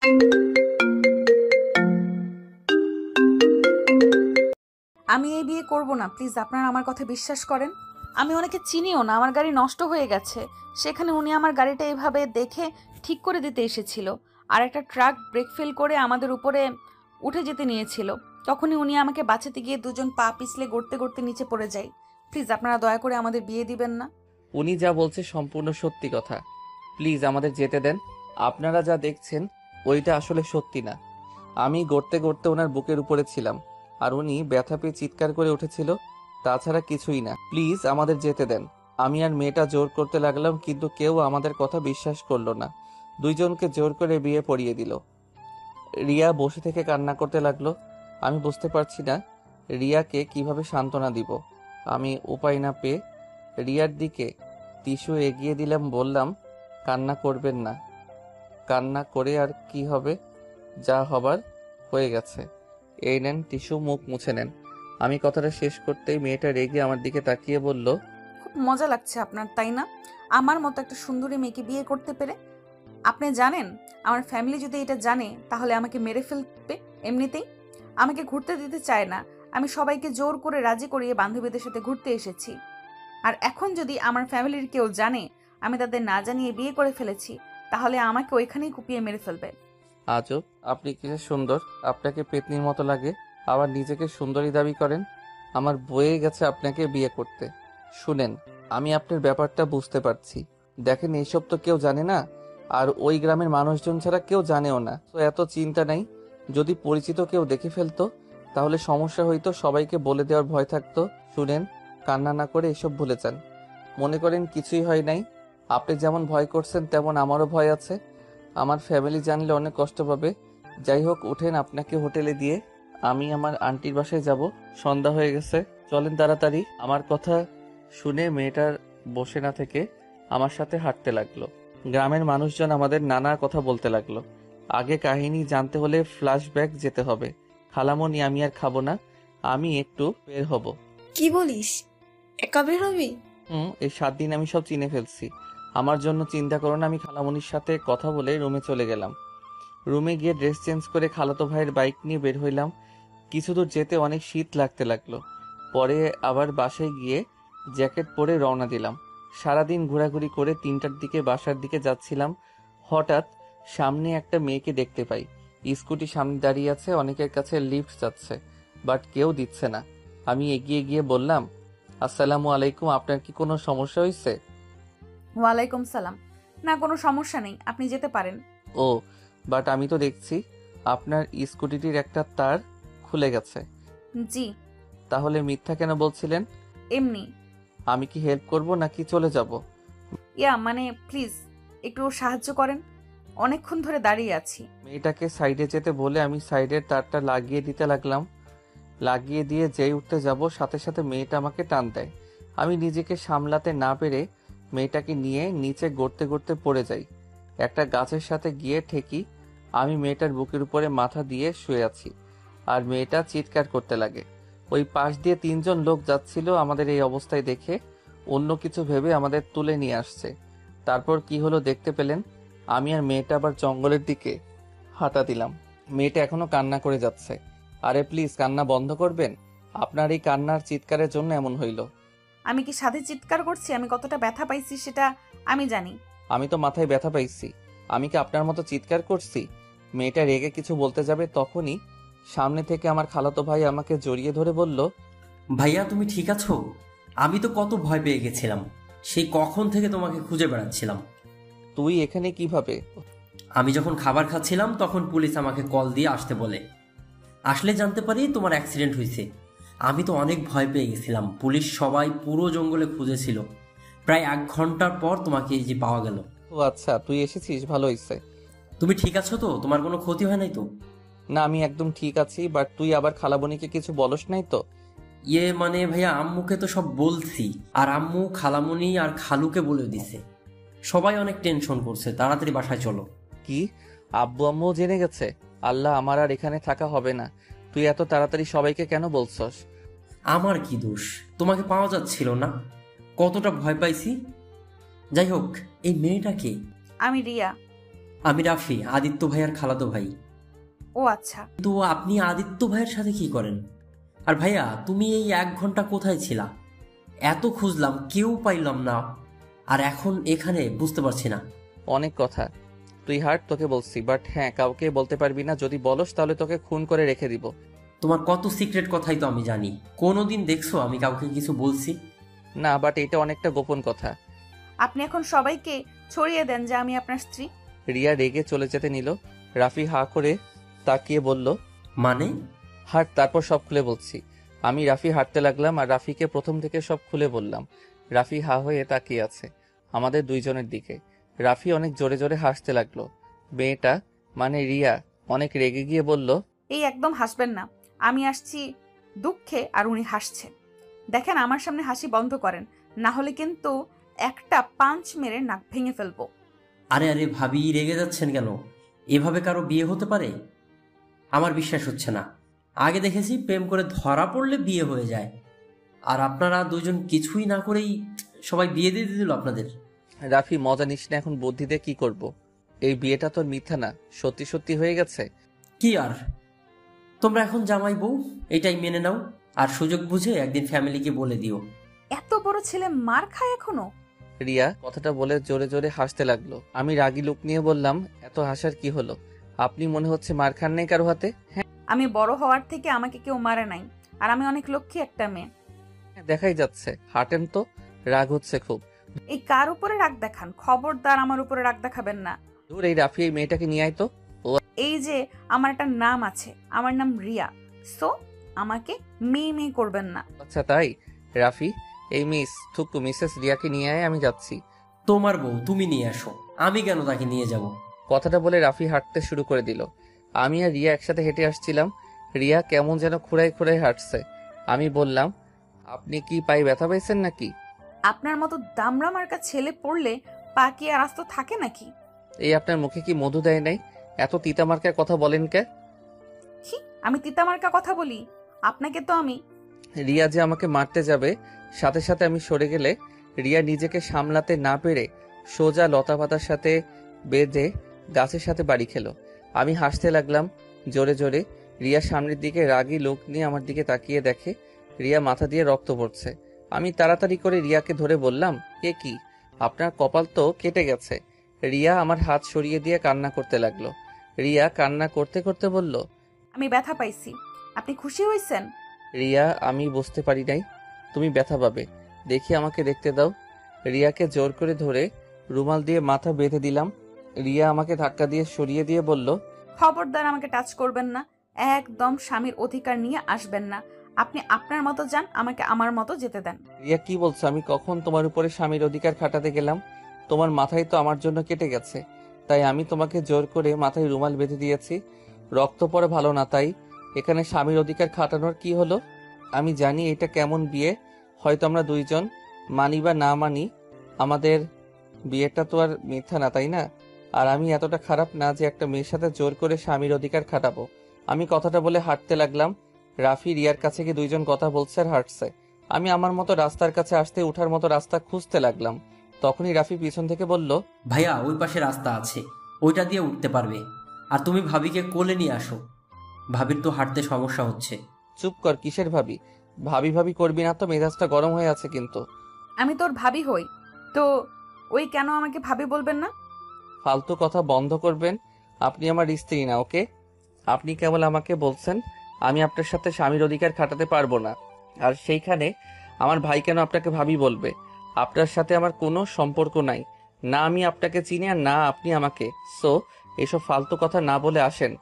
আমি এই বিয়ে করব না, প্লিজ আপনারা আমার কথা বিশ্বাস করেন। আমি ওনাকে চিনিও না, আমার গাড়ি নষ্ট হয়ে গেছে, সেখানে উনি আমার গাড়িটা এভাবে দেখে ঠিক করে দিতে এসেছিল। আর একটা ট্রাক ব্রেক ফেল করে আমাদের উপরে উঠে যেতে নিয়েছিল, তখনই উনি আমাকে বাঁচাতে গিয়ে দুজন পা পিছলে গড়তে গড়তে নিচে পড়ে যায়। প্লিজ আপনারা দয়া করে আমাদের বিয়ে দিবেন না। উনি যা বলছে সম্পূর্ণ সত্যি কথা। প্লিজ আমাদের যেতে দেন। আপনারা যা দেখছেন ওইটা আসলে সত্যি না। আমি গড়তে গড়তে ওনার বুকের উপরে ছিলাম, আর উনি ব্যথা পেয়ে চিৎকার করে উঠেছিল। তাছাড়া কিছুই না। প্লিজ আমাদের যেতে দেন। আমি আর মেয়েটা জোর করতে লাগলাম, কিন্তু কেউ আমাদের কথা বিশ্বাস করলো না। দুইজনকে জোর করে বিয়ে পড়িয়ে দিল। রিয়া বসে থেকে কান্না করতে লাগলো। আমি বুঝতে পারছি না রিয়াকে কিভাবে সান্ত্বনা দিব। আমি উপায় না পেয়ে রিয়ার দিকে টিস্যু এগিয়ে দিলাম, বললাম, কান্না করবেন না। কান্না করে আর কি হবে, যা হবার হয়ে গেছে। এই নেন টিস্যু, মুখ মুছে নেন। আমি কথাটা শেষ করতেই মেয়েটা রেগে আমার দিকে তাকিয়ে বলল, খুব মজা লাগছে আপনার, তাই না? আমার মতো একটা সুন্দরী মেয়েকে বিয়ে করতে পেরে। আপনি জানেন, আমার ফ্যামিলি যদি এটা জানে তাহলে আমাকে মেরে ফেলবে এমনিতেই। আমাকে ঘুরতে দিতে চায় না। আমি সবাইকে জোর করে রাজি করিয়ে বান্ধবীদের সাথে ঘুরতে এসেছি। আর এখন যদি আমার ফ্যামিলির কেউ জানে আমি তাদের না জানিয়ে বিয়ে করে ফেলেছি, তাহলে আমাকে ওইখানেই কুপিয়ে মেরে ফেলবে। আজব, আপনি কিসে সুন্দর, আপনাকে পেতনির মতো লাগে, আবার নিজেকে সুন্দরী দাবি করেন। আমার বয়ে গেছে আপনাকে বিয়ে করতে। শুনেন, আমি আপনার ব্যাপারটা বুঝতে পারছি। দেখেন, এইসব তো কেউ জানে না, আর ওই গ্রামের মানুষজন ছাড়া কেউ জানেও না। তো এত চিন্তা নাই। যদি পরিচিত কেউ দেখে ফেলতো তাহলে সমস্যা হইতো, সবাইকে বলে দেওয়ার ভয় থাকতো। শুনেন, কান্না না করে এসব ভুলে যান। মনে করেন কিছুই হয় নাই। আপনি যেমন ভয় করছেন তেমন আমারও ভয় আছে। আমার ফ্যামিলি জানলে অনেক কষ্ট পাবে। যাই হোক, উঠেন, আপনাকে হোটেলে দিয়ে আমি আমার আন্টির বাসায় যাব। সন্ধ্যা হয়ে গেছে, চলেন তাড়াতাড়ি। আমার কথা শুনে মেয়েটার বসে না থেকে আমার সাথে হাঁটতে লাগলো। গ্রামের মানুষজন আমাদের নানা কথা বলতে লাগলো। আগে কাহিনী জানতে হলে ফ্ল্যাশব্যাক যেতে হবে। খালামণি, আমি আর খাবো না, আমি একটু বের হব। কি বলিস? একা বের হবি? এই 7 দিন আমি সব চিনে ফেলছি। আমার জন্য চিন্তা করো না। আমি খালামণির সাথে কথা বলে রুমে চলে গেলাম। রুমে গিয়ে ড্রেস চেঞ্জ করে খালাতো ভাইয়ের বাইক নিয়ে বের হইলাম। কিছু দূর যেতে অনেক শীত লাগতে লাগলো। পরে আবার বাসায় গিয়ে জ্যাকেট পরে রওনা দিলাম। সারাদিন ঘোরাঘুরি করে 3টার দিকে বাসার দিকে যাচ্ছিলাম। হঠাৎ সামনে একটা মেয়েকে দেখতে পাই। স্কুটি সামনে দাঁড়িয়ে আছে, অনেকের কাছে লিফট যাচ্ছে, বাট কেউ দিচ্ছে না। আমি এগিয়ে গিয়ে বললাম, আসসালামু আলাইকুম, আপনার কি কোনো সমস্যা হয়েছে? ওয়ালাইকুম সালাম। না, কোনো সমস্যা নেই, আপনি যেতে পারেন। ও, বাট আমি তো দেখছি আপনার স্কুটিটির একটা তার খুলে গেছে। জি। তাহলে মিথ্যা কেন বলছিলেন? এমনি। আমি কি হেল্প করব নাকি চলে যাব? মানে প্লিজ একটু সাহায্য করেন, অনেকক্ষণ ধরে দাঁড়িয়ে আছি। মেয়েটাকে সাইডে যেতে বলে আমি সাইডের তারটা লাগিয়ে দিতে লাগলাম। লাগিয়ে দিয়ে যেই উঠতে যাব, সাথে সাথে মেয়েটা আমাকে টান দেয়। আমি নিজেকে সামলাতে না পেরে মেয়েটাকে নিয়ে নিচে গড়তে গড়তে পড়ে যাই। একটা গাছের সাথে গিয়ে ঠেকি। আমি মেয়েটার বুকের উপরে মাথা দিয়ে শুয়ে আছি, আর মেয়েটা চিৎকার করতে লাগে। ওই পাশ দিয়ে 3জন লোক যাচ্ছিল। আমাদের এই অবস্থায় দেখে অন্য কিছু ভেবে আমাদের তুলে নিয়ে আসছে। তারপর কি হলো দেখতে পেলেন। আমি আর মেয়েটা আবার জঙ্গলের দিকে হাঁটা দিলাম। মেয়েটা এখনো কান্না করে যাচ্ছে। আরে প্লিজ, কান্না বন্ধ করবেন? আপনার এই কান্নার চিৎকারের জন্য এমন হইল। আমি কি সাথে চিৎকার করছি? আমি কতটা ব্যথা পাইছি সেটা আমি জানি। আমি তো মাথায় ব্যথা পাইছি। আমি কি আপনার মতো চিৎকার করছি? মেয়েটা রেগে কিছু বলতে যাবে, তখনই সামনে থেকে আমার খালাতো ভাই আমাকে জড়িয়ে ধরে বলল, ভাইয়া তুমি ঠিক আছো? আমি তো কত ভয় পেয়ে গেছিলাম, সেই কখন থেকে তোমাকে খুঁজে বেড়াচ্ছিলাম। তুই এখানে কিভাবে? আমি যখন খাবার খাচ্ছিলাম তখন পুলিশ আমাকে কল দিয়ে আসতে বলে। আসলে জানতে পারি তোমার অ্যাক্সিডেন্ট হয়েছে। আমি তো অনেক ভয় পেয়ে গেছিলাম। পুলিশ সবাই পুরো জঙ্গলে খুঁজেছিল। প্রায় 1 ঘন্টার পর তোমাকে এই যে পাওয়া গেল। ও আচ্ছা, তুই এসেছিস, ভালো হয়েছে। তুমি ঠিক আছো তো? তোমার কোনো ক্ষতি হয় নাই তো? না, আমি একদম ঠিক আছি। বাট তুই আবার খালাবনিকে কিছু বলস নাই তো? মানে ভাইয়া, আম্মুকে তো সব বলছি, আর আম্মু খালামুনি আর খালুকে বলে দিছে। সবাই অনেক টেনশন করছে, তাড়াতাড়ি বাসায় চলো। কি, আব্বু আম্মু জেনে গেছে? আল্লাহ, আমার আর এখানে থাকা হবে না। তুই এত তাড়াতাড়ি সবাইকে কেন বলছস? আমার কি দোষ? তোমাকে পাওয়া যাচ্ছিল না, কতটা ভয় পাইছি। যাই হোক, এই মেয়েটা কে? আমি রিয়া। আমি রাফি, আদিত্য ভাইয়ার খালাতো ভাই। ও আচ্ছা। তো আপনি আদিত্য ভাইয়ের সাথে কি করেন? আর ভাইয়া, তুমি এই 1 ঘন্টা কোথায় ছিলা? এত খুঁজলাম, কেউ পাইলাম না, আর এখন এখানে বুঝতে পারছি না। অনেক কথা, তুই হাট, তোকে বলছি, বাট হ্যাঁ কাউকে বলতে পারবি না। যদি বলস তাহলে তোকে খুন করে রেখে দিব। তোমার কত সিক্রেট কথাই তো আমি জানি। কোনোদিন দেখছো আমি কাউকে কিছু বলছি? না, বাট এটা অনেকটা গোপন কথা। আপনি এখন সবাইকে ছড়িয়ে দেন যে আমি আপনার স্ত্রী। রিয়া রেগে চলে যেতে নিল। রাফি হা করে তাকিয়ে বলল, মানে? হাট, তারপর সব খুলে বলছি। আমি রাফি হাঁটতে লাগলাম আর রাফিকে প্রথম থেকে সব খুলে বললাম। রাফি হা হয়ে তাকিয়ে আছে আমাদের দুইজনের দিকে। রাফি অনেক জোরে জোরে হাসতে লাগলো। মেয়েটা মানে রিয়া অনেক রেগে গিয়ে বলল, এই একদম হাসবেন না, আমি আসছি দুঃখে আর উনি হাসছে। দেখেন আমার সামনে হাসি বন্ধ করেন, না হলে কিন্তু একটা পাঞ্চ মেরে নাক ভেঙে ফেলবো। আরে আরে ভাবি, রেগে যাচ্ছেন কেন? এভাবে কারো বিয়ে হতে পারে? আমার বিশ্বাস হচ্ছে না। আগে দেখেছি প্রেম করে ধরা পড়লে বিয়ে হয়ে যায়, আর আপনারা দুজন কিছুই না করেই সবাই বিয়ে দিয়ে দিল আপনাদের। রাফি মজা নিস না, এখন বুদ্ধি দিয়ে কি করব? এই বিয়েটা তোর মিথ্যা না, সত্যি সত্যি হয়ে গেছে। কি আর, তোমরা এখন জামাই বউ, এটাই মেনে নাও, আর সুযোগ বুঝে একদিন ফ্যামিলিকে বলে দিও। এত বড় ছেলে মার খায় এখনো? রিয়া কথাটা বলে জোরে জোরে হাসতে লাগলো। আমি রাগী লুক নিয়ে বললাম, এত হাসার কি হলো? আপনি মনে হচ্ছে মার খান নাই কারো হাতে? হ্যাঁ, আমি বড় হওয়ার থেকে আমাকে কেউ মারে নাই, আর আমি অনেক লক্ষ্মী একটা মেয়ে। দেখাই যাচ্ছে। হাঁটেন তো, রাগ হচ্ছে খুব। এই কার উপরে রাগ দেখান? খবরদার আমার উপরে রাগ দেখাবেন না। দূর, এই রাফি এই মেয়েটাকে নিয়ে আয় তো। এই যে আমার একটা নাম আছে, আমার নাম রিয়া, সো আমাকে মেয়ে মেয়ে করবেন না। আচ্ছা তাই? রাফি, এই মিসেস রিয়াকে নিয়ে আয়, আমি যাচ্ছি। তোমার বউ তুমি নিয়ে আসো, আমি কেন তাকে নিয়ে যাব? কথাটা বলে রাফি হাঁটতে শুরু করে দিল। আমি আর রিয়া একসাথে হেঁটে আসছিলাম। রিয়া কেমন যেন খুঁড়াই খুঁড়াই হাঁটছে। আমি বললাম, আপনি কি পায়ে ব্যথা পাইছেন নাকি? আপনার মতো দামড়া মার্কা ছেলে পড়লে পা কি আর আস্ত থাকে নাকি? এই আপনার মুখে কি মধু দেয় নাই? এত তিতা মার্কার কথা বলেন কে? কি আমি তিতা মার্কা কথা বলি? আপনাকে তো আমি... রিয়া যে আমাকে মারতে যাবে, সাথে সাথে আমি সরে গেলে রিয়া নিজেকে সামলাতে না পেরে সোজা লতা পাতার সাথে বেঁধে গাছের সাথে বাড়ি খেলো। আমি হাসতে লাগলাম জোরে জোরে। রিয়া সামনের দিকে রাগী লোক নিয়ে আমার দিকে তাকিয়ে দেখে রিয়া মাথা দিয়ে রক্ত পড়ছে। আমি তাড়াতাড়ি করে রিয়াকে ধরে বললাম, এ কি, আপনার কপাল তো কেটে গেছে। রিয়া আমার হাত সরিয়ে দিয়ে কান্না করতে লাগলো। রিয়া কান্না করতে করতে বলল, আমি ব্যথা পাইছি, আপনি খুশি হয়েছেন? রিয়া, আমি বুঝতে পারি নাই তুমি ব্যথা পাবে। দেখি আমাকে দেখতে দাও। রিয়াকে জোর করে ধরে রুমাল দিয়ে মাথা বেঁধে দিলাম। রিয়া আমাকে ধাক্কা দিয়ে সরিয়ে দিয়ে বলল, খবরদার আমাকে টাচ করবেন না, একদম স্বামীর অধিকার নিয়ে আসবেন না। আপনি আপনার মতো যান, আমাকে আমার মতো যেতে দেন। রিয়া কি বলছো? আমি কখন তোমার উপরে স্বামীর অধিকার খাটাতে গেলাম? তোমার মাথায় তো আমার জন্য কেটে গেছে, তাই আমি তোমাকে জোর করে মাথায় রুমাল বেঁধে দিয়েছি। রক্ত পড়ে ভালো না, তাই এখানে স্বামীর অধিকার খাটানোর কি হলো? আমি জানি এটা কেমন বিয়ে, হয়তো আমরা দুইজন মানি বা না মানি, আমাদের বিয়েটা তো আর মিথ্যা না, তাই না? আর আমি এতটা খারাপ না যে একটা মেয়ের সাথে জোর করে স্বামীর অধিকার খাটাবো। আমি কথাটা বলে হাঁটতে লাগলাম। রাফি রিয়ার কাছে গিয়ে দুইজন কথা বলছে আর হাঁটছে। আমি আমার মতো রাস্তার কাছে আসতে উঠার মতো রাস্তা খুঁজতে লাগলাম। তখনই রাফি পিছন থেকে বলল, ভাইয়া, ওই পাশে রাস্তা আছে, ওইটা দিয়ে উঠতে পারবে। আর তুমি ভাবিকে কোলে নিয়ে আসো, ভাবির তো হাঁটতে সমস্যা হচ্ছে। চুপ কর, কিসের ভাবি? ভাবি ভাবি করবি না তো, মেজাজটা গরম হয়ে আছে কিন্তু। আমি তোর ভাবি হই তো ওই কেন আমাকে ভাবি বলবেন না? ফালতু কথা বন্ধ করবেন। আপনি আমার স্ত্রী না, ওকে? আপনি কেবল আমাকে বলছেন আমি আপনার সাথে স্বামীর অধিকার খাটাতে পারবো না, আর সেইখানে আমার ভাই কেন আপনাকে ভাবি বলবে? আপনার সাথে আমার কোনো সম্পর্ক নাই, না আমি আপনাকে চিনি আর না আপনি আমাকে। সো এসব ফালতু কথা না বলে আসেন।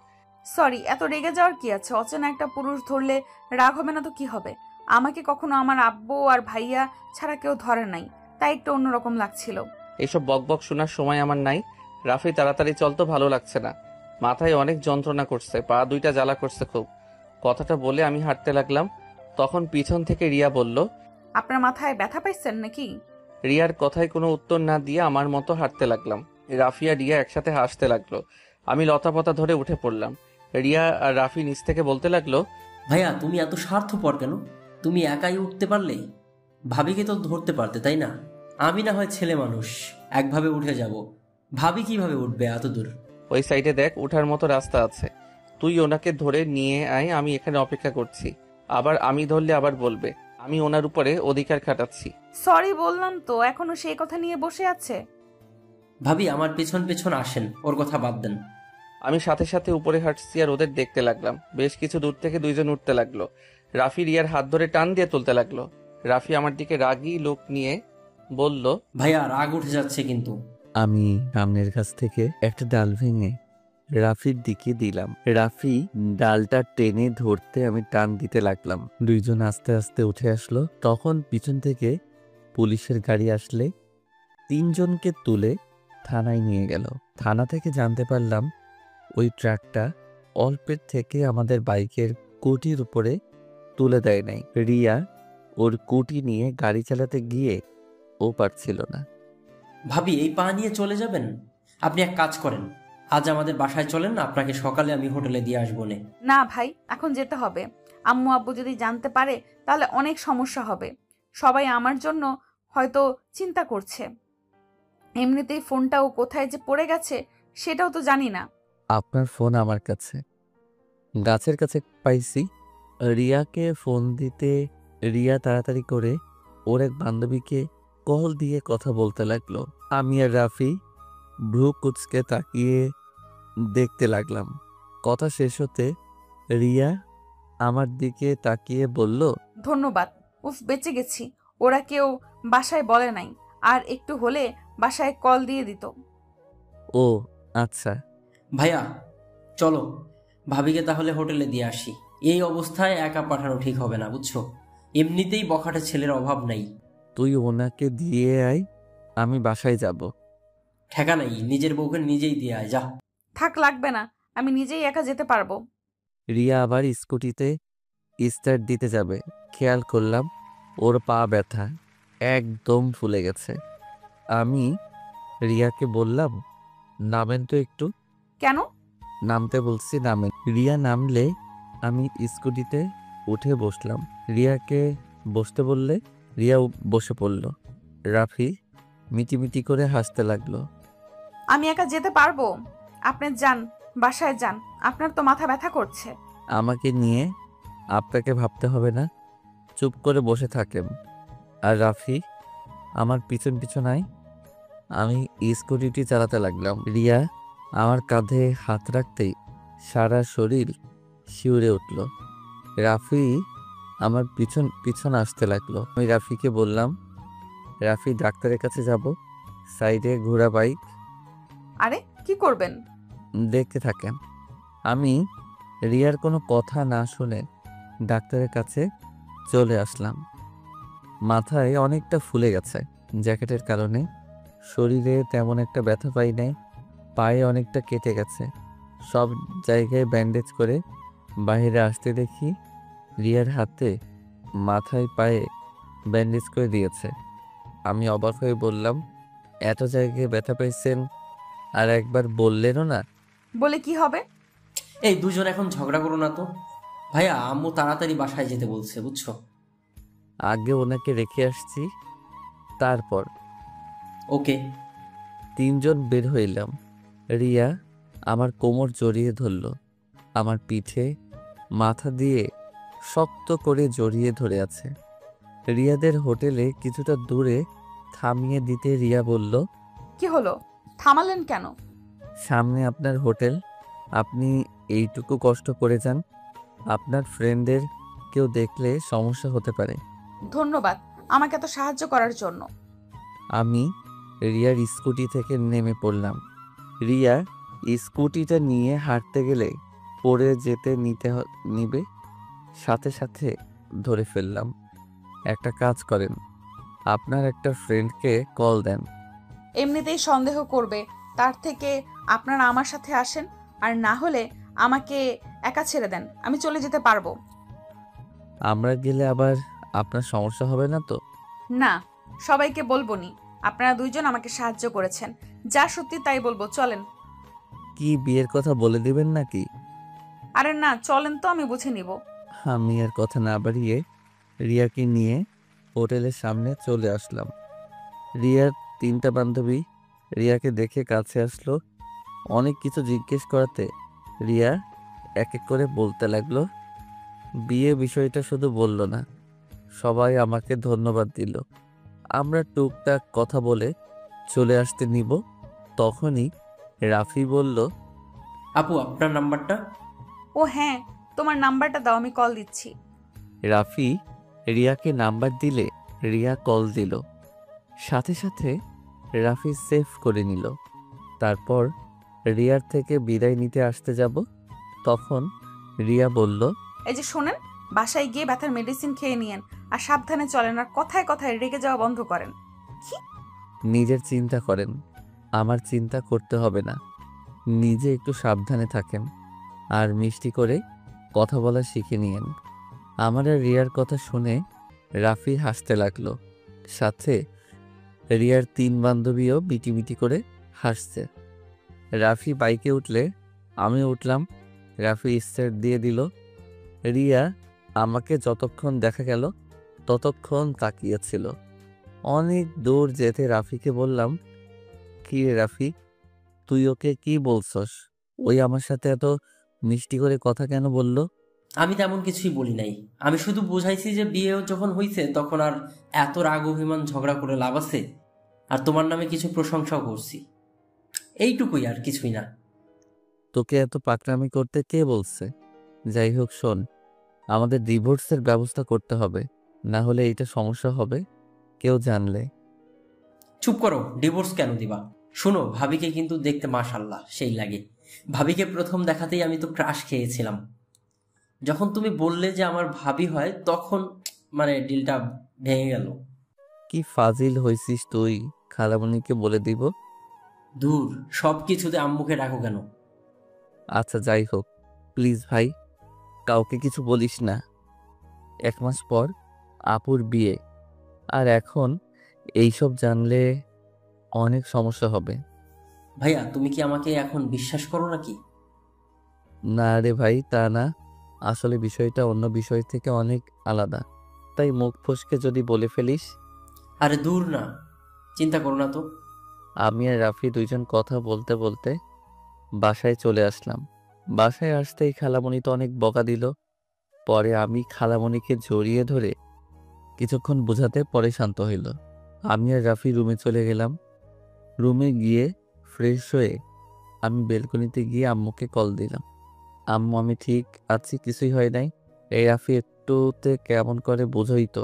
সরি, এত রেগে যাওয়ার কি আছে? অচেনা একটা পুরুষ ধরলে রাগ হবে না তো কি হবে? আমাকে কখনো আমার আব্বু আর ভাইয়া ছাড়া কেউ ধরে নাই, তাই একটু অন্যরকম লাগছিল। এসব বকবক শোনার সময় আমার নাই। রাফি, তাড়াতাড়ি চল তো, ভালো লাগছে না। মাথায় অনেক যন্ত্রণা করছে, পা দুইটা জ্বালা করছে খুব। কথাটা বলে আমি হাঁটতে লাগলাম। তখন পিছন থেকে রিয়া বলল, আপনার মাথায় ব্যথা পাইছেন নাকি? রিয়ার কথায় কোনো উত্তর না দিয়ে আমার মতো হাঁটতে লাগলাম। রাফি আর রিয়া একসাথে হাসতে লাগলো। আমি লতাপাতা ধরে উঠে পড়লাম। রিয়া আর রাফি নিচ থেকে বলতে লাগলো, ভাইয়া, তুমি এত স্বার্থপর কেন? তুমি একাই উঠতে পারলে, ভাবিকে তো ধরতে পারতে, তাই না? আমি না হয় ছেলে মানুষ, একভাবে উঠে যাব, ভাবি কিভাবে উঠবে এত দূর? ওই সাইডে দেখ, ওঠার মতো রাস্তা আছে। তুই ওনাকে ধরে নিয়ে আয়, আমি এখানে অপেক্ষা করছি। আবার আমি ধরলে আবার বলবে আমি ওনার উপরে অধিকার খাটাচ্ছি। সরি বললাম তো, এখনো সেই কথা নিয়ে বসে আছে। ভাবি আমার পেছন পেছন আসেন, ওর কথা বাদ দেন। আমি সাথে সাথে উপরে হাঁটছি আর ওদের দেখতে লাগলাম। বেশ কিছু দূর থেকে দুইজন উঠতে লাগলো। রাফি রিয়ার হাত ধরে টান দিয়ে তুলতে লাগলো। রাফি আমার দিকে রাগী লোক নিয়ে বলল, ভাইয়া রাগ উঠে যাচ্ছে কিন্তু। আমি সামনের কাছ থেকে একটা ডাল ভেঙে রাফির দিকে দিলাম। রাফি ডালটা টেনে ধরতে আমি টান দিতে লাগলাম। দুইজন আস্তে আস্তে উঠে আসলো। তখন পিছন থেকে পুলিশের গাড়ি আসলে তিনজনকে তুলে থানায় নিয়ে গেল। থানা থেকে জানতে পারলাম ওই ট্রাকটা অল্পের থেকে আমাদের বাইকের কুটির উপরে তুলে দেয় নাই। রিয়া ওর কুটি নিয়ে গাড়ি চালাতে গিয়ে ও পারছিল না। ভাবি এই পা নিয়ে চলে যাবেন? আপনি এক কাজ করেন, আজ আমাদের বাসায় চলেন, আপনাকে সকালে আমি হোটেলে দিয়ে আসবো নে। না ভাই, এখন যেতে হবে। আম্মু আব্বু যদি জানতে পারে তাহলে অনেক সমস্যা হবে। সবাই আমার জন্য হয়তো চিন্তা করছে। এমনিতেই ফোনটাও কোথায় যে পড়ে গেছে সেটাও তো জানি না। আপনার ফোন আমার কাছে, গাছের কাছে পাইছি। রিয়াকে ফোন দিতে রিয়া তাড়াতাড়ি করে ওর এক বান্ধবীকে কল দিয়ে কথা বলতে লাগলো। আমি আর রাফি ভ্রু কুচকে তাকিয়ে দেখতে লাগলাম। কথা শেষ হতে রিয়া আমার দিকে তাকিয়ে বলল, ধন্যবাদ। উফ, বেঁচে গেছি। ওরা কেউ বাসায় বলে নাই, আর একটু হলে বাসায় কল দিয়ে দিত। ও আচ্ছা। ভাইয়া চলো, ভাবিকে তাহলে হোটেলে দিয়ে আসি। এই অবস্থায় একা পাঠানো ঠিক হবে না, বুঝছো? এমনিতেই বখাটে ছেলের অভাব নাই। তুই ওনাকে দিয়ে আয়, আমি বাসায় যাব। ঠেকা নাই, নিজের বউকে নিজেই দিয়ে আয়, যা। থাক, লাগবে না, আমি নিজেই একা যেতে পারবো। রিয়া আবার স্কুটিতে স্টার্ট দিতে যাবে, খেয়াল করলাম ওর পা ব্যথা, একদম ফুলে গেছে। আমি রিয়াকে বললাম, নামেন তো একটু। কেন? নামতে বলছি, নামেন। রিয়া নামলে আমি স্কুটিতে উঠে বসলাম। রিয়াকে বসতে বললে রিয়া বসে পড়ল। রাফি মিটিমিটি করে হাসতে লাগলো। আমি একা যেতে পারবো। আপনি যান, বাসায় যান, আপনার তো মাথা ব্যথা করছে। আমাকে নিয়ে আপনাকে ভাবতে হবে না, চুপ করে বসে থাকেন। আর রাফি আমার পিছন পিছন আয়। আমি স্কুটিটি চালাতে লাগলাম। রিয়া আমার কাঁধে হাত রাখতেই সারা শরীর শিউরে উঠল। রাফি আমার পিছন পিছন আসতে লাগলো। আমি রাফিকে বললাম, রাফি ডাক্তারের কাছে যাব, সাইডে ঘোড়া বাইক, আরে কি করবেন? দেখতে থাকেন। আমি রিয়ার কোনো কথা না শুনে ডাক্তারের কাছে চলে আসলাম। মাথায় অনেকটা ফুলে গেছে জ্যাকেটের কারণে, শরীরে তেমন একটা ব্যথা পাই নাই, পায়ে অনেকটা কেটে গেছে। সব জায়গায় ব্যান্ডেজ করে বাইরে আসতে দেখি রিয়ার হাতে মাথায় পায়ে ব্যান্ডেজ করে দিয়েছে। আমি অবাক হয়ে বললাম, এত জায়গায় ব্যথা পাইছেন আর একবার বললেনও না? বলে কি হবে? এই দুজন এখন ঝগড়া করো না তো। ভাইয়া আম্মু তাড়াতাড়ি বাসায় যেতে বলছে, বুঝছো? আগে ওনাকে রেখে আসছি, তারপর। ওকে। তিনজন বের হইলাম। রিয়া আমার কোমর জড়িয়ে ধরল, আমার পিঠে মাথা দিয়ে শক্ত করে জড়িয়ে ধরে আছে। রিয়াদের হোটেলে কিছুটা দূরে থামিয়ে দিতে রিয়া বলল, কি হলো, থামালেন কেন? সামনে আপনার হোটেল, আপনি এইটুকু কষ্ট করে যান, আপনার ফ্রেন্ডদের কেউ দেখলে সমস্যা হতে পারে। ধন্যবাদ আমাকে এত সাহায্য করার জন্য। আমি রিয়ার স্কুটি থেকে নেমে পড়লাম। রিয়া স্কুটিটা নিয়ে হাঁটতে গেলে পড়ে যেতে নিবে, সাথে সাথে ধরে ফেললাম। একটা কাজ করেন, আপনার একটা ফ্রেন্ডকে কল দেন। এমনিতেই সন্দেহ করবে, তার থেকে আপনারা আমার সাথে আসেন, আর না হলে আমাকে একা ছেড়ে দেন, আমি চলে যেতে পারবো। আমরা গেলে আবার আপনার সমস্যা হবে না তো? না, সবাইকে বলবো নি। আপনারা দুইজন আমাকে সাহায্য করেছেন, যা সত্যি তাই বলবো, চলেন। কি বিয়ের কথা বলে দিবেন নাকি? আরে না, চলেন তো, আমি বুঝে নিব। আমি আর কথা না বাড়িয়ে রিয়াকে নিয়ে হোটেলের সামনে চলে আসলাম। রিয়ার তিনটা বান্ধবী রিয়াকে দেখে কাছে আসলো। অনেক কিছু জিজ্ঞেস করাতে রিয়া এক এক করে বলতে লাগলো। বিয়ে বিষয়টা শুধু বলল না, সবাই আমাকে ধন্যবাদ দিল। আমরা টুকটাক কথা বলে চলে আসতে নিব, তখনই রাফি বলল, আপু আপনার নাম্বারটা। ও হ্যাঁ, তোমার নাম্বারটা দাও, আমি কল দিচ্ছি। রাফি রিয়াকে নাম্বার দিলে রিয়া কল দিল। সাথে সাথে রাফি সেভ করে নিল। তারপর রিয়ার থেকে বিদায় নিতে আসতে যাব, তখন রিয়া বলল, এই যে শোনেন, বাসায় গিয়ে ব্যথার মেডিসিন খেয়ে নিয়েন, আর সাবধানে চলেন, আর কথায় কথায় রেগে যাওয়া বন্ধ করেন। নিজের চিন্তা করেন, আমার চিন্তা করতে হবে না। নিজে একটু সাবধানে থাকেন আর মিষ্টি করে কথা বলা শিখে নিয়েন। আমার আর রিয়ার কথা শুনে রাফি হাসতে লাগলো। সাথে রিয়ার 3 বান্ধবীও মিটিমিটি করে হাসছে। রাফি বাইকে উঠলে আমি উঠলাম। রাফি স্টার্ট দিয়ে দিল। রিয়া আমাকে যতক্ষণ দেখা গেল ততক্ষণ তাকিয়েছিল। অনেক দূর যেতে রাফিকে বললাম, কি রে রাফি, তুই ওকে কি বলছস? ওই আমার সাথে এত মিষ্টি করে কথা কেন বলল? আমি তেমন কিছুই বলি নাই, আমি শুধু বুঝাইছি যে বিয়ে যখন হইছে তখন আর এত রাগ অভিমান ঝগড়া করে লাভ আছে, আর তোমার নামে কিছু প্রশংসাও করছি, এইটুকুই, আর কিছুই না। তোকে এত পাকড়ামি করতে কে বলছে? যাই হোক শোন, আমাদের ডিভোর্সের ব্যবস্থা করতে হবে, না হলে এইটা সমস্যা হবে কেউ জানলে। চুপ করো, ডিভোর্স কেন দিবা? শোনো, ভাবিকে কিন্তু দেখতে মাশাল্লাহ সেই লাগে। ভাবিকে প্রথম দেখাতেই আমি তো ক্রাশ খেয়েছিলাম। যখন তুমি বললে যে আমার ভাবি হয়, তখন ডিলটা ভেঙে গেল। কি ফাজিল হইছিস তুই, খালামণিকে বলে দিব। দূর, সব কিছুতে আম্মুকে ডাকো কেন? আচ্ছা যাই হোক, প্লিজ ভাই, কাউকে কিছু বলিস না। 1 মাস পর আপুর বিয়ে, আর এখন এইসব জানলে অনেক সমস্যা হবে। ভাইয়া, তুমি কি আমাকে এখন বিশ্বাস করো নাকি? না রে ভাই, তা না। আসলে বিষয়টা অন্য বিষয় থেকে অনেক আলাদা, তাই মুখ ফসকে যদি বলে ফেলিস। আরে দূর না, চিন্তা করো না তো। আমি আর রাফি দুইজন কথা বলতে বলতে বাসায় চলে আসলাম। বাসায় আসতেই খালামণি তো অনেক বকা দিল। পরে আমি খালামণিকে জড়িয়ে ধরে কিছুক্ষণ বোঝাতে পরে শান্ত হইল। আমি আর রাফি রুমে চলে গেলাম। রুমে গিয়ে ফ্রেশ হয়ে আমি বেলকনিতে গিয়ে আম্মুকে কল দিলাম। আম্মু, আমি ঠিক আছি, কিছুই হয় নাই। এই রাফি একটুতে কেমন করে বোঝই তো।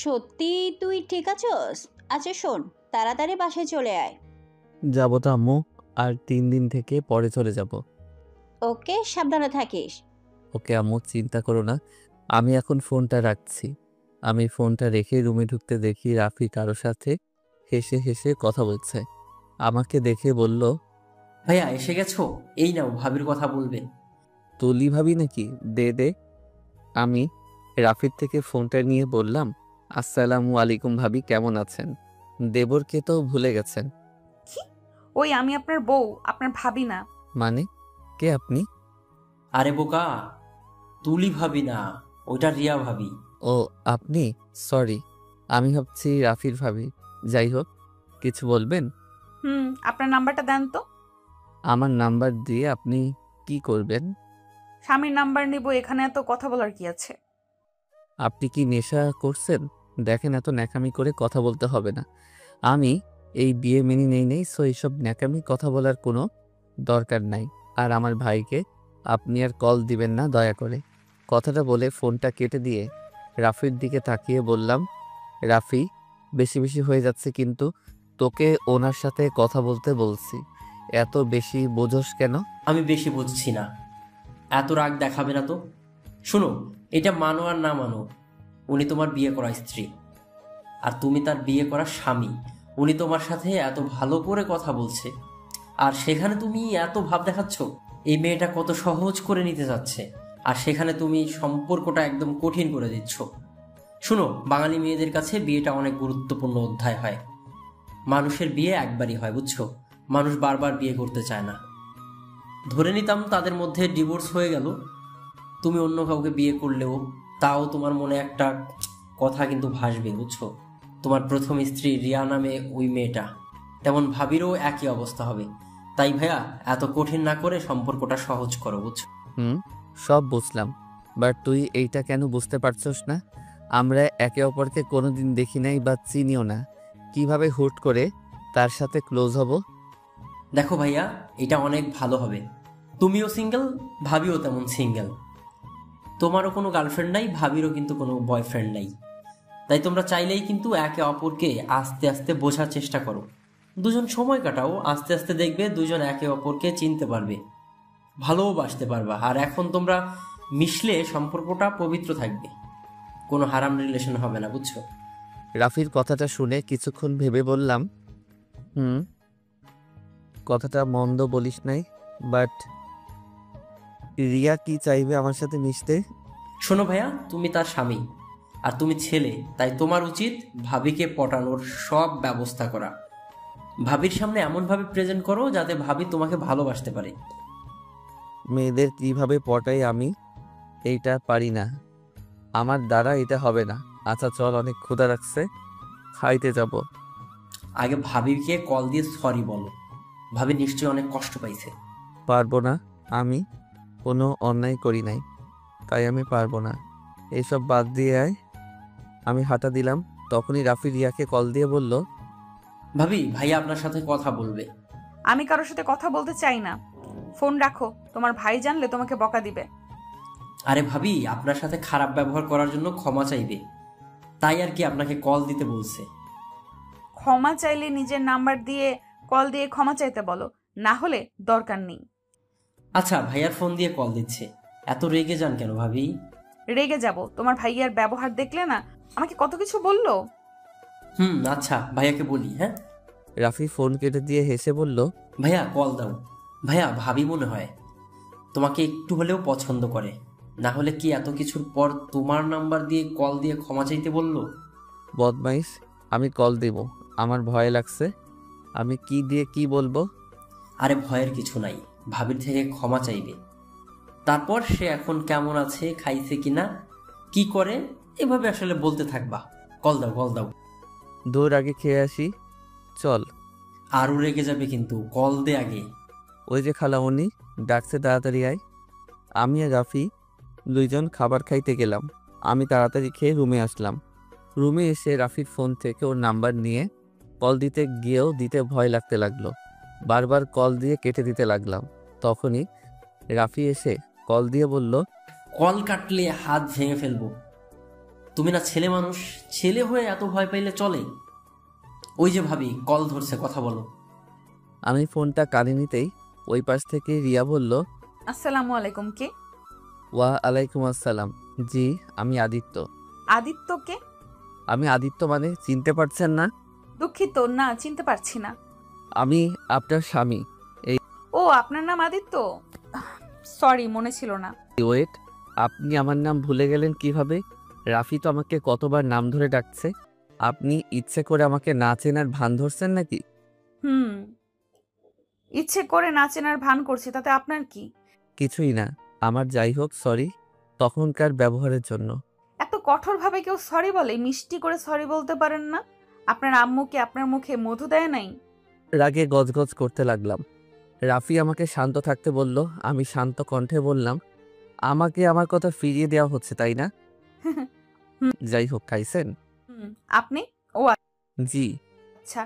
সত্যি তুই ঠিক আছস? আচ্ছা শোন, তাড়াতাড়ি বাসায় চলে আয়। যাবো তো আম্মু, আর 3 দিন থেকে পরে চলে যাব। ওকে, সাবধানে থাকিস। ওকে আম্মু, চিন্তা করো না। আমি এখন ফোনটা রাখছি। আমি ফোনটা রেখে রুমে ঢুকতে দেখি রাফি কারো সাথে হেসে হেসে কথা বলছে। আমাকে দেখে বলল, ভাইয়া এসে গেছো, এই নাও ভাবির কথা বলবে। তুলি ভাবি নাকি? দে দে। আমি রাফির থেকে ফোনটা নিয়ে বললাম, আসসালামু আলাইকুম ভাবি, কেমন আছেন? দেবরকে তো ভুলে গেছেন। কি? ওই আমি আপনার বউ, আপনার ভাবি না। মানে কে আপনি? আরে বোকা, তুলি ভাবি না, ওইটা রিয়া ভাবি। ও আপনি? সরি, আমি ভাবছি রাফির ভাবি। যাই হোক, কিছু বলবেন? আপনার নাম্বারটা দেন তো। আমার নাম্বার দিয়ে আপনি কি করবেন? স্বামীর নাম্বার নিব, এখানে এত কথা বলার কি আছে? আপনি কি নেশা করছেন? দেখেন, এত ন্যাকামি করে কথা বলতে হবে না। আমি এই বিয়ে মেনে নেই, সো এইসব ন্যাকামি কথা বলার কোনো দরকার নাই। আর আমার ভাইকে আপনি আর কল দিবেন না দয়া করে। কথাটা বলে ফোনটা কেটে দিয়ে রাফির দিকে তাকিয়ে বললাম, রাফি, বেশি বেশি হয়ে যাচ্ছে কিন্তু। তোকে ওনার সাথে কথা বলতে বলছি, এত বেশি বোঝস কেন? আমি বেশি বুঝছি না, এত রাগ দেখাবে না তো। শোনো, এটা মানো আর না মানো, উনি তোমার বিয়ে করা স্ত্রী, আর তুমি তার বিয়ে করা স্বামী। উনি তোমার সাথে এত ভালো করে কথা বলছে, আর সেখানে তুমি এত ভাব দেখাচ্ছ। এই মেয়েটা কত সহজ করে নিতে যাচ্ছে, আর সেখানে তুমি সম্পর্কটা একদম কঠিন করে দিচ্ছ। শুনো, বাঙালি মেয়েদের কাছে বিয়েটা অনেক গুরুত্বপূর্ণ অধ্যায় হয়। মানুষের বিয়ে একবারই হয়, বুঝছো? মানুষ বারবার বিয়ে করতে চায় না। ধরে নিতাম তাদের মধ্যে ডিভোর্স হয়ে গেল, তুমি অন্য কাউকে বিয়ে করলেও তাও তোমার মনে একটা কথা কিন্তু ভাসবে, বুঝছো? তোমার প্রথম স্ত্রী রিয়া নামে ওই মেয়েটা, তেমন ভাবিরও একই অবস্থা হবে। তাই ভাইয়া এত কঠিন না করে সম্পর্কটা সহজ করো, বুঝছো? সব বুঝলাম, বাট তুই এইটা কেন বুঝতে পারছস না? আমরা একে অপরকে কোনোদিন দেখি নাই বা চিনিও না, কিভাবে হুট করে তার সাথে ক্লোজ হব? দেখো ভাইয়া, এটা অনেক ভালো হবে। তুমিও সিঙ্গেল, ভাবিও তেমন সিঙ্গেল। তোমারও কোনো গার্লফ্রেন্ড নাই, ভাবিরও কিন্তু কোনো বয়ফ্রেন্ড নাই। তাই তোমরা চাইলেই কিন্তু একে অপরকে আস্তে আস্তে বোঝার চেষ্টা করো। দুজন সময় কাটাও, আস্তে আস্তে দেখবে দুজন একে অপরকে চিনতে পারবে, ভালোবাসতে পারবা। আর এখন তোমরা মিশলে সম্পর্কটা পবিত্র থাকবে, কোনো হারাম রিলেশন হবে না, বুঝছো? রাফির কথাটা শুনে কিছুক্ষণ ভেবে বললাম, কথাটা মন্দ বলিস নাই, বাট রিয়া কি চাইবে আমার সাথে মিশতে? শোনো ভাইয়া, তুমি তার স্বামী আর তুমি ছেলে, তাই তোমার উচিত ভাবিকে পটানোর সব ব্যবস্থা করা। ভাবির সামনে এমনভাবে প্রেজেন্ট করো যাতে ভাবি তোমাকে ভালোবাসতে পারে। মেয়েদের কিভাবে পটাই আমি এইটা পারি না, আমার দ্বারা এটা হবে না। আচ্ছা চল, অনেক ক্ষুধা রাখছে, খাইতে যাব। আগে ভাবিকে কল দিয়ে সরি বলো, ভাবি নিশ্চয়ই অনেক কষ্ট পাইছে। পারবো না, আমি কোনো অন্যায় করি নাই, তাই আমি পারবো না। এইসব বাদ দিয়ে আয়। আমি হাঁটা দিলাম, তখনই রাফি রিয়াকে কল দিয়ে বলল, ভাবি, ভাইয়া আপনার সাথে কথা বলবে। আমি কারোর সাথে কথা বলতে চাই না, ফোন রাখো, তোমার ভাই জানলে তোমাকে বকা দিবে। আরে ভাবি, আপনার সাথে খারাপ ব্যবহার করার জন্য ক্ষমা চাইবে, তাই আর কি আপনাকে কল দিতে বলছে। ক্ষমা চাইলে নিজের নাম্বার দিয়ে কল দিয়ে ক্ষমা চাইতে বলো, না হলে দরকার নেই। আচ্ছা, ভাইয়ার ফোন দিয়ে কল দিচ্ছে, এত রেগে যান কেন ভাবি? রেগে যাব? তোমার ভাইয়ার ব্যবহার দেখলে না, আমাকে কত কিছু বললো। আচ্ছা, ভাইয়াকে বলি। হ্যাঁ। রাফি ফোন কেটে দিয়ে হেসে বলল, ভাইয়া কল দাও। ভাইয়া, ভাবি মনে হয় তোমাকে একটু হলেও পছন্দ করে, না হলে কি এত কিছুর পর তোমার নাম্বার দিয়ে কল দিয়ে ক্ষমা চাইতে বললো? বদমাইশ, আমি কল দেব, আমার ভয় লাগছে, আমি কি দিয়ে কি বলবো? আরে ভয়ের কিছু নাই, ভাবির থেকে ক্ষমা চাইবে, তারপর সে এখন কেমন আছে, খাইছে কিনা, কি করে, এভাবে আসলে বলতে থাকবা। কল দাও, কল দাও। দৌড়, আগে খেয়ে আসি, চল। আরও রেগে যাবে কিন্তু, কল দে আগে। ওই যে খালামণি ডাকছে, তাড়াতাড়ি আয়। আমি আর রাফি দুইজন খাবার খাইতে গেলাম। আমি তাড়াতাড়ি খেয়ে রুমে আসলাম। রুমে এসে রাফির ফোন থেকে ওর নাম্বার নিয়ে কল দিতে গিয়েও দিতে ভয় লাগতে লাগলো। বারবার কল দিয়ে কেটে দিতে লাগলাম। তখনই রাফি এসে কল দিয়ে বলল, কল কাটলে হাত ভেঙে ফেলবো। তুমি না ছেলে মানুষ, ছেলে হয়ে এত ভয় পাইলে চলে? ওই যে ভাবি কল ধরছে, কথা বলো। আমি ফোনটা কানে নিতেই ওই পাশ থেকে রিয়া বলল, আসসালামু আলাইকুম। কে? ওয়া আলাইকুম আসসালাম। জি, আমি আদিত্য। আদিত্যকে? আমি আদিত্য মানে চিনতে পারছেন না? দুঃখিত, না চিনতে পারছি না। আমি আপনার স্বামী। ও, আপনার নাম আদিত্য? সরি, মনে ছিল না। ওয়েট, আপনি আমার নাম ভুলে গেলেন কিভাবে? রাফি তো আমাকে কতবার নাম ধরে ডাকছে। আপনি ইচ্ছে করে আমাকে না চেনার ভান ধরছেন নাকি? ইচ্ছে করে না চেনার ভান করছি, তাতে আপনার কি? কিছুই না। আমার যাই হোক, সরি তখনকার ব্যবহারের জন্য। এত কঠোরভাবে কেউ সরি বলে? মিষ্টি করে সরি বলতে পারেন না? আপনার আম্মু কি আপনার মুখে মধু দেয় নাই? রাগে গজগজ করতে লাগলাম। রাফি আমাকে শান্ত থাকতে বলল। আমি শান্ত কণ্ঠে বললাম, আমাকে আমার কথা ফিরিয়ে দেওয়া হচ্ছে, তাই না? যাই হোক, খাইছেন? আপনি? ও জি। আচ্ছা,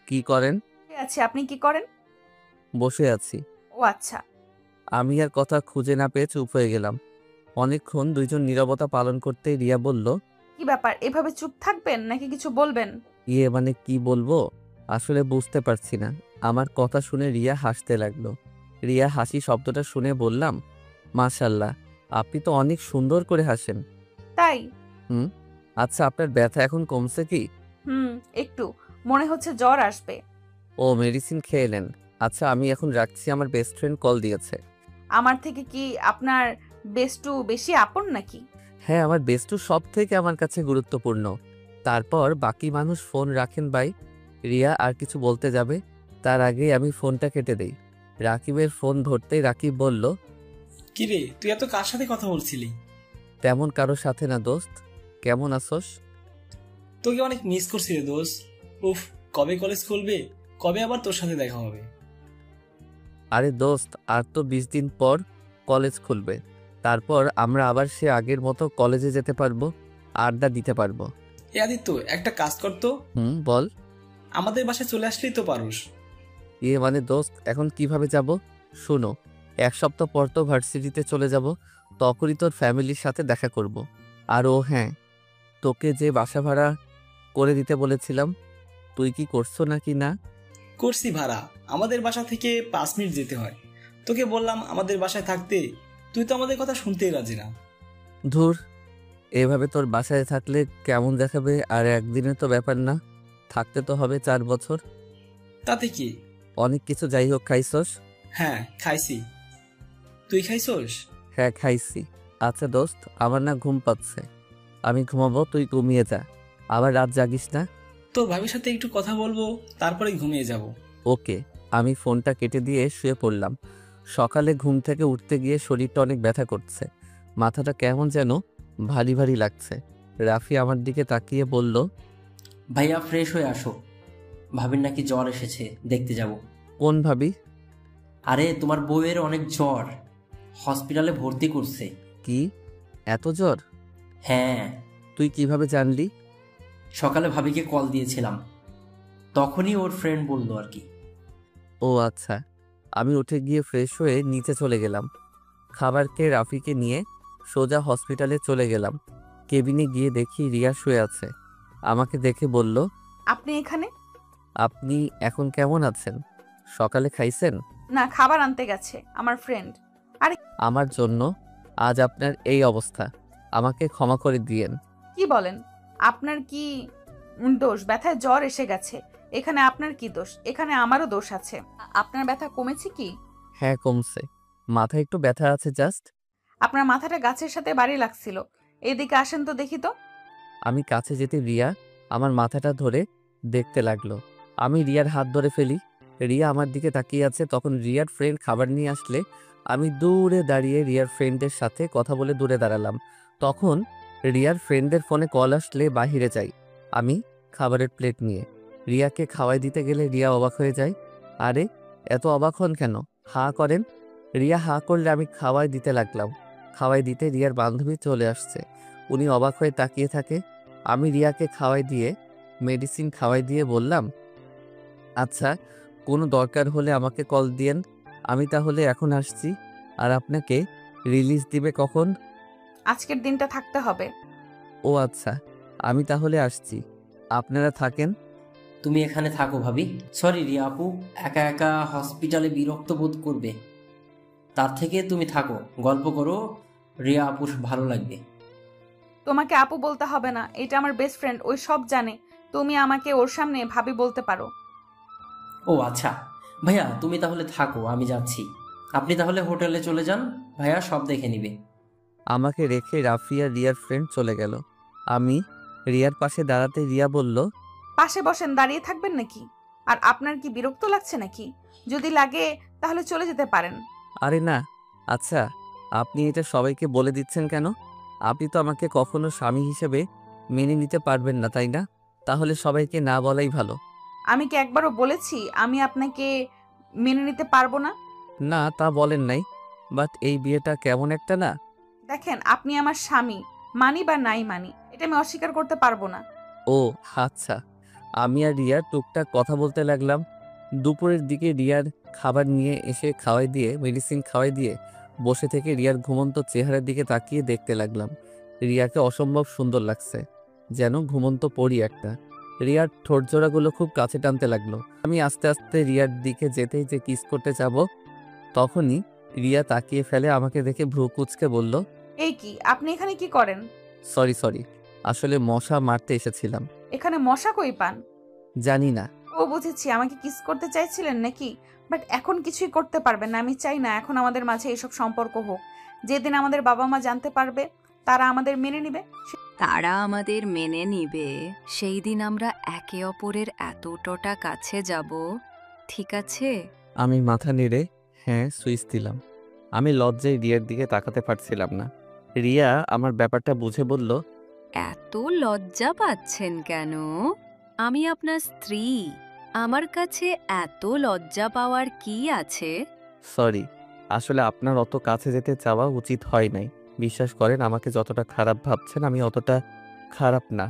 কি করেন? আছে। আপনি কি করেন? বসে আছি। ও আচ্ছা। আমি আর কথা খুঁজে না পেয়ে চুপ হয়ে গেলাম। অনেকক্ষণ দুইজন নীরবতা পালন করতে রিয়া বলল, কি ব্যাপার, এভাবে চুপ থাকবেন নাকি কিছু বলবেন? ইয়ে মানে কি বলবো আসলে বুঝতে পারছি না। আমার কথা শুনে রিয়া হাসতে লাগলো। রিয়া হাসি শব্দটা শুনে বললাম, মাশাল্লাহ, আপনি তো অনেক সুন্দর করে হাসেন। তাই? আচ্ছা, আপনার ব্যথা এখন কমছে কি? একটু, মনে হচ্ছে জ্বর আসবে। ও, মেডিসিন খেয়ে নেন। আচ্ছা, আমি এখন রাখছি, আমার বেস্ট ফ্রেন্ড কল দিয়েছে। আমার থেকে কি আপনার বেস্টু বেশি আপন নাকি? হ্যাঁ, আমার বেস্টু সব থেকে আমার কাছে গুরুত্বপূর্ণ, তারপর বাকি মানুষ। ফোন রাখেন ভাই। রিয়া আর কিছু বলতে যাবে, তার আগে আমি ফোনটা কেটে দেই। রাকিবের ফোন ধরতেই রাকিব বলল, কিরে, তুই এত কার সাথে কথা বলছিলি? তেমন কারো সাথে না দোস্ত। কেমন আছোস? তোকে অনেক মিস করছি রে দোস্ত। উফ, কবে কলেজ খুলবে, কবে আবার তোর সাথে দেখা হবে? আরে দোস্ত, আর তো 20 দিন পর কলেজ খুলবে। তারপর আমরা আবার সে আগের মতো কলেজে যেতে পারবো, আড্ডা দিতে পারবো। এ আদিত্য, একটা কাজ করতো, বল। আমাদের বাসায় চলে আসলেই তো পারুস। মানে দোস্ত, এখন কিভাবে যাব? শোনো, 1 সপ্তাহ পর তো ভার্সিটিতে চলে যাব, তখনই তোর ফ্যামিলির সাথে দেখা করব। আর ও হ্যাঁ, তোকে যে বাসা ভাড়া করে দিতে বলেছিলাম, তুই কি করছো নাকি না? করছি ভাড়া, আমাদের বাসা থেকে 5 মিনিট যেতে হয়। তোকে বললাম আমাদের বাসায় থাকতে, তুই তো আমাদের কথা শুনতেই রাজি না। ধুর, এভাবে তোর বাসায় থাকলে কেমন দেখাবে? আর একদিনের তো ব্যাপার না, থাকতে তো হবে 4 বছর। তাতে কি? অনেক কিছু, যাই হোক, খাইছস? হ্যাঁ খাইছি, তুই খাইছোস? হ্যাঁ খাইছি। আচ্ছা দোস্ত, আমার না ঘুম পাচ্ছে, আমি ঘুমাবো, তুই ঘুমিয়ে যা, আবার রাত জাগিস না। তোর ভাবির সাথে একটু কথা বলবো, তারপরে ঘুমিয়ে যাব। ওকে। আমি ফোনটা কেটে দিয়ে শুয়ে পড়লাম। সকালে ঘুম থেকে উঠতে গিয়ে শরীরটা অনেক ব্যথা করছে, মাথাটা কেমন যেন ভারী ভারী লাগছে। রাফি আমার দিকে তাকিয়ে বলল, ভাইয়া ফ্রেশ হয়ে আসো, ভাবির নাকি জ্বর এসেছে, দেখতে যাব। কোন ভাবি? আরে তোমার বউয়ের অনেক জ্বর, হসপিটালে ভর্তি করছে। কি, এত জ্বর? হ্যাঁ, তুই কিভাবে জানলি? সকালে ভাবিকে কল দিয়েছিলাম, তখনই ওর ফ্রেন্ড বললো আর কি। ও আচ্ছা। আমি উঠে গিয়ে ফ্রেশ হয়ে নিচে চলে গেলাম। খাবার খেয়ে রাফিকে নিয়ে সোজা হসপিটালে চলে গেলাম। কেবিনে গিয়ে দেখি রিয়া শুয়ে আছে। আমাকে দেখে বলল, আপনি এখানে? আপনি এখন কেমন আছেন? সকালে খাইছেন? না, খাবার আনতে গেছে আমার ফ্রেন্ড। আমার জন্য আজ আপনার এই অবস্থা, আমাকে ক্ষমা করে দিয়েন। কি বলেন? আপনার কি দোষ? ব্যথায় জ্বর এসে গেছে, এখানে আপনার কি দোষ? এখানে আমারও দোষ আছে। আপনার ব্যথা কমেছে কি? হ্যাঁ কমছে, মাথায় একটু ব্যথা আছে জাস্ট। আপনার মাথাটা গাছের সাথে বাড়ি লাগছিল। এদিকে আসেন তো দেখি তো। আমি কাছে যেতে রিয়া আমার মাথাটা ধরে দেখতে লাগলো। আমি রিয়ার হাত ধরে ফেলি। রিয়া আমার দিকে তাকিয়ে আছে। তখন রিয়ার ফ্রেন্ড খাবার নিয়ে আসলে আমি দূরে দাঁড়িয়ে রিয়ার ফ্রেন্ডের সাথে কথা বলে দূরে দাঁড়ালাম। তখন রিয়ার ফ্রেন্ডের ফোনে কল আসলে বাহিরে যাই আমি খাবারের প্লেট নিয়ে। রিয়াকে খাওয়াই দিতে গেলে রিয়া অবাক হয়ে যায়। আরে এত অবাক হন কেন? হাঁ করেন। রিয়া হাঁ করলে আমি খাওয়াই দিতে লাগলাম। খাওয়াই দিতে রিয়ার বান্ধবী চলে আসছে। উনি অবাক হয়ে তাকিয়ে থাকে। আমি রিয়াকে খাওয়াই দিয়ে মেডিসিন খাওয়াই দিয়ে বললাম, আচ্ছা, কোনো দরকার হলে আমাকে কল দিয়েন, আমি তাহলে এখন আসছি। আর আপনাকে রিলিজ দিবে কখন? আজকের দিনটা থাকতে হবে। ও আচ্ছা, আমি তাহলে আসছি, আপনারা থাকেন। তুমি এখানে থাকো ভাবি। সরি রিয়া আপু, একা একা হসপিটালে বিরক্ত বোধ করবে, তার থেকে তুমি থাকো, গল্প করো, রিয়া আপুর ভালো লাগবে। তোমাকে আপু বলতে হবে না, এটা আমার বেস্ট ফ্রেন্ড, ওই সব জানে। তুমি আমাকে ওর সামনে ভাবি বলতে পারো। ও আচ্ছা ভাইয়া, তুমি তাহলে থাকো, আমি যাচ্ছি। আপনি তাহলে হোটেলে চলে যান, ভাইয়া সব দেখে নিবে। আমাকে রেখে রাফিয়া রিয়ার ফ্রেন্ড চলে গেল। আমি রিয়ার পাশে দাঁড়াতে রিয়া বলল, পাশে বসেন, দাঁড়িয়ে থাকবেন নাকি? আর আপনার কি বিরক্ত লাগছে নাকি? যদি লাগে তাহলে চলে যেতে পারেন। আরে না। আচ্ছা, আপনি এটা সবাইকে বলে দিচ্ছেন কেন? আপনি তো আমাকে কখনো স্বামী হিসেবে মেনে নিতে পারবেন না, তাই না? তাহলে সবাইকে না বলাই ভালো। আমি কি একবারও বলেছি আমি আপনাকে মেনে নিতে পারবো না? না, তা বলেন নাই, বাট এই বিয়েটা কেমন একটা না। দেখেন, আপনি আমার স্বামী, মানি বা নাই মানি, এটা আমি অস্বীকার করতে পারবো না। ও আচ্ছা। আমি আর রিয়ার টুকটাক কথা বলতে লাগলাম। দুপুরের দিকে রিয়ার খাবার নিয়ে এসে খাওয়াই দিয়ে মেডিসিন খাওয়াই দিয়ে বসে থেকে রিয়ার ঘুমন্ত চেহারার দিকে তাকিয়ে দেখতে লাগলাম। রিয়াকে অসম্ভব সুন্দর লাগছে, যেন ঘুমন্ত পরি একটা। রিয়ার ঠোঁটজোড়াগুলো খুব কাছে টানতে লাগলো। আমি আস্তে আস্তে রিয়ার দিকে যেতেই যে কিস করতে যাব, তখনই রিয়া তাকিয়ে ফেলে আমাকে দেখে ভ্রু কুঁচকে বলল, এই কি, আপনি এখানে কি করেন? সরি, আসলে মশা মারতে এসেছিলাম। এখানে মশা কই পান? জানি না। ও বুঝেছি, আমাকে কিস করতে চাইছিলেন নাকি? বাট এখন কিছুই করতে পারবেন না। আমি চাই না এখন আমাদের মাঝে এসব সম্পর্ক হোক। যেদিন আমাদের বাবা মা জানতে পারবে, তারা আমাদের মেনে নিবে। তারা আমাদের মেনে নিবে সেই দিন আমরা একে অপরের এতটা কাছে যাব, ঠিক আছে? আমি মাথা নেড়ে হ্যাঁ সুইচ দিলাম। আমি লজ্জায় রিয়ার দিকে তাকাতে পারছিলাম না। রিয়া আমার ব্যাপারটা বুঝে বলল, এত লজ্জা পাচ্ছেন কেন? আমি আপনার স্ত্রী, আমার কাছে এত লজ্জা পাওয়ার কি আছে? সরি, আসলে আপনার অত কাছে যেতে চাওয়া উচিত হয় নাই। বিশ্বাস করেন, আমাকে যতটা খারাপ ভাবছেন আমি অতটা খারাপ না।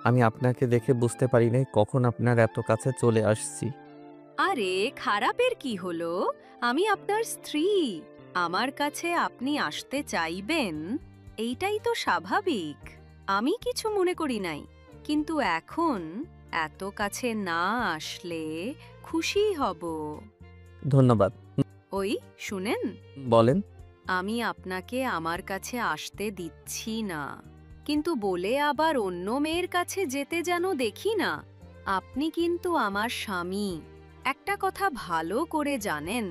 আমি আপনাকে দেখে বুঝতে পারি নাই কখন আপনার এত কাছে চলে আসছি। আরে খারাপের কি হলো? আমি আপনার স্ত্রী। আমার কাছে আপনি আসতে চাইবেন, এইটাই তো স্বাভাবিক। আমি কিছু মনে করি নাই, কিন্তু এখন এত কাছে না আসলে খুশি হব। ধন্যবাদ। ওই শুনেন, বলেন। আমি আপনাকে আমার কাছে আসতে দিচ্ছি না, কিন্তু বলে আবার অন্য মেয়ের কাছে যেতে যেন দেখি না। আপনি কিন্তু আমার স্বামী। একটা কথা ভালো করে জানেন,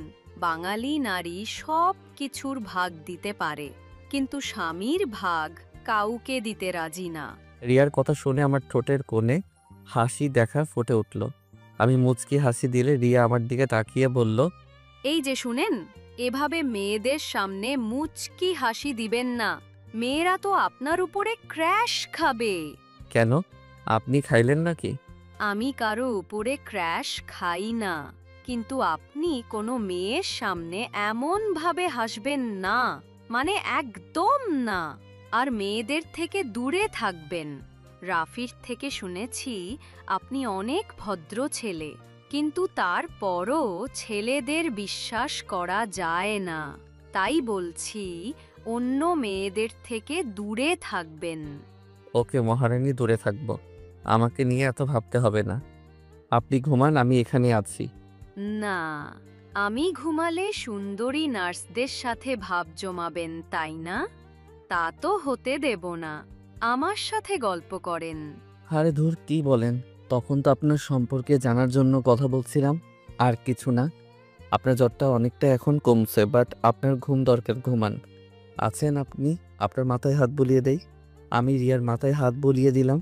বাঙালি নারী সব কিছুর ভাগ দিতে পারে, কিন্তু স্বামীর ভাগ কাউকে দিতে রাজি না। রিয়ার কথা শুনে আমার ঠোঁটের কোণে হাসি দেখা ফুটে উঠল। আমি মুচকি হাসি দিলে রিয়া আমার দিকে তাকিয়ে বলল, এই যে শুনেন, এভাবে মেয়েদের সামনে মুচকি হাসি দিবেন না। মেয়েরা তো আপনার উপরে ক্র্যাশ খাবে। কেন? আপনি খাইলেন নাকি? আমি কারো উপরে ক্র্যাশ খাই না, কিন্তু আপনি কোনো মেয়ের সামনে এমন ভাবে হাসবেন না, মানে একদম না। আর মেয়েদের থেকে দূরে থাকবেন। রাফির থেকে শুনেছি আপনি অনেক ভদ্র ছেলে, কিন্তু তারপরও ছেলেদের বিশ্বাস করা যায় না। তাই বলছি, অন্য মেয়েদের থেকে দূরে থাকবেন। ওকে মহারানী, দূরে থাকবো। আমাকে নিয়ে এত ভাবতে হবে না। আপনি ঘুমান, আমি এখানে আছি। না, আমি ঘুমালে সুন্দরী নার্সদের সাথে ভাব জমাবেন, তাই না? তা তো হতে দেব না। আমার সাথে গল্প করেন। আরে ধুর, কি বলেন? তখন তো আপনার সম্পর্কে জানার জন্য কথা বলছিলাম, আর কিছু না। আপনার জ্বরটা অনেকটা এখন কমছে, বাট আপনার ঘুম দরকার, ঘুমান। আছেন আপনি? আপনার মাথায় হাত বুলিয়ে দেই। আমি রিয়ার মাথায় হাত বুলিয়ে দিলাম।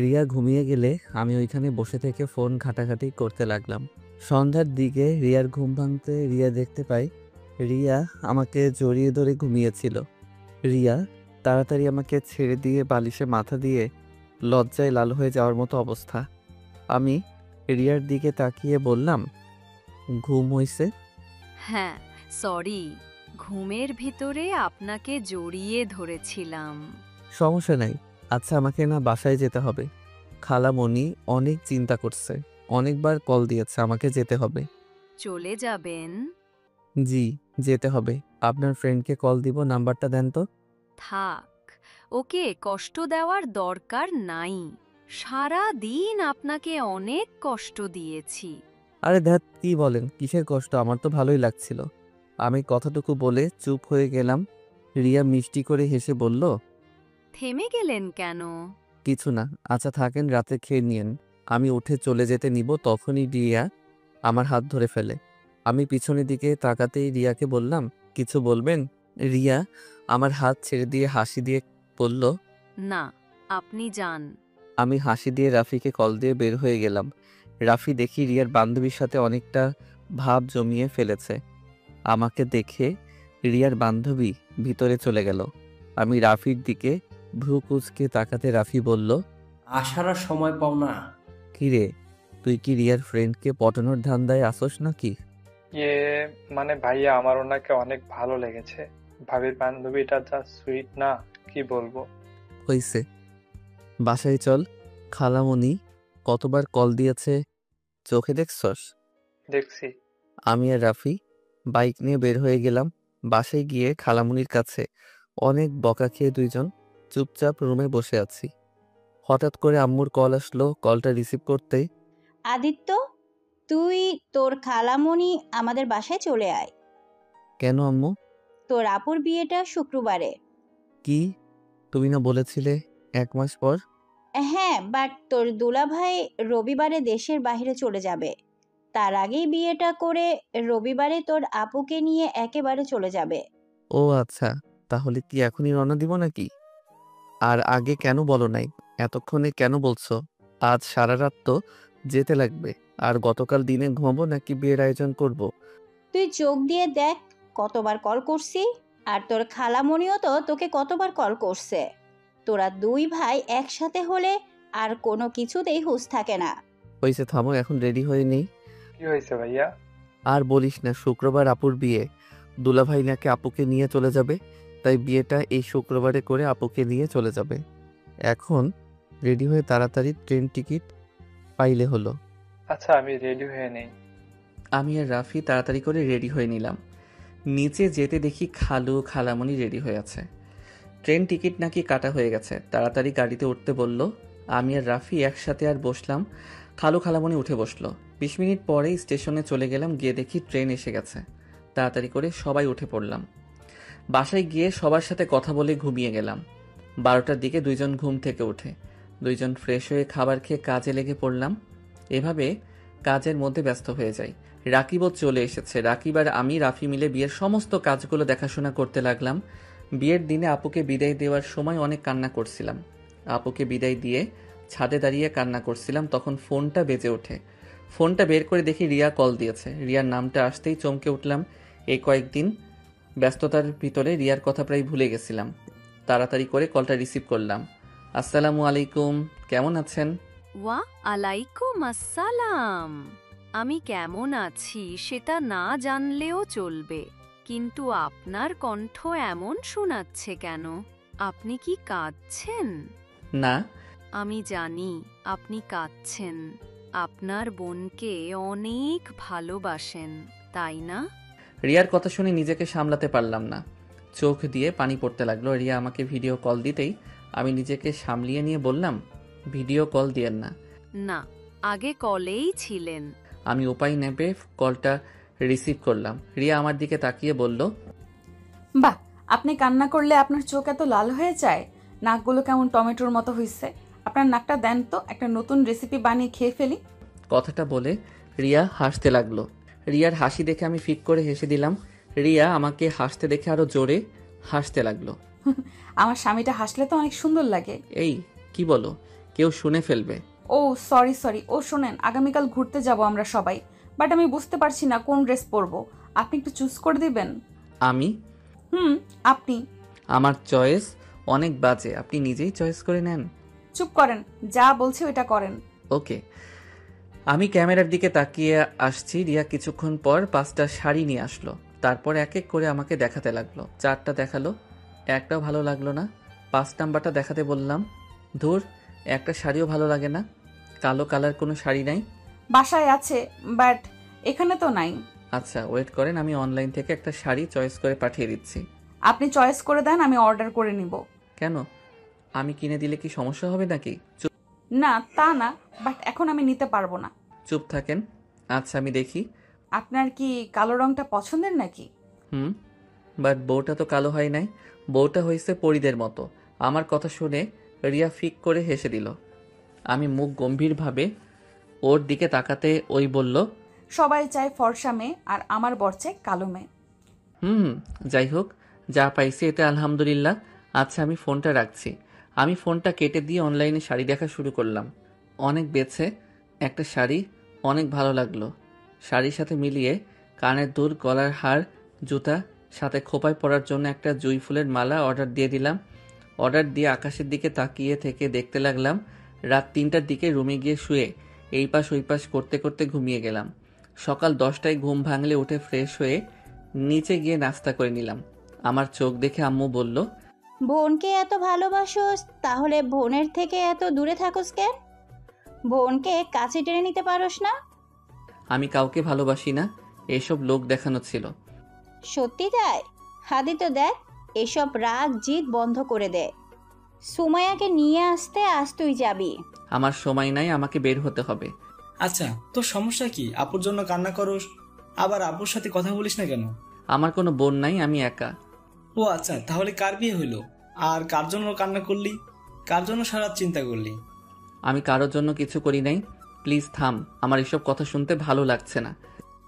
রিয়া ঘুমিয়ে গেলে আমি ওইখানে বসে থেকে ফোন ঘাটাঘাটি করতে লাগলাম। সন্ধ্যার দিকে রিয়ার ঘুম ভাঙতে রিয়া দেখতে পাই রিয়া আমাকে জড়িয়ে ধরে ঘুমিয়েছিল। রিয়া তাড়াতাড়ি আমাকে ছেড়ে দিয়ে বালিশে মাথা দিয়ে লজ্জায় লাল হয়ে যাওয়ার মতো অবস্থা। আমি রিয়ার দিকে তাকিয়ে বললাম, ঘুম হইছে? হ্যাঁ, সরি, ঘুমের ভিতরে আপনাকে জড়িয়ে ধরেছিলাম। সমস্যা নাই। আচ্ছা, আমাকে না বাসায় যেতে হবে। খালামণি অনেক চিন্তা করছে, অনেকবার কল দিয়েছে, আমাকে যেতে হবে। চলে যাবেন? জি, যেতে হবে। আপনার ফ্রেন্ডকে কল দিব, নাম্বারটা দেন তো। থাক, ওকে কষ্ট দেওয়ার দরকার নাই। সারা দিন আপনাকে অনেক কষ্ট দিয়েছি। আরে ধ্যাত, কি বলেন? কিসের কষ্ট? আমার তো ভালোই লাগছিল। আমি কথাটুকু বলে চুপ হয়ে গেলাম। রিয়া মিষ্টি করে হেসে বলল, থেমে গেলেন কেন? কিছু না। আচ্ছা থাকেন, রাতে খেয়ে নিয়েন। আমি উঠে চলে যেতে নিব, তখনই রিয়া আমার হাত ধরে ফেলে। আমি পিছনের দিকে তাকাতেই রিয়াকে বললাম, কিছু বলবেন? রিয়া আমার হাত ছেড়ে দিয়ে হাসি দিয়ে বলল, না, আপনি যান। আমি হাসি দিয়ে রাফিকে কল দিয়ে বের হয়ে গেলাম। রাফি দেখি রিয়ার বান্ধবীর সাথে অনেকটা ভাব জমিয়ে ফেলেছে। আমাকে দেখে রিয়ার বান্ধবী ভিতরে চলে গেল। আমি রাফির দিকে ভ্রু কুঁচকে তাকাতে রাফি বলল, আসার আর সময় পাও না। কিরে, তুই কি রিয়ার ফ্রেন্ডকে পটানোর ধান্দায় আসোস নাকি? মানে ভাইয়া, আমার ওনাকে অনেক ভালো লেগেছে। ভাবির বান্ধবীটা যা সুইট না, কি বলবো। হইছে, বাসায় চল। খালামণি কতবার কল দিয়েছে চোখে দেখছস? দেখছি। আমি আর রাফি বাইক নিয়ে বের হয়ে গেলাম। বাসায় গিয়ে খালামণির কাছে অনেক বকা খেয়ে দুইজন চুপচাপ রুমে বসে আছি। হঠাৎ করে আম্মুর কল আসলো। কলটা রিসিভ করতেই, আদিত্য, তুই তোর খালামণি আমাদের বাসায় চলে আয়। কেন আম্মু? তোর আপুর বিয়েটা শুক্রবারে। কি? তুমি না বলেছিলে 1 মাস পর? হ্যাঁ, বাট তোর দুলাভাই রবিবারে দেশের বাইরে চলে যাবে। তার আগেই বিয়েটা করে রবিবারে তোর আপুকে নিয়ে একেবারে চলে যাবে। ও আচ্ছা, তাহলে কি এখনই রওনা দিব নাকি? আর আগে কেন বলো নাই? এতক্ষণে কেন বলছো? আজ সারা রাত তো যেতে লাগবে। আর গতকাল দিনে ঘুমাবো নাকি বিয়ের আয়োজন করব? তুই চোখ দিয়ে দেখ কতবার কল করছি, আর তোর খালামণিও তো তোকে কতবার কল করছে। তোরা দুই ভাই একসাথে হলে আর কোনো কিছুতেই হুঁশ থাকে না। হয়েছে, থামো, এখন রেডি হয়ে নেই। কি হয়েছে ভাইয়া? আর বলিস না, শুক্রবার আপুর বিয়ে। দুলাভাই নাকি আপুকে নিয়ে চলে যাবে, তাই বিয়েটা এই শুক্রবারে করে আপুকে নিয়ে চলে যাবে। এখন রেডি হয়ে তাড়াতাড়ি ট্রেন টিকিট পাইলে হলো। আচ্ছা আমি রেডি হয়ে নেই। আমি আর রাফি তাড়াতাড়ি করে রেডি হয়ে নিলাম। নিচে যেতে দেখি খালু খালামণি রেডি হয়ে আছে। ট্রেন টিকিট নাকি কাটা হয়ে গেছে, তাড়াতাড়ি গাড়িতে উঠতে বলল। আমি আর রাফি একসাথে আর বসলাম। খালু খালামণি উঠে বসলো। 20 মিনিট পরেই স্টেশনে চলে গেলাম, গিয়ে দেখি ট্রেন এসে গেছে। তাড়াতাড়ি করে সবাই উঠে পড়লাম। বাসায় গিয়ে সবার সাথে কথা বলে ঘুমিয়ে গেলাম। 12টার দিকে দুইজন ঘুম থেকে উঠে দুইজন ফ্রেশ হয়ে খাবার খেয়ে কাজে লেগে পড়লাম। এভাবে কাজের মধ্যে ব্যস্ত হয়ে যাই। রাকিবও চলে এসেছে। রাকিব আর আমি রাফি মিলে বিয়ের সমস্ত কাজগুলো দেখাশোনা করতে লাগলাম। বিয়ের দিনে আপুকে বিদায় দেওয়ার সময় অনেক কান্না করছিলাম। আপুকে বিদায় দিয়ে ছাদে দাঁড়িয়ে কান্না করছিলাম, তখন ফোনটা বেজে ওঠে। ফোনটা বের করে দেখি রিয়া কল দিয়েছে। রিয়ার নামটা আসতেই চমকে উঠলাম। এই কয়েকদিন ব্যস্ততার ভিতরে রিয়ার কথা প্রায় ভুলে গেছিলাম। তাড়াতাড়ি করে কলটা রিসিভ করলাম। আসসালামু আলাইকুম, কেমন আছেন? ওয়া আলাইকুম আসসালাম। আমি কেমন আছি সেটা না জানলেও চলবে, কিন্তু আপনার কণ্ঠ এমন শোনাচ্ছে কেন? আপনি কি কাঁদছেন? না। আমি জানি আপনি কাঁদছেন। আপনার বোনকে অনেক ভালোবাসেন, তাই না? রিয়ার কথা শুনে নিজেকে সামলাতে পারলাম না, চোখ দিয়ে পানি পড়তে লাগলো। রিয়া আমাকে ভিডিও কল দিতেই আমি নিজেকে সামলিয়ে নিয়ে বললাম, ভিডিও কল দিয়েন না। না, আগে কলেই ছিলেন। আমি উপায় নেবে কলটা রিসিভ করলাম। রিয়া আমার দিকে তাকিয়ে বলল, বাহ, আপনি কান্না করলে আপনার চোখ এত লাল হয়ে যায়? নাকগুলো কেমন টমেটোর মতো হয়েছে। আপনার নাকটা দেন তো, একটা নতুন রেসিপি বানিয়ে খেয়ে ফেলি। কথাটা বলে রিয়া হাসতে লাগলো। রিয়ার হাসি দেখে আমি ফিক করে হেসে দিলাম। রিয়া আমাকে হাসতে দেখে আরো জোরে হাসতে লাগলো। আমার স্বামীটা হাসলে তো অনেক সুন্দর লাগে। এই কি বলো, কেউ শুনে ফেলবে। ও সরি। ও শোনেন, আগামীকাল ঘুরতে যাব আমরা সবাই, বাট আমি বুঝতে পারছি না কোন ড্রেস পরবো। আপনি একটু চুজ করে দিবেন? আমি? আপনি। আমার চয়েস অনেক বাজে, আপনি নিজেই চয়েস করে নেন। চুপ করেন, যা বলছি ওইটা করেন। ওকে। আমি ক্যামেরার দিকে তাকিয়ে আসছি। রিয়া কিছুক্ষণ পর 5টা শাড়ি নিয়ে আসলো। তারপর এক এক করে আমাকে দেখাতে লাগলো। 4টা দেখালো, একটাও ভালো লাগলো না। 5 নাম্বারটা দেখাতে বললাম। ধুর, একটা শাড়িও ভালো লাগে না। কালো কালার কোনো শাড়ি নাই? বাসায় আছে, বাট এখানে তো নাই। আচ্ছা ওয়েট করেন, আমি অনলাইন থেকে একটা শাড়ি চয়েস করে পাঠিয়ে দিচ্ছি। আপনি চয়েস করে দেন, আমি অর্ডার করে নিব। কেন, আমি কিনে দিলে কি সমস্যা হবে নাকি? না তা না, বাট এখন আমি নিতে পারবো না। চুপ থাকেন। আচ্ছা আমি দেখি। আপনার কি কালো রংটা পছন্দের নাকি? বাট বউটা তো কালো হয় নাই, বউটা হয়েছে পরীদের মতো। আমার কথা শুনে রিয়া ফিক করে হেসে দিল। আমি মুখ গম্ভীরভাবে ওর দিকে তাকাতে ওই বলল, সবাই চায় ফর্সা মেয়ে, আর আমার বর চায় কালো মেয়ে। যাই হোক, যা পাইছি এতে আলহামদুলিল্লাহ। আচ্ছা আমি ফোনটা রাখছি। আমি ফোনটা কেটে দিয়ে অনলাইনে শাড়ি দেখা শুরু করলাম। অনেক বেছে একটা শাড়ি অনেক ভালো লাগলো। শাড়ির সাথে মিলিয়ে কানের দুল, গলার হার, জুতা, সাথে খোপায় পরার জন্য একটা জুঁই ফুলের মালা অর্ডার দিয়ে দিলাম। অর্ডার দিয়ে আকাশের দিকে তাকিয়ে থেকে দেখতে লাগলাম। রাত 3টার দিকে রুমে গিয়ে শুয়ে এই পাশ ওই পাশ করতে করতে ঘুমিয়ে গেলাম। সকাল 10টায় ঘুম ভাঙলে উঠে ফ্রেশ হয়ে নিচে গিয়ে নাস্তা করে নিলাম। আমার চোখ দেখে আম্মু বলল, বোনকে এত ভালোবাসোস, তাহলে বোনের থেকে এত দূরে থাকোস কেন? বোনকে কাছে টেনে নিতে পারোস না? আমি কাউকে ভালোবাসি না, এসব লোক দেখানো ছিল। সত্যি তাই? হাদি তো দেখ, এসব রাগ জিদ বন্ধ করে দে। সুমাইয়াকে নিয়ে আসতে আজ তুই যাবি। আমার সময় নাই, আমাকে বের হতে হবে। আচ্ছা তোর সমস্যা কি? আপুর জন্য কান্না করস, আবার আপুর সাথে কথা বলিস না কেন? আমার কোনো বোন নাই, আমি একা। ও আচ্ছা, তাহলে কার বিয়ে হইলো? আর কার জন্য কান্না করলি? কার জন্য সারা চিন্তা করলি? আমি কারোর জন্য কিছু করি নাই। প্লিজ থাম, আমার এসব কথা শুনতে ভালো লাগছে না।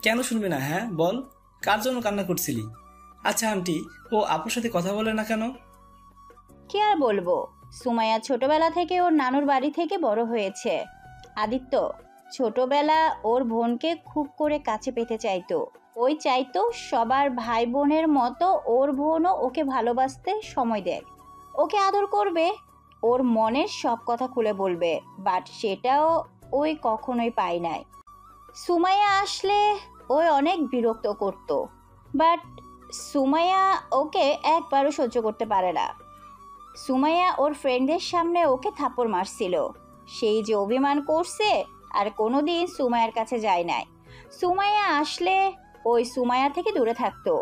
কেন শুনবি না? হ্যাঁ বল, কার জন্য কান্না করছিলি? আচ্ছা আন্টি, ও আপুর সাথে কথা বলে না কেন? কি আর বলবো, সুমাইয়া ছোটবেলা থেকে ওর নানুর বাড়ি থেকে বড় হয়েছে। আদিত্য ছোটবেলা ওর বোনকে খুব করে কাছে পেতে চাইতো। ওই চাইতো সবার ভাই বোনের মতো ওর বোনও ওকে ভালোবাসতে সময় দেয়, ওকে আদর করবে, ওর মনের সব কথা খুলে বলবে। বাট সেটাও ওই কখনোই পায় নাই। সুমাইয়া আসলে ওই অনেক বিরক্ত করত, বাট সুমাইয়া ওকে একবারও সহ্য করতে পারে না। সুমাইয়া ওর ফ্রেন্ডদের সামনে ওকে থাপ্পড় মারছিল, সেই যে অভিমান করছে, আর কোনোদিন সুমাইয়ার কাছে যায় নাই। সুমাইয়া আসলে ওই সুমাইয়া থেকে দূরে থাকতো,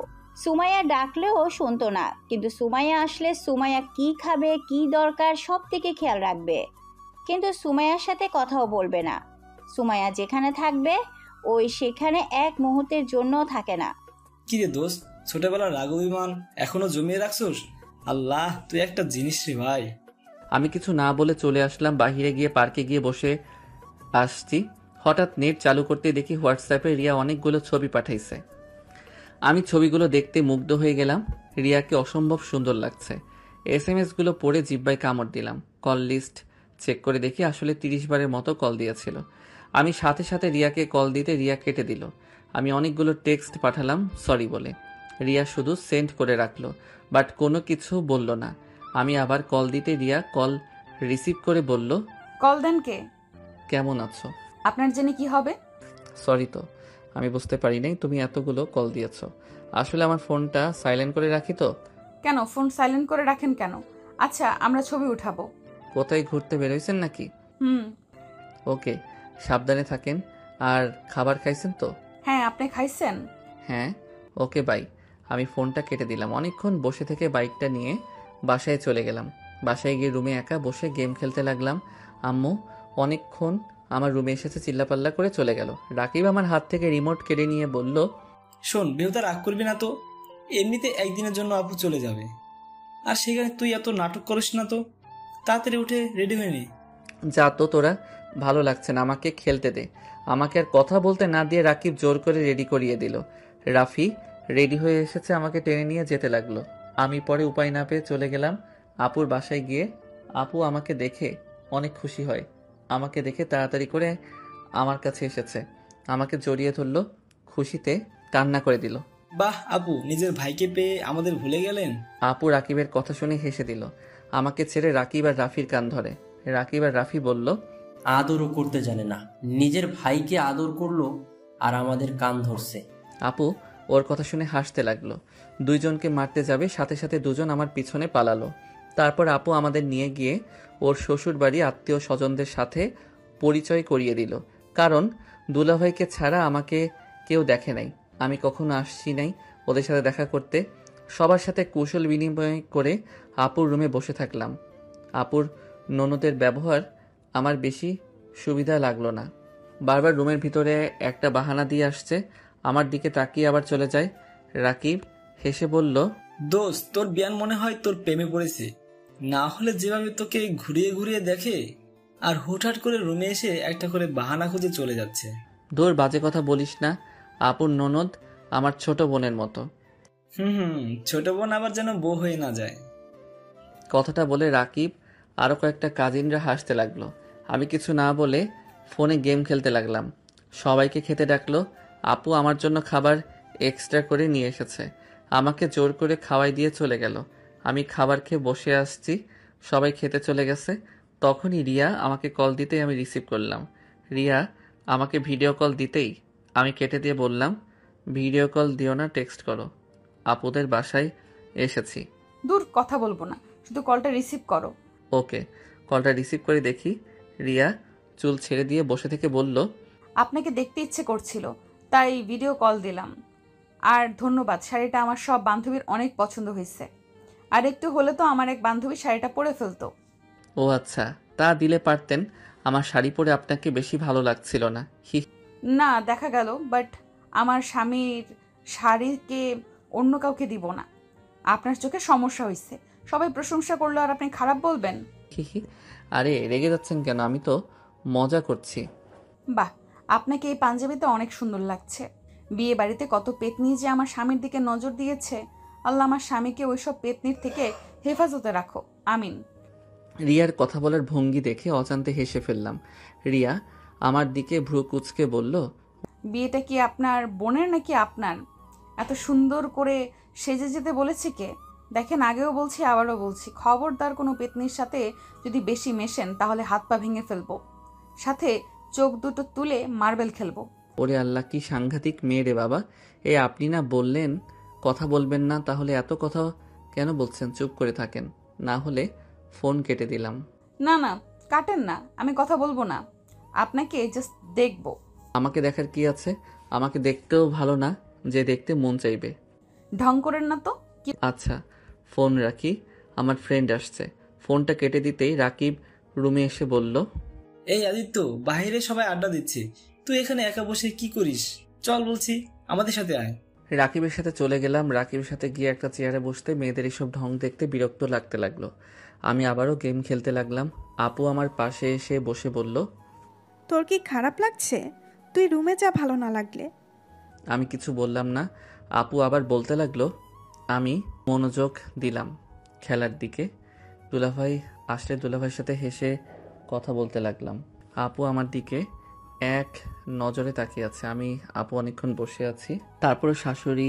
সুমাইয়া ডাকলেও শুনতো না, কিন্তু সুমাইয়া আসলে সুমাইয়া কি খাবে কি দরকার সব থেকে খেয়াল রাখবে, কিন্তু সুমাইয়ার সাথে কথাও বলবে না। সুমাইয়া যেখানে থাকবে ওই সেখানে এক মুহূর্তের জন্যও থাকে না। কি রে দোস্ত, ছোটবেলার রাগ অভিমান এখনো জমিয়ে রাখছোস? আল্লাহ, তুই একটা জিনিস রে ভাই। আমি কিছু না বলে চলে আসলাম বাহিরে, গিয়ে পার্কে গিয়ে বসে আসছি। হঠাৎ নেট চালু করতে দেখি হোয়াটসঅ্যাপে রিয়া অনেকগুলো ছবি পাঠাইছে। আমি ছবিগুলো দেখতে মুগ্ধ হয়ে গেলাম। রিয়াকে অসম্ভব সুন্দর লাগছে। এসএমএসগুলো পড়ে জিব্বায় কামড় দিলাম। কল লিস্ট চেক করে দেখি আসলে 30 বারের মতো কল দিয়েছিল। আমি সাথে সাথে রিয়াকে কল দিতে রিয়া কেটে দিল। আমি অনেকগুলো টেক্সট পাঠালাম সরি বলে। রিয়া শুধু সেন্ড করে রাখলো, বাট কোনো কিছু বলল না। আমি আবার কল দিতে রিয়া কল রিসিভ করে বলল, কল দেন কে? কেমন আছো? আপনার জেনে কি হবে? সরি তো, আমি বুঝতে পারি নাই তুমি এতগুলো কল দিয়েছো। আসলে আমার ফোনটা সাইলেন্ট করে রাখি তো। কেন ফোন সাইলেন্ট করে রাখেন কেন? আচ্ছা, আমরা ছবি উঠাবো। কোথায় ঘুরতে বেরোইছেন নাকি? হুম। ওকে, সাবধানে থাকেন। আর খাবার খাইছেন তো? হ্যাঁ, আপনি খাইছেন? হ্যাঁ। Okay bye. আমি ফোনটা কেটে দিলাম। অনেকক্ষণ বসে থেকে বাইকটা নিয়ে বাসায় চলে গেলাম। বাসায় গিয়ে রুমে একা বসে গেম খেলতে লাগলাম। আম্মু অনেকক্ষণ আমার রুমে এসেছে, চিল্লাপাল্লা করে চলে গেল। রাকিব আমার হাত থেকে রিমোট কেড়ে নিয়ে বলল, শোন বেহুদা, রাগ করবি না তো, এমনিতে একদিনের জন্য আপু চলে যাবে, আর সেখানে তুই এত নাটক করিস না তো, তাড়াতাড়ি উঠে রেডি হয়ে নে। যা তো তোরা, ভালো লাগছে না, আমাকে খেলতে দে। আমাকে আর কথা বলতে না দিয়ে রাকিব জোর করে রেডি করিয়ে দিল। রাফি রেডি হয়ে এসেছে, আমাকে টেনে নিয়ে যেতে লাগলো। আমি পরে উপায় না পেয়ে চলে গেলাম আপুর বাসায়। গিয়ে আপু আমাকে দেখে অনেক খুশি হয়। আমাকে দেখে তাড়াতাড়ি করে আমার কাছে এসেছে, আমাকে জড়িয়ে ধরলো, খুশিতে কান্না করে দিল। বাহ আপু, নিজের ভাইকে পেয়ে আমাদের ভুলে গেলেন। আপু রাকিবের কথা শুনে হেসে দিল। আমাকে ছেড়ে রাকিব আর রাফির কান ধরে। রাকিব আর রাফি বলল, আদরও করতে জানে না, নিজের ভাইকে আদর করলো আর আমাদের কান ধরছে। আপু ওর কথা শুনে হাসতে লাগলো। দুইজনকে মারতে যাবে, সাথে সাথে দুজন আমার পিছনে পালালো। তারপর আপু আমাদের নিয়ে গিয়ে ওর শ্বশুর বাড়ি আত্মীয় স্বজনদের সাথে পরিচয় করিয়ে দিল, কারণ দুলাভাইকে ছাড়া আমাকে কেউ দেখে নাই। আমি কখনো আসছি নাই ওদের সাথে দেখা করতে। সবার সাথে কুশল বিনিময় করে আপুর রুমে বসে থাকলাম। আপুর ননদের ব্যবহার আমার বেশি সুবিধা লাগলো না। বারবার রুমের ভিতরে একটা বাহানা দিয়ে আসছে, আমার দিকে তাকিয়ে আবার চলে যায়। রাকিব হেসে বলল, দোস্ত, তোর বিয়ান মনে হয় তোর প্রেমে পড়েছে, না হলে যেভাবে তোকে ঘুরিয়ে ঘুরিয়ে দেখে আর হুটহাট করে রুমে এসে একটা করে বাহানা খুঁজে চলে যাচ্ছে। দূর, বাজে কথা বলিস না। আপুর ননদ আমার ছোট বোনের মতো। ছোট বোন আবার যেন বউ হয়ে না যায়। কথাটা বলে রাকিব আরও কয়েকটা কাজিনরা হাসতে লাগলো। আমি কিছু না বলে ফোনে গেম খেলতে লাগলাম। সবাইকে খেতে ডাকলো। আপু আমার জন্য খাবার এক্সট্রা করে নিয়ে এসেছে, আমাকে জোর করে খাওয়াই দিয়ে চলে গেল। আমি খাবার খেয়ে বসে আসছি, সবাই খেতে চলে গেছে। তখনই রিয়া আমাকে কল দিতেই আমি রিসিভ করলাম। রিয়া আমাকে ভিডিও কল দিতেই আমি কেটে দিয়ে বললাম, ভিডিও কল দিও না, টেক্সট করো, আপুদের বাসায় এসেছি। দূর, কথা বলবো না, শুধু কলটা রিসিভ করো। ওকে। কলটা রিসিভ করে দেখি রিয়া চুল ছেড়ে দিয়ে বসে থেকে বলল, আপনাকে দেখতে ইচ্ছে করছিল তাই ভিডিও কল দিলাম। আর ধন্যবাদ, শাড়িটা আমার সব বান্ধবীর অনেক পছন্দ হয়েছে। আর একটু হলে তো আমার এক বান্ধবী শাড়িটা পরে ফেলতো। ও আচ্ছা, তা দিলে পারতেন, আমার শাড়ি পরে আপনাকে বেশি ভালো লাগছিল না। হি। না, দেখা গেল, বাট আমার স্বামীর শাড়িকে অন্য কাউকে দিব না। আপনার চোখে সমস্যা হয়েছে, সবাই প্রশংসা করলো আর আপনি খারাপ বলবেন? হি হি। আরে রেগে যাচ্ছেন কেন? আমি তো মজা করছি। বাহ, আপনাকে এই পাঞ্জাবিতে অনেক সুন্দর লাগছে। বিয়ে বাড়িতে কত পেতনি যে আমার স্বামীর দিকে নজর দিয়েছে। আল্লাহ আমার স্বামীকে ওইসব পেতনির থেকে হেফাজতে রাখো, আমিন। রিয়ার কথা বলার ভঙ্গি দেখে অজান্তে হেসে ফেললাম। রিয়া আমার দিকে ভ্রু কুঁচকে বলল, বিয়েটা কি আপনার বোনের নাকি আপনার? এত সুন্দর করে সেজে যেতে বলেছে কে? দেখেন, আগেও বলছি আবারও বলছি, খবরদার কোনো পেতনির সাথে যদি বেশি মেশেন তাহলে হাত পা ভেঙে ফেলবো, সাথে চোখ দুটো তুলে মার্বেল খেলবো। ওরে আল্লাহ, কি সাংঘাতিক মেয়ে রে বাবা। এই আপনি না বললেন কথা বলবেন না, তাহলে এত কথা কেন বলছেন? চুপ করে থাকেন, না হলে ফোন কেটে দিলাম। না না, কাটেন না, আমি কথা বলবো না, আপনাকে জাস্ট দেখবো। আমাকে দেখার কি আছে? আমাকে দেখতেও ভালো না যে দেখতে মন চাইবে। ঢং করেন না তো। কি আচ্ছা, ফোন রাখি, আমার ফ্রেন্ড আসছে। ফোনটা কেটে দিতেই রাকিব রুমে এসে বলল, এই আদিত্য, বাইরে সবাই আড্ডা দিচ্ছে, তুই এখানে একা বসে কি করিস? চল বলছি, আমাদের সাথে আয়। রাকিবের সাথে চলে গেলাম। রাকিবের সাথে গিয়ে একটা চেয়ারে বসতে মেয়েদের এসব ঢং দেখতে বিরক্ত লাগতে লাগলো। আমি আবারও গেম খেলতে লাগলাম। আপু আমার পাশে এসে বসে বলল, তোর কি খারাপ লাগছে? তুই রুমে যা, ভালো না লাগলে। আমি কিছু বললাম না। আপু আবার বলতে লাগলো। আমি মনোযোগ দিলাম খেলার দিকে। দুলাভাই আসলে দুলাভাইয়ের সাথে হেসে কথা বলতে লাগলাম। আপু আমার দিকে এক নজরে তাকিয়ে আছে। আমি আপু অনেকক্ষণ বসে আছি। তারপরে শাশুড়ি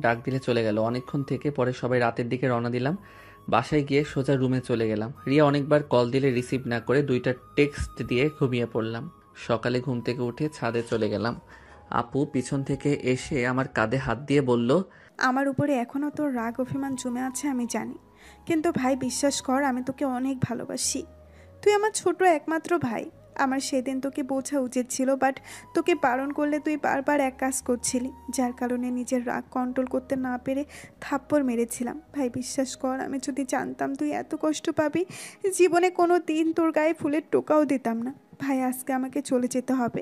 ডাক দিলে চলে গেল। অনেকক্ষণ থেকে পরে সবাই রাতের দিকে রওনা দিলাম। বাসায় গিয়ে সোজা রুমে চলে গেলাম। রিয়া অনেকবার কল দিলে রিসিভ না করে 2টা টেক্সট দিয়ে ঘুমিয়ে পড়লাম। সকালে ঘুম থেকে উঠে ছাদে চলে গেলাম। আপু পিছন থেকে এসে আমার কাঁধে হাত দিয়ে বলল, আমার উপরে এখনও তোর রাগ অভিমান জমে আছে আমি জানি, কিন্তু ভাই বিশ্বাস কর, আমি তোকে অনেক ভালোবাসি। তুই আমার ছোট একমাত্র ভাই। আমার সেদিন তোকে বোঝা উচিত ছিল, বাট তোকে বারণ করলে তুই বারবার এক কাজ করছিলি, যার কারণে নিজের রাগ কন্ট্রোল করতে না পেরে থাপ্পড় মেরেছিলাম। ভাই বিশ্বাস কর, আমি যদি জানতাম তুই এত কষ্ট পাবি, জীবনে কোনো দিন তোর গায়ে ফুলের টোকাও দিতাম না। ভাই আজকে আমাকে চলে যেতে হবে,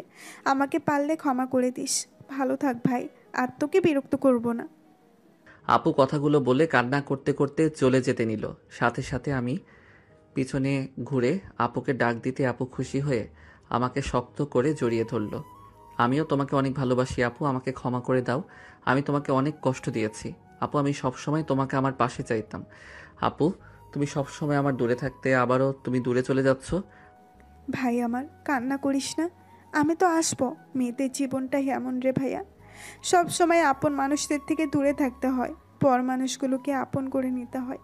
আমাকে পারলে ক্ষমা করে দিস। ভালো থাক ভাই, আর তোকে বিরক্ত করব না। আপু কথাগুলো বলে কান্না করতে করতে চলে যেতে নিল। সাথে সাথে আমি পিছনে ঘুরে আপুকে ডাক দিতে আপু খুশি হয়ে আমাকে শক্ত করে জড়িয়ে ধরল। আমিও তোমাকে অনেক ভালোবাসি আপু, আমাকে ক্ষমা করে দাও। আমি তোমাকে অনেক কষ্ট দিয়েছি আপু। আমি সবসময় তোমাকে আমার পাশে চাইতাম আপু। তুমি সবসময় আমার দূরে থাকতে, আবারও তুমি দূরে চলে যাচ্ছ। ভাই আমার, কান্না করিস না, আমি তো আসবো। মেয়েদের জীবনটাই এমন রে ভাইয়া, সব সময় আপন মানুষদের থেকে দূরে থাকতে হয়, পর মানুষগুলোকে আপন করে নিতে হয়।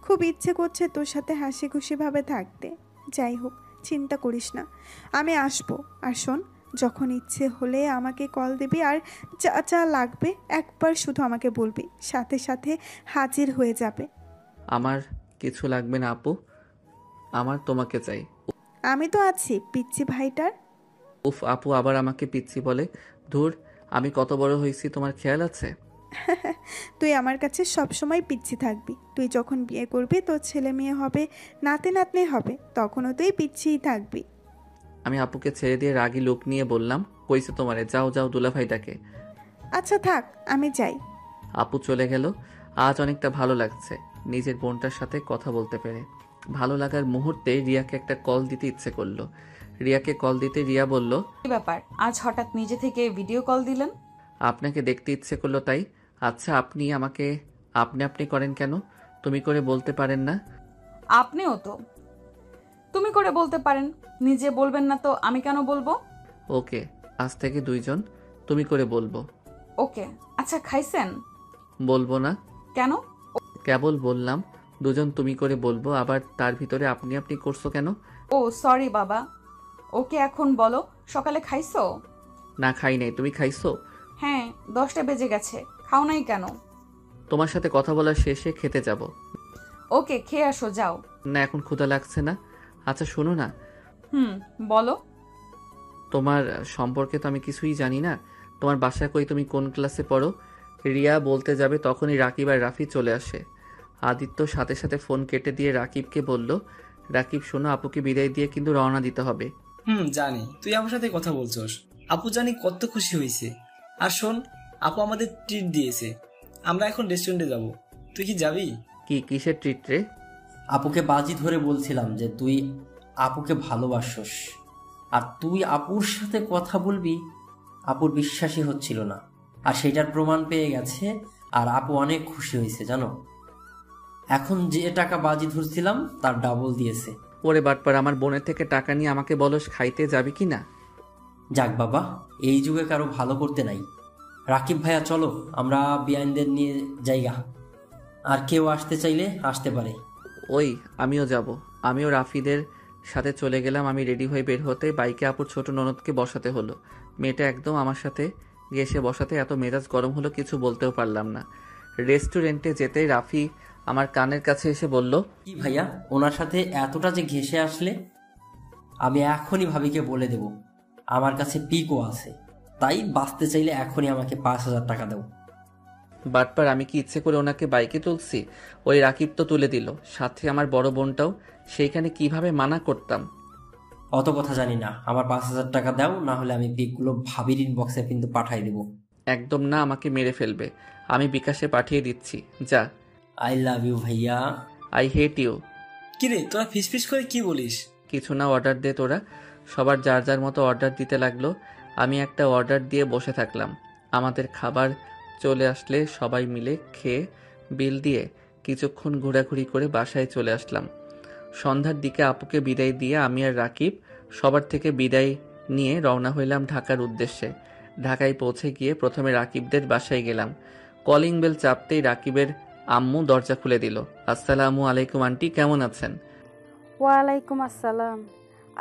খুব ইচ্ছে করছে তোর সাথে হাসি খুশিভাবে থাকতে। যাই হোক, চিন্তা করিস না, আমি আসবো। আর শোন, যখন ইচ্ছে হলে আমাকে কল দিবি, আর যা যা লাগবে একবার শুধু আমাকে বলবি, সাথে সাথে হাজির হয়ে যাবে। আমার কিছু লাগবে না আপু, আমার তোমাকে চাই। আমি তো আছি পিচ্ছি ভাইটার। উফ, আপু আবার আমাকে পিচ্ছি বলে। ধুর, আমি কত বড় হয়েছি তোমার খেয়াল আছে? তুই আমার কাছে সবসময় পিচ্ছি থাকবি। তুই যখন বিয়ে করবি, তোর ছেলে মেয়ে হবে, নাতি নাতনি হবে, তখনও তুই পিচ্ছিই থাকবি। আমি আপুকে ছেড়ে দিয়ে রাগী লোক নিয়ে বললাম, কইছে তোমারে, যাও যাও দুলাভাইটাকে। আচ্ছা থাক, আমি যাই। আপু চলে গেল। আজ অনেকটা ভালো লাগছে নিজের বোনটার সাথে কথা বলতে পেরে। ভালো লাগার মুহূর্তে রিয়াকে একটা কল দিতে ইচ্ছে করলো। রিয়াকে কল দিতে রিয়া বলল, কি ব্যাপার, আজ হঠাৎ নিজে থেকে ভিডিও কল দিলেন? আপনাকে দেখতে ইচ্ছে করলো তাই। আচ্ছা, আপনি আমাকে আপনি আপনি করেন কেন? তুমি করে বলতে পারেন না? আপনিও তো তুমি করে বলতে পারেন, নিজে বলবেন না তো আমি কেন বলবো? ওকে, আজ থেকে দুইজন তুমি করে বলবো। ওকে। আচ্ছা, খাইছেন? বলবো না। কেন? কেবল বললাম দুজন তুমি করে বলবো, আবার তার ভিতরে আপনি আপনি করছো কেন? ও সরি বাবা। ওকে এখন বলো, সকালে খাইছো? না, খাই নাই। তুমি খাইছো? হ্যাঁ, 10টা বেজে গেছে, খাও নাই কেন? তোমার সাথে কথা বলার শেষে খেতে যাব। ওকে, খেয়ে আসো, যাও। না, এখন ক্ষুধা লাগছে না। আচ্ছা শোনো না, বলো। তোমার সম্পর্কে তো আমি কিছুই জানি না। তোমার বাসায় কই, তুমি কোন ক্লাসে পড়ো? রিয়া বলতে যাবে তখনই রাকিব আর রাফি চলে আসে। আদিত্য সাথে সাথে ফোন কেটে দিয়ে রাকিবকে বলল, রাকিব শোনো, আপুকে বিদায় দিয়ে কিন্তু রওনা দিতে হবে। জানি তুই আমার সাথে কথা বলছস। আপু জানি কত খুশি হয়েছে। আর শোন, আপু আমাদের ট্রিট দিয়েছে, আমরা এখন রেস্টুরেন্টে যাব। তুই কি যাবি? কি, কিসের ট্রিট রে? আপুকে বাজি ধরে বলছিলাম যে তুই আপুকে ভালোবাসস, আর তুই আপুর সাথে কথা বলবি। আপুর বিশ্বাসই হচ্ছিল না, আর সেটার প্রমাণ পেয়ে গেছে। আর আপু অনেক খুশি হয়েছে জানো। এখন যে টাকা বাজি ধরছিলাম তার ডাবল দিয়েছে। ওরে বাটপার, আমার বোনের থেকে টাকা নিয়ে আমাকে বলস খাইতে যাবি কি না? যাক বাবা, এই যুগে কারো ভালো করতে নাই। রাকিব ভাইয়া চলো, আমরা বিয়াইনদের নিয়ে জায়গা, আর কেউ আসতে চাইলে আসতে পারে। ওই আমিও যাব। আমিও রাফিদের সাথে চলে গেলাম। আমি রেডি হয়ে বের হতে বাইকে আপুর ছোট ননদকে বসাতে হলো। মেয়েটা একদম আমার সাথে ঘেঁষে বসাতে এত মেজাজ গরম হলো কিছু বলতেও পারলাম না। রেস্টুরেন্টে যেতেই রাফি আমার কানের কাছে এসে বলল, কি ভাইয়া, ওনার সাথে এতটা যে ঘেঁষে আসলে? আমি এখনই ভাবিকে বলে দেব আমার কাছে পিকও আছে, তাই বাঁচতে চাইলে এখনই আমাকে 5,000 টাকা দাও। বাটপার, আমি কি ইচ্ছে করে ওনাকে বাইকে তুলছি? ওই রাকিব তো তুলে দিল, সাথে আমার বড় বোনটাও। সেইখানে কিভাবে মানা করতাম? অত কথা জানি না, আমার 5,000 টাকা দাও, না হলে আমি পিকগুলো ভাবির ইনবক্সে কিন্তু পাঠাই দেবো। একদম না, আমাকে মেরে ফেলবে। আমি বিকাশে পাঠিয়ে দিচ্ছি, যা। আই লাভ ইউ ভাইয়া। I hate you. কিরে তোরা ফিসফিস করে কি বলিস? কিছু না, অর্ডার দে তোরা। সবার যার যার মতো অর্ডার দিতে লাগলো। আমি একটা অর্ডার দিয়ে বসে থাকলাম। আমাদের খাবার চলে আসলে সবাই মিলে খেয়ে বিল দিয়ে কিছুক্ষণ ঘোরাঘুরি করে বাসায় চলে আসলাম। সন্ধ্যার দিকে আপুকে বিদায় দিয়ে আমি আর রাকিব সবার থেকে বিদায় নিয়ে রওনা হইলাম ঢাকার উদ্দেশ্যে। ঢাকায় পৌঁছে গিয়ে প্রথমে রাকিবদের বাসায় গেলাম। কলিং বেল চাপতেই রাকিবের আম্মু দরজা খুলে দিল। আসসালামু আলাইকুম আন্টি, কেমন আছেন? ওয়ালাইকুম আসসালাম।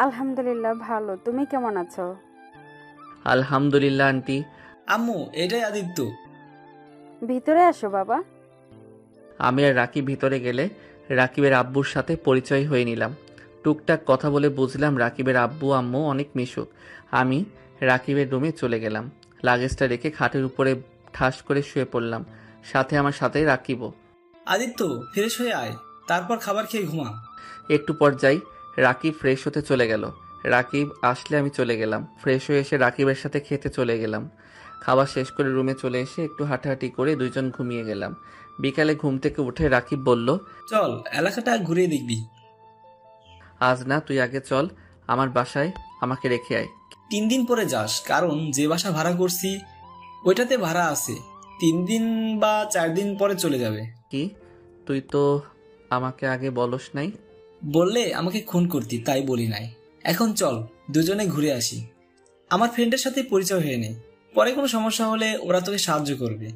আলহামদুলিল্লাহ ভালো, তুমি কেমন আছো? আলহামদুলিল্লাহ আন্টি। আম্মু, এটাই আদিত্য। ভিতরে আসো বাবা। আমি আর রাকিব ভিতরে গেলে রাকিবের আব্বুর সাথে পরিচয় হয়ে নিলাম। টুকটাক কথা বলে বুঝলাম রাকিবের আব্বু আম্মু অনেক মিশুক। আমি রাকিবের রুমে চলে গেলাম। লাগেজটা রেখে খাটের উপরে ঠাস করে শুয়ে পড়লাম। সাথে আমার সাথে রাকিবও। আদিত্য, ফ্রেশ হয়ে আয়, তারপর খাবার খেয়ে ঘুমা। একটু পর যাই, রাকিব ফ্রেশ হতে চলে গেল। রাকিব আসলে আমি চলে গেলাম। ফ্রেশ হয়ে এসে রাকিবের সাথে খেতে চলে গেলাম। খাবার শেষ করে রুমে চলে এসে একটু হাঁটাহাঁটি করে দুইজন ঘুমিয়ে গেলাম। বিকালে ঘুম থেকে উঠে রাকিব বলল, চল এলাকাটা ঘুরিয়ে দেখবি। আজ না, তুই আগে চল আমার বাসায়, আমাকে রেখে আয়। 3 দিন পরে যাস, কারণ যে বাসা ভাড়া করছি ওইটাতে ভাড়া আছে। 3 দিন বা 4 দিন পরে চলে যাবে। কি, তুই তো আমাকে আগে বলস নাই? বললে আমাকে খুন করতি, তাই বলি নাই। এখন চল দুজনে ঘুরে আসি। আমার ফ্রেন্ডের সাথে পরিচয় হয়ে নেই, পরে কোনো সমস্যা হলে ওরা তোকে সাহায্য করবে।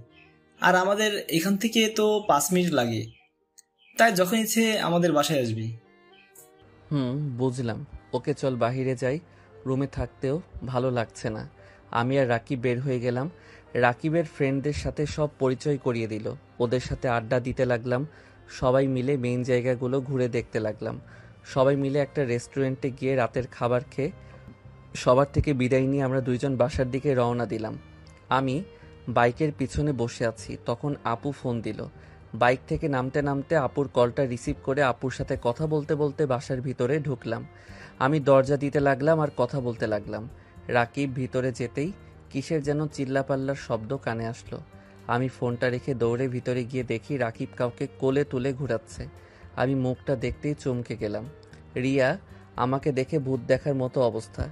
আর আমাদের এখান থেকে তো 5 মিনিট লাগে, তাই যখন ইচ্ছে আমাদের বাসায় আসবি। বুঝলাম। ওকে চল বাহিরে যাই, রুমে থাকতেও ভালো লাগছে না। আমি আর রাকিব বের হয়ে গেলাম। রাকিবের ফ্রেন্ডদের সাথে সব পরিচয় করিয়ে দিল। ওদের সাথে আড্ডা দিতে লাগলাম। সবাই মিলে মেইন জায়গাগুলো ঘুরে দেখতে লাগলাম। সবাই মিলে একটা রেস্টুরেন্টে গিয়ে রাতের খাবার খেয়ে সবার থেকে বিদায় নিয়ে আমরা দুইজন বাসার দিকে রওনা দিলাম। আমি বাইকের পিছনে বসে আছি, তখন আপু ফোন দিল। বাইক থেকে নামতে নামতে আপুর কলটা রিসিভ করে আপুর সাথে কথা বলতে বলতে বাসার ভিতরে ঢুকলাম। আমি দরজা দিতে লাগলাম আর কথা বলতে লাগলাম। রাকিব ভিতরে যেতেই কিসের যেন চিল্লাপাল্লার শব্দ কানে আসলো। আমি ফোনটা রেখে দৌড়ে ভিতরে গিয়ে দেখি রাকিব কাউকে কোলে তুলে ঘুরাচ্ছে। আমি মুখটা দেখতেই চমকে গেলাম। রিয়া আমাকে দেখে ভূত দেখার মতো অবস্থা।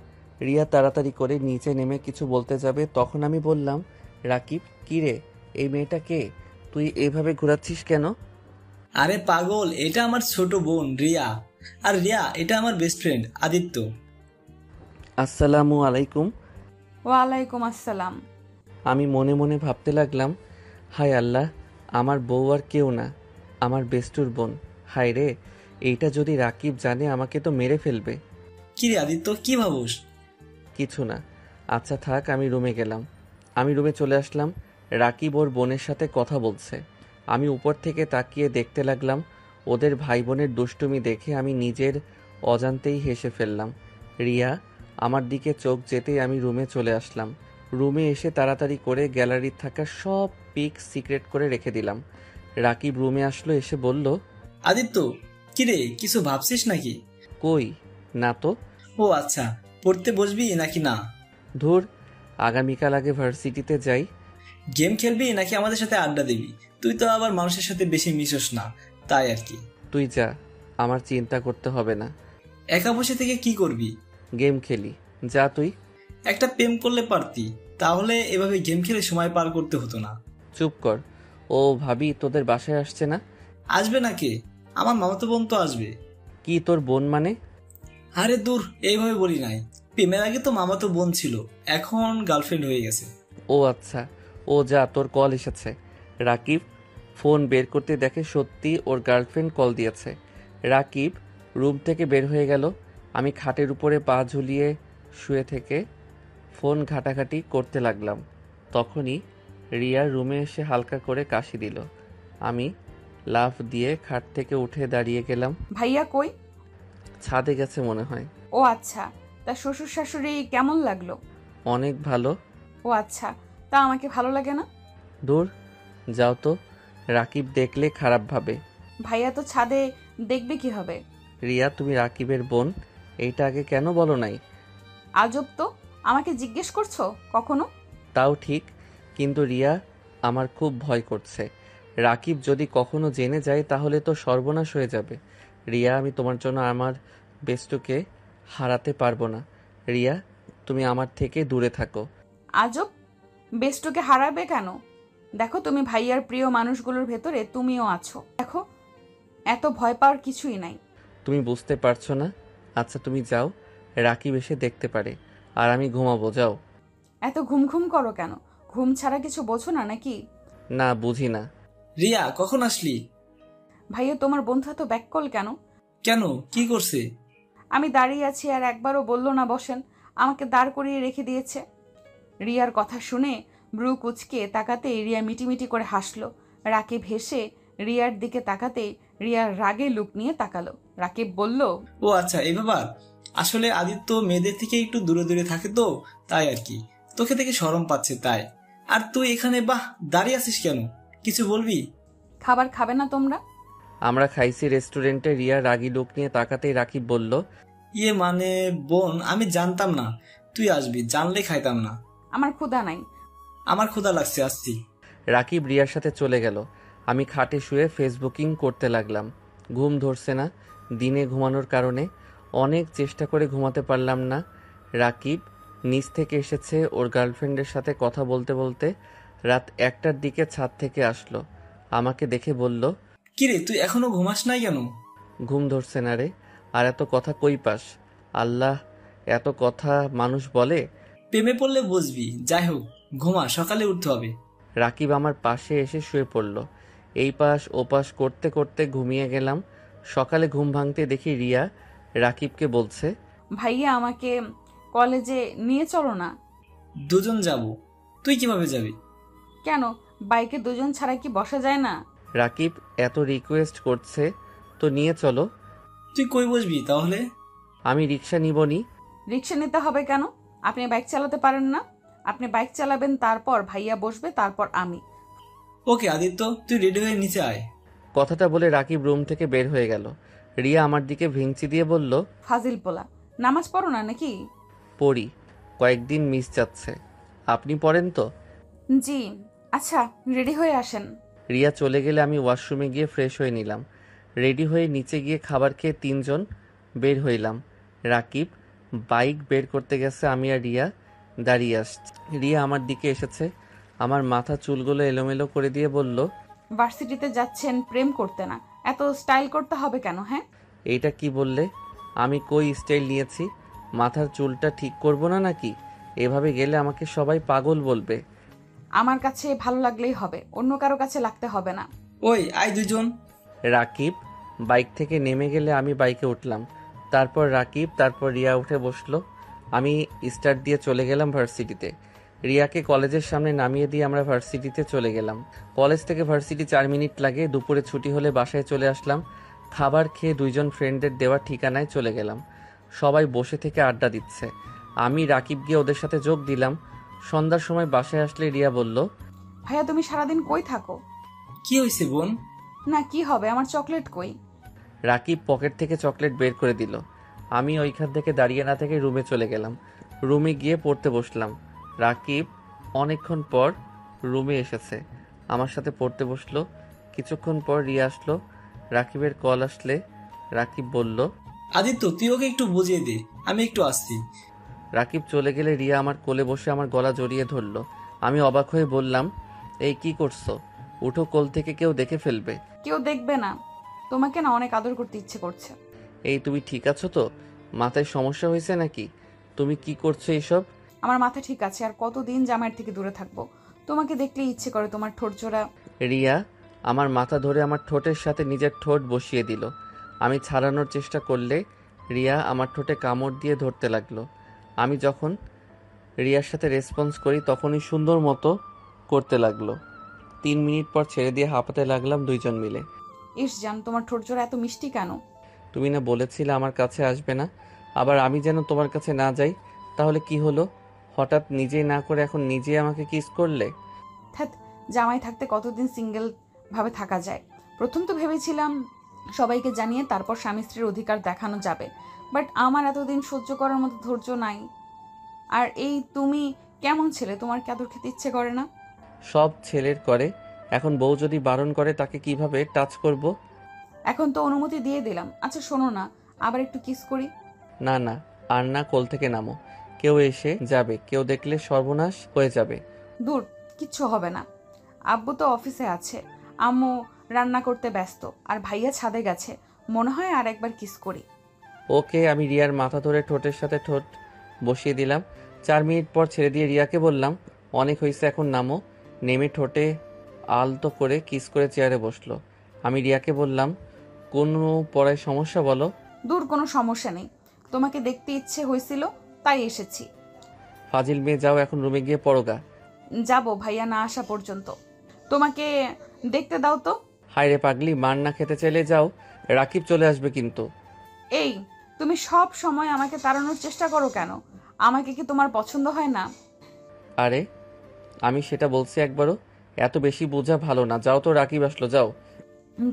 রিয়া তাড়াতাড়ি করে নিচে নেমে কিছু বলতে যাবে, তখন আমি বললাম, রাকিব, কি রে, এই মেয়েটা কে? তুই এইভাবে ঘোরাচ্ছিস কেন? আরে পাগল, এটা আমার ছোট বোন রিয়া। আর রিয়া, এটা আমার বেস্ট ফ্রেন্ড আদিত্য। আসসালামু আলাইকুম। ওয়ালাইকুম আসসালাম। আমি মনে মনে ভাবতে লাগলাম, হায় আল্লাহ, আমার বউ আর কেউ না, আমার বেস্টুর বোন। হায় রে, এইটা যদি রাকিব জানে আমাকে তো মেরে ফেলবে। কি রে আদিত্য, কি ভাবস? কিছু না। আচ্ছা থাক, আমি রুমে গেলাম। আমি রুমে চলে আসলাম। রাকিব ওর বোনের সাথে কথা বলছে। আমি উপর থেকে তাকিয়ে দেখতে লাগলাম। ওদের ভাই বোনের দুষ্টুমি দেখে আমি নিজের অজান্তেই হেসে ফেললাম। রিয়া আমার দিকে চোখ যেতেই আমি রুমে চলে আসলাম। রুমে এসে তাড়াতাড়ি করে গ্যালারির থাকা সব পিক সিক্রেট করে রেখে দিলাম। রাকিব রুমে আসলো, এসে বলল, আদিত্য, কি রে, কিছু ভাবছিস নাকি? কই না তো। ও আচ্ছা, পড়তে বসবি নাকি না? ধুর, আগামীকাল আগে ভার্সিটিতে যাই। গেম খেলবি নাকি আমাদের সাথে আড্ডা দিবি? তুই তো আবার মানুষের সাথে বেশি মিশস না, তাই আর কি। তুই যা, আমার চিন্তা করতে হবে না। একা বসে থেকে কি করবি? গেম খেলি, যা তুই। একটা প্রেম করলে পারতি, তাহলে এভাবে গেম খেলে সময় পার করতে হতো না। চুপ কর। ও ভাবি তোদের বাসায় আসছে না? আসবে না কে? আমার মামাতো বোন তো আসবে। কি তোর বোন মানে? আরে দূর, এইভাবে বলি নাই। প্রেমের আগে তো মামাতো বোন ছিল, এখন গার্লফ্রেন্ড হয়ে গেছে। ও আচ্ছা, ও যা, তোর কল এসেছে। রাকিব ফোন বের করতে দেখে সত্যি ওর গার্লফ্রেন্ড কল দিয়েছে। রাকিব রুম থেকে বের হয়ে গেল। আমি খাটের উপরে পা ঝুলিয়ে শুয়ে থেকে ফোন ঘাটাঘাটি করতে লাগলাম। তখনই রিয়ার রুমে এসে হালকা করে কাশি দিল। আমি লাফ দিয়ে খাট থেকে উঠে দাঁড়িয়ে গেলাম। ভাইয়া কই? ছাদে গেছে মনে হয়। ও আচ্ছা, তা শ্বশুর শাশুড়ি কেমন লাগলো? অনেক ভালো। ও আচ্ছা, তা আমাকে ভালো লাগে না? দূর যাও তো, রাকিব দেখলে খারাপ ভাবে। ভাইয়া তো ছাদে দেখবে কি হবে? রিয়া, তুমি রাকিবের বোন, এইটা আগে কেন বলো নাই? আজব তো, আমাকে জিজ্ঞেস করছো কখনো? তাও ঠিক, কিন্তু রিয়া আমার খুব ভয় করছে। রাকিব যদি কখনো জেনে যায় তাহলে তো সর্বনাশ হয়ে যাবে। রিয়া, আমি তোমার জন্য আমার বেস্টুকে হারাতে পারবো না। রিয়া, তুমি আমার থেকে দূরে থাকো। আজব, বেস্টুকে হারাবে কেন? দেখো, তুমি ভাইয়ার প্রিয় মানুষগুলোর ভেতরে তুমিও আছো। দেখো, এত ভয় পাওয়ার কিছুই নাই। তুমি বুঝতে পারছো না? আচ্ছা তুমি যাও, রাকিব এসে দেখতে পারে। আর আমি ঘুমাবো, যাও। এত ঘুম ঘুম করো কেন? ঘুম ছাড়া কিছু বোঝো না নাকি? না, বুঝি না। রিয়া, কখন আসলি? ভাইয়া, তোমার বন্ধু এত ব্যাককল কেন? কেন, কি করছে? আমি দাঁড়িয়ে আছি আর একবারও বললো না বসেন, আমাকে দাঁড় করিয়ে রেখে দিয়েছে। রিয়ার কথা শুনে ব্রু কুচকে তাকাতেই রিয়া মিটিমিটি করে হাসলো। রাকিব হেসে রিয়ার দিকে তাকাতেই রিয়ার রাগে লুক নিয়ে তাকালো। রাকিব বলল, ও আচ্ছা, এই ব্যাপার। আসলে আদিত্য মেয়েদের থেকে একটু দূরে দূরে থাকে তো, তাই আর কি। তোকে দেখে শরম পাচ্ছে তাই। আর তুই এখানে বাহ দাঁড়িয়ে আছিস কেন? কিছু বলবি? খাবার খাবে না তোমরা? আমরা খাইছি রেস্টুরেন্টে। রিয়া রাগী লোক নিয়ে তাকাতেই রাকিব বলল, ইয়ে মানে বোন, আমি জানতাম না তুই আসবি, জানলে খাইতাম না। আমার ক্ষুধা নাই। আমার ক্ষুধা লাগছে, আসছি। রাকিব রিয়ার সাথে চলে গেল। আমি খাটে শুয়ে ফেসবুকিং করতে লাগলাম। ঘুম ধরছে না। দিনে ঘুমানোর কারণে অনেক চেষ্টা করে ঘুমাতে পারলাম না। রাকিব নিচ থেকে এসেছে, ওর গার্লফ্রেন্ডের সাথে কথা বলতে বলতে রাত 1টার দিকে ছাদ থেকে আসলো। আমাকে দেখে বলল, কিরে, তুই এখনো ঘুমাস নাই কেন? ঘুম ধরছে না রে। আর এত কথা কই পাস? আল্লাহ, এত কথা মানুষ বলে? প্রেমে পড়লে বুঝবি। যাই হোক, ঘুমা, সকালে উঠতে হবে। রাকিব আমার পাশে এসে শুয়ে পড়ল। এই পাশ ও পাশ করতে করতে ঘুমিয়ে গেলাম। সকালে ঘুম ভাঙতে দেখি রিয়া রাকিবকে বলছে, ভাইয়া, আমাকে কলেজে নিয়ে চলো না। দুজন যাব। তুই কিভাবে যাবি? কেন, বাইকে দুজন ছাড়া কি বসা যায় না? রাকিব এত রিকোয়েস্ট করছে তো নিয়ে চলো। তুই কই বসবি তাহলে? আমি রিক্সা নিবনি। রিক্সা নিতে হবে কেন? আপনি বাইক চালাতে পারেন না? আপনি বাইক চালাবেন, তারপর ভাইয়া বসবে, তারপর আমি। ওকে আদিত্য, তুই রেডি হয়ে নিচে আয়। কথাটা বলে রাকিব রুম থেকে বের হয়ে গেল। রিয়া আমার দিকে ভেঙচি দিয়ে বলল, ফাজিল পোলা, নামাজ পড়ো না নাকি? পড়ি, কয়েকদিন মিস যাচ্ছে। আপনি পড়েন তো? জি। আচ্ছা, রেডি হয়ে আসেন। রিয়া চলে গেলে আমি ওয়াশরুমে গিয়ে ফ্রেশ হয়ে নিলাম। রেডি হয়ে নিচে গিয়ে খাবার খেয়ে 3জন বের হইলাম। রাকিব বাইক বের করতে গেছে, আমি আর রিয়া দাঁড়িয়ে আসছি। রিয়া আমার দিকে এসেছে, আমার মাথা চুলগুলো এলোমেলো করে দিয়ে বলল, ভার্সিটিতে যাচ্ছেন প্রেম করতে না, এত স্টাইল করতে হবে কেন? হ্যাঁ, এইটা কি বললে? আমি কই স্টাইল নিয়েছি? মাথার চুলটা ঠিক করব না নাকি? এভাবে গেলে আমাকে সবাই পাগল বলবে। আমার কাছে ভালো লাগলেই হবে, অন্য কারো কাছে লাগতে হবে না। ওই আয় দুজন। রাকিব বাইক থেকে নেমে গেলে আমি বাইকে উঠলাম। তারপর রাকিব, তারপর রিয়া উঠে বসলো। আমি স্টার্ট দিয়ে চলে গেলাম ভার্সিটিতে। রিয়াকে কলেজের সামনে নামিয়ে দিয়ে আমরা ভার্সিটিতে চলে গেলাম। কলেজ থেকে ভার্সিটি 4 মিনিট লাগে। দুপুরে ছুটি হলে বাসায় চলে আসলাম। খাবার খেয়ে 2জন ফ্রেন্ডের দেওয়া ঠিকানায় চলে গেলাম। সবাই বসে থেকে আড্ডা দিচ্ছে। আমি রাকিব গিয়ে ওদের সাথে যোগ দিলাম। সন্ধ্যার সময় বাসায় আসলে রিয়া বলল, ভাইয়া, তুমি সারাদিন কই থাকো? কি হয়েছে বোন? না, কি হবে, আমার চকলেট কই? রাকিব পকেট থেকে চকলেট বের করে দিল। আমি ওইখান থেকে দাঁড়িয়ে না থেকে রুমে চলে গেলাম। রুমে গিয়ে পড়তে বসলাম। রাকিব অনেকক্ষণ পর রুমে এসেছে, আমার সাথে পড়তে বসলো। কিছুক্ষণ পর রিয়া আসলো। রাকিবের কল আসলে রাকিব বলল, আদিত্য, তুই ওকে একটু বুঝিয়ে দে, আমি একটু আসছি। রাকিব চলে গেলে রিয়া আমার কোলে বসে আমার গলা জড়িয়ে ধরলো। আমি অবাক হয়ে বললাম, এই কি করছো? উঠো, কোল থেকে কেউ দেখে ফেলবে। কেউ দেখবে না, তোমাকে না অনেক আদর করতে ইচ্ছে করছে। এই তুমি ঠিক আছো তো? মাথায় সমস্যা হয়েছে নাকি? তুমি কি করছো এইসব? আমার মাথা ঠিক আছে, আর কতদিন জামাইয়ের থেকে দূরে থাকবো? তোমাকে দেখলেই ইচ্ছে করে, তোমার ঠোঁট জোড়া। রিয়া আমার মাথা ধরে আমার ঠোঁটের সাথে নিজের ঠোঁট বসিয়ে দিল। আমি ছাড়ানোর চেষ্টা করলে রিয়া আমার ঠোঁটে কামড় দিয়ে ধরতে লাগলো। আমি যখন রিয়ার সাথে রেসপন্স করি, তখনই সুন্দর মতো করতে লাগলো। 3 মিনিট পর ছেড়ে দিয়ে হাঁপাতে লাগলাম দুইজন মিলে। ইস জান, তোমার ঠোঁট জোড়া এত মিষ্টি কেন? তুমি না বলেছিলে আমার কাছে আসবে না, আবার আমি যেন তোমার কাছে না যাই। তাহলে কি হলো? হঠাৎ নিজেই না করে এখন নিজেই আমাকে কিস করলে। ধ্যাৎ, জামাই থাকতে কতদিন সিঙ্গেল ভাবে থাকা যায়। প্রথম তো ভেবেছিলাম সবাইকে জানিয়ে তারপর স্বামী স্ত্রীর অধিকার দেখানো যাবে, বাট আমার এতদিন সহ্য করার মতো ধৈর্য নাই। আর এই তুমি কেমন ছেলে, তোমার কি আদর খেতে ইচ্ছে করে না? সব ছেলের করে, এখন বউ যদি বারণ করে তাকে কিভাবে টাচ করব? এখন তো অনুমতি দিয়ে দিলাম। আচ্ছা শোনো না, আবার একটু কিস করি। না না, আর না, কোল থেকে নামো, কেউ এসে যাবে, কেউ দেখলে সর্বনাশ হয়ে যাবে। দূর, কিচ্ছু হবে না। আব্বু তো অফিসে আছে, আম্মু রান্না করতে ব্যস্ত, আর ভাইয়া ছাদে গেছে। মনে হয় আর একবার কিস করি। ওকে। আমি রিয়ার মাথা ধরে ঠোঁটের সাথে ঠোঁট বসিয়ে দিলাম। 4 মিনিট পর ছেড়ে দিয়ে রিয়াকে বললাম, অনেক হয়েছে, এখন নামো। নেমে ঠোঁটে আলতো করে কিস করে চেয়ারে বসলো। আমি রিয়াকে বললাম, কোনো পড়ায় সমস্যা বলো? দূর, কোনো সমস্যা নেই, তোমাকে দেখতে ইচ্ছে হয়েছিল তাই এসেছি। ফাজিল মেয়ে, যাও এখন রুমে গিয়ে পড়োগা। যাব ভাইয়া না আসা পর্যন্ত। তোমাকে দেখতে দাও তো। হায় রে পাগলি, মার না খেতে চাইলে যাও, রাকিব চলে আসবে কিন্তু। এই, তুমি সব সময় আমাকে তাড়ানোর চেষ্টা করো কেন? আমাকে কি তোমার পছন্দ হয় না? আরে আমি সেটা বলছি একবারও? এত বেশি বোঝা ভালো না, যাও তো, রাকিব আসলো, যাও।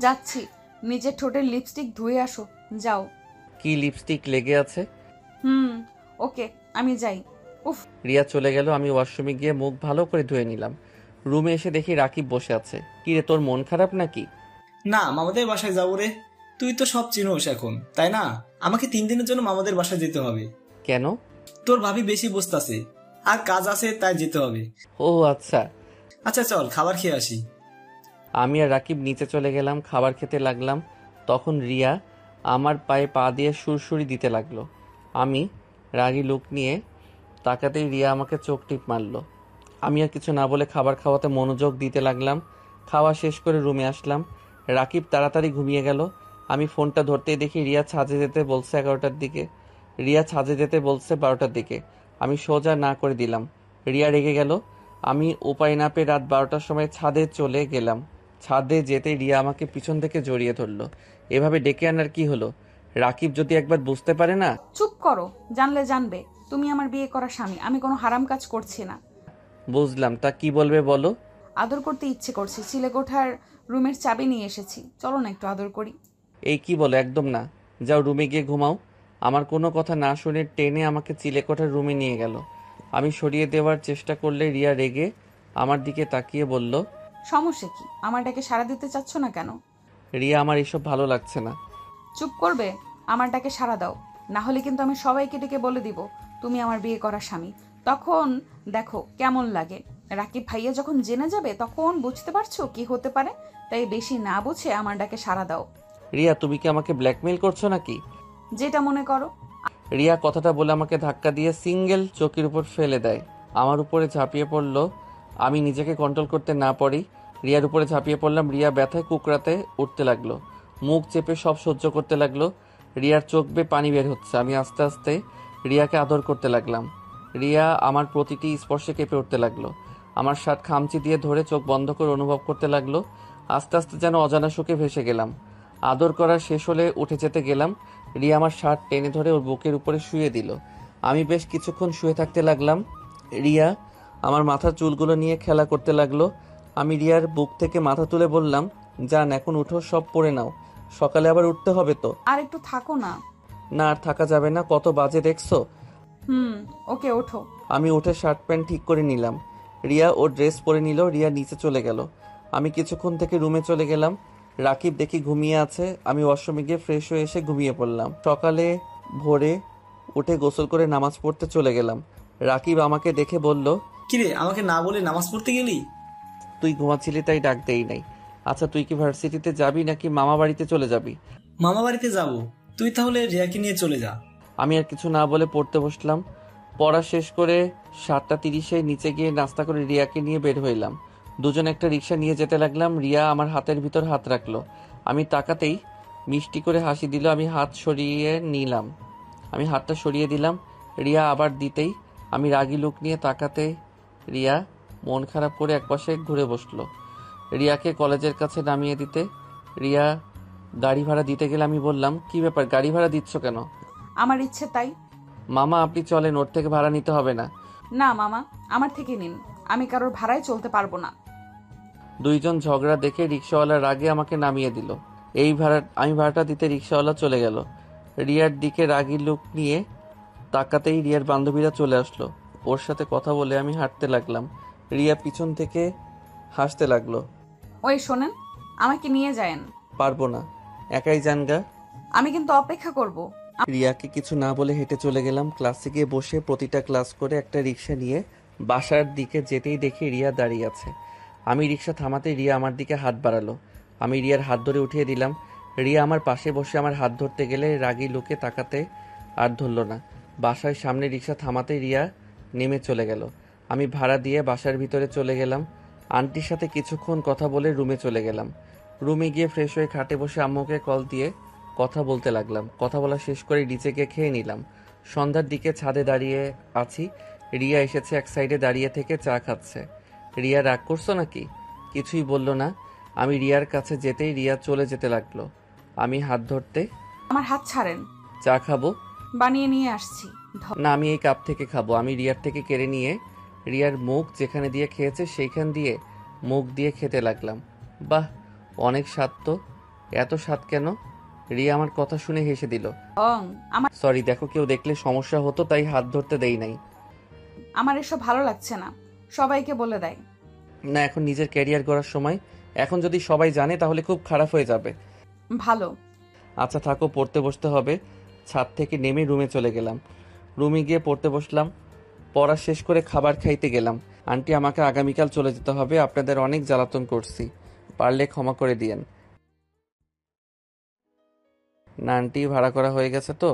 যাচ্ছি, নিজের ঠোঁটের লিপস্টিক ধুয়ে আসো, যাও। কি লিপস্টিক লেগে আছে? ওকে, আমি যাই। উফ। রিয়া চলে গেল। আমি ওয়াশরুমে গিয়ে মুখ ভালো করে ধুয়ে নিলাম। রুমে এসে দেখি রাকিব বসে আছে। কি রে, তোর মন খারাপ নাকি? না, মামাদের বাসায় যাবো রে। তুই তো সব চিনোস এখন, তাই না? আমাকে 3 দিনের জন্য মামাদের বাসায় যেতে হবে। কেন? তোর ভাবি বেশি বসতাছে আর কাজ আছে, তাই যেতে হবে। ও আচ্ছা। আচ্ছা চল, খাবার খেয়ে আসি। আমি আর রাকিব নিচে চলে গেলাম, খাবার খেতে লাগলাম। তখন রিয়া আমার পায়ে পা দিয়ে সুরসুরি দিতে লাগলো। আমি রাগী লুক নিয়ে তাকাতেই রিয়া আমাকে চোখ টিপ মারলো। আমি আর কিছু না বলে খাবার খাওয়াতে মনোযোগ দিতে লাগলাম। খাওয়া শেষ করে রুমে আসলাম। রাকিব তাড়াতাড়ি ঘুমিয়ে গেল। আমি ফোনটা ধরতেই দেখি রিয়া ছাদে যেতে বলছে 11টার দিকে। রিয়া ছাদে যেতে বলছে 12টার দিকে। আমি সোজা না করে দিলাম। রিয়া রেগে গেল। আমি উপায় না পেয়ে রাত 12টার সময় ছাদে চলে গেলাম। ছাদে যেতে রিয়া আমাকে পিছন থেকে জড়িয়ে ধরলো। এভাবে ডেকে আনার কি হলো? রাকিব যদি একবার বুঝতে পারে না। চুপ করো, জানলে জানবে। তুমি আমার বিয়ে করা স্বামী, আমি কোনো হারাম কাজ করছি না। বুঝলাম, তা কি বলবে বলো? আদর করতে ইচ্ছে করছে, চিলেকোঠার রুমের চাবি নিয়ে এসেছি, চলো না একটু আদর করি। এই কি বলো, একদম না। যাও রুমে গিয়ে ঘুমাও। আমার কোনো কথা না শুনে টেনে আমাকে চিলেকোঠার রুমে নিয়ে গেল। আমি সরিয়ে দেওয়ার চেষ্টা করলে রিয়া রেগে আমার দিকে তাকিয়ে বলল, সমস্যা কি? আমার ডাকে সাড়া দিতে চাচ্ছ না কেন? রিয়া, আমার এসব ভালো লাগছে না। চুপ করবে? আমার ডাকে সাড়া দাও, না হলে কিন্তু আমি সবাইকে ডেকে বলে দিব তুমি আমার বিয়ে করা স্বামী। তখন দেখো কেমন লাগে। রাকিব ভাইয়া যখন জেনে যাবে তখন বুঝতে পারছো কি হতে পারে। তাই বেশি না বুঝে আমার ডাকে সাড়া দাও। রিয়া, তুমি কি আমাকে ব্ল্যাকমেইল করছো নাকি? যেটা মনে করো। রিয়া কথাটা বলে আমাকে ধাক্কা দিয়ে সিঙ্গেল চৌকির উপর ফেলে দেয়। আমার উপরে ঝাঁপিয়ে পড়লো। আমি নিজেকে কন্ট্রোল করতে না পারি রিয়ার উপরে ঝাঁপিয়ে পড়লাম। রিয়া ব্যথায় কুকরাতে উঠতে লাগলো, মুখ চেপে সব সহ্য করতে লাগলো। রিয়ার চোখ বেয়ে পানি বের হচ্ছে। আমি আস্তে আস্তে রিয়াকে আদর করতে লাগলাম। রিয়া আমার প্রতিটি স্পর্শে কেঁপে উঠতে লাগলো। আমার শার্ট খামচি দিয়ে ধরে চোখ বন্ধ করে অনুভব করতে লাগলো। আস্তে আস্তে যেন অজানা সুখে ভেসে গেলাম। আদর করা শেষ হলে উঠে যেতে গেলাম। রিয়া আমার শার্ট টেনে ধরে ওর বুকের উপরে শুয়ে দিল। আমি বেশ কিছুক্ষণ শুয়ে থাকতে লাগলাম। রিয়া আমার মাথার চুলগুলো নিয়ে খেলা করতে লাগলো। আমি রিয়ার বুক থেকে মাথা তুলে বললাম, যান এখন উঠো, সব পরে নাও, সকালে আবার উঠতে হবে তো। আর একটু থাকো না। না, আর থাকা যাবে না, কত বাজে দেখছো। ওকে, ওঠো। আমি উঠে শার্ট প্যান্ট ঠিক করে নিলাম। রিয়া ওর ড্রেস পরে নিল। রিয়া নিচে চলে গেল। আমি কিছুক্ষণ থেকে রুমে চলে গেলাম। রাকিব দেখি ঘুমিয়ে আছে। আমি ওয়াশরুমে গিয়ে ফ্রেশ হয়ে এসে ঘুমিয়ে পড়লাম। সকালে ভোরে উঠে গোসল করে নামাজ পড়তে চলে গেলাম। রাকিব আমাকে দেখে বলল, কিরে, আমাকে না বলে নামাজ পড়তে গেলি? তুই ঘুমাচ্ছিলি তাই ডাক দেই নাই। আচ্ছা, তুই কি ভার্সিটিতে যাবি নাকি মামা বাড়িতে চলে যাবি? মামা বাড়িতে যাব। তুই তাহলে রিয়াকে নিয়ে চলে যা। আমি আর কিছু না বলে পড়তে বসলাম। পড়া শেষ করে 7:30 নিচে গিয়ে নাস্তা করে রিয়াকে নিয়ে বের হইলাম। দুজন একটা রিক্সা নিয়ে যেতে লাগলাম। রিয়া আমার হাতের ভিতর হাত রাখলো। আমি তাকাতেই মিষ্টি করে হাসি দিল। আমি হাত সরিয়ে নিলাম। আমি হাতটা সরিয়ে দিলাম। রিয়া আবার দিতেই আমি রাগী লুক নিয়ে তাকাতে রিয়া মন খারাপ করে একপাশে ঘুরে বসলো। রিয়াকে কলেজের কাছে নামিয়ে দিতে রিয়া গাড়ি ভাড়া দিতে গেলে আমি বললাম, কি ব্যাপার, গাড়ি ভাড়া দিচ্ছ কেন? আমার ইচ্ছে তাই। মামা আপনি চলেন, ওর থেকে ভাড়া নিতে হবে না। না মামা, আমার থেকে নিন, আমি কারোর ভাড়ায় চলতে পারবো না। দুইজন ঝগড়া দেখে রিক্সাওয়ালা রাগে আমাকে নামিয়ে দিল। আমি ভাড়াটা দিতে রিক্সাওয়ালা চলে গেল। রিয়ার দিকে রাগী লুক নিয়ে তাকাতেই রিয়ার বান্ধবীরা চলে আসলো। ওর সাথে কথা বলে আমি হাঁটতে লাগলাম। রিয়া পিছন থেকে হাসতে লাগলো। ওই শোনেন, আমাকে নিয়ে যায়েন। পারবো না, একাই যানগা। আমি কিন্তু অপেক্ষা করব। রিয়াকে কিছু না বলে হেঁটে চলে গেলাম। ক্লাসে গিয়ে বসে প্রতিটা ক্লাস করে একটা রিক্সা নিয়ে বাসার দিকে যেতেই দেখি রিয়া দাঁড়িয়ে আছে। আমি রিক্সা থামাতেই রিয়া আমার দিকে হাত বাড়ালো। আমি রিয়ার হাত ধরে উঠিয়ে দিলাম। রিয়া আমার পাশে বসে আমার হাত ধরতে গেলে রাগী লোকে তাকাতে আর ধরল না। বাসার সামনে রিক্সা থামাতেই রিয়া নেমে চলে গেল। আমি ভাড়া দিয়ে বাসার ভিতরে চলে গেলাম। আন্টির সাথে কিছুক্ষণ কথা বলে রুমে চলে গেলাম। রুমে গিয়ে ফ্রেশ হয়ে খাটে বসে আম্মুকে কল দিয়ে কথা বলতে লাগলাম। কথা বলা শেষ করে নিচে গিয়ে খেয়ে নিলাম। সন্ধ্যার দিকে ছাদে দাঁড়িয়ে আছি। রিয়া এসেছে, এক সাইডে দাঁড়িয়ে থেকে চা খাচ্ছে। রিয়া রাগ করছো নাকি? কিছুই বলল না। আমি রিয়ার কাছে যেতেই রিয়া চলে যেতে লাগলো। আমি হাত ধরতে, আমার হাত ছাড়েন। চা খাবো? বানিয়ে নিয়ে আসছি। না, আমি এই কাপ থেকে খাবো। আমি রিয়ার থেকে কেড়ে নিয়ে রিয়ার মুখ যেখানে দিয়ে খেয়েছে সেইখান দিয়ে মুখ দিয়ে খেতে লাগলাম। বাহ, অনেক স্বাদ তো। এত স্বাদ কেন? রিয়া আমার কথা শুনে হেসে দিল। আমার সরি, দেখো কেউ দেখলে সমস্যা হতো তাই হাত ধরতে দেই নাই। আমার এসব ভালো লাগছে না, সবাইকে বলে দেয়। না, এখন নিজের ক্যারিয়ার গড়ার সময়। এখন যদি সবাই জানে তাহলে খুব খারাপ হয়ে যাবে। ভালো। আচ্ছা থাকো, পড়তে বসতে হবে। ছাদ থেকে নেমে রুমে চলে গেলাম। রুমে গিয়ে পড়তে বসলাম। পড়া শেষ করে খাবার খাইতে গেলাম। আন্টি, আমাকে আগামীকাল চলে যেতে হবে। আপনাদের অনেক জ্বালাতন করছি, পারলে ক্ষমা করে দিয়েন। না আন্টি, ভাড়া করা হয়ে গেছে তো।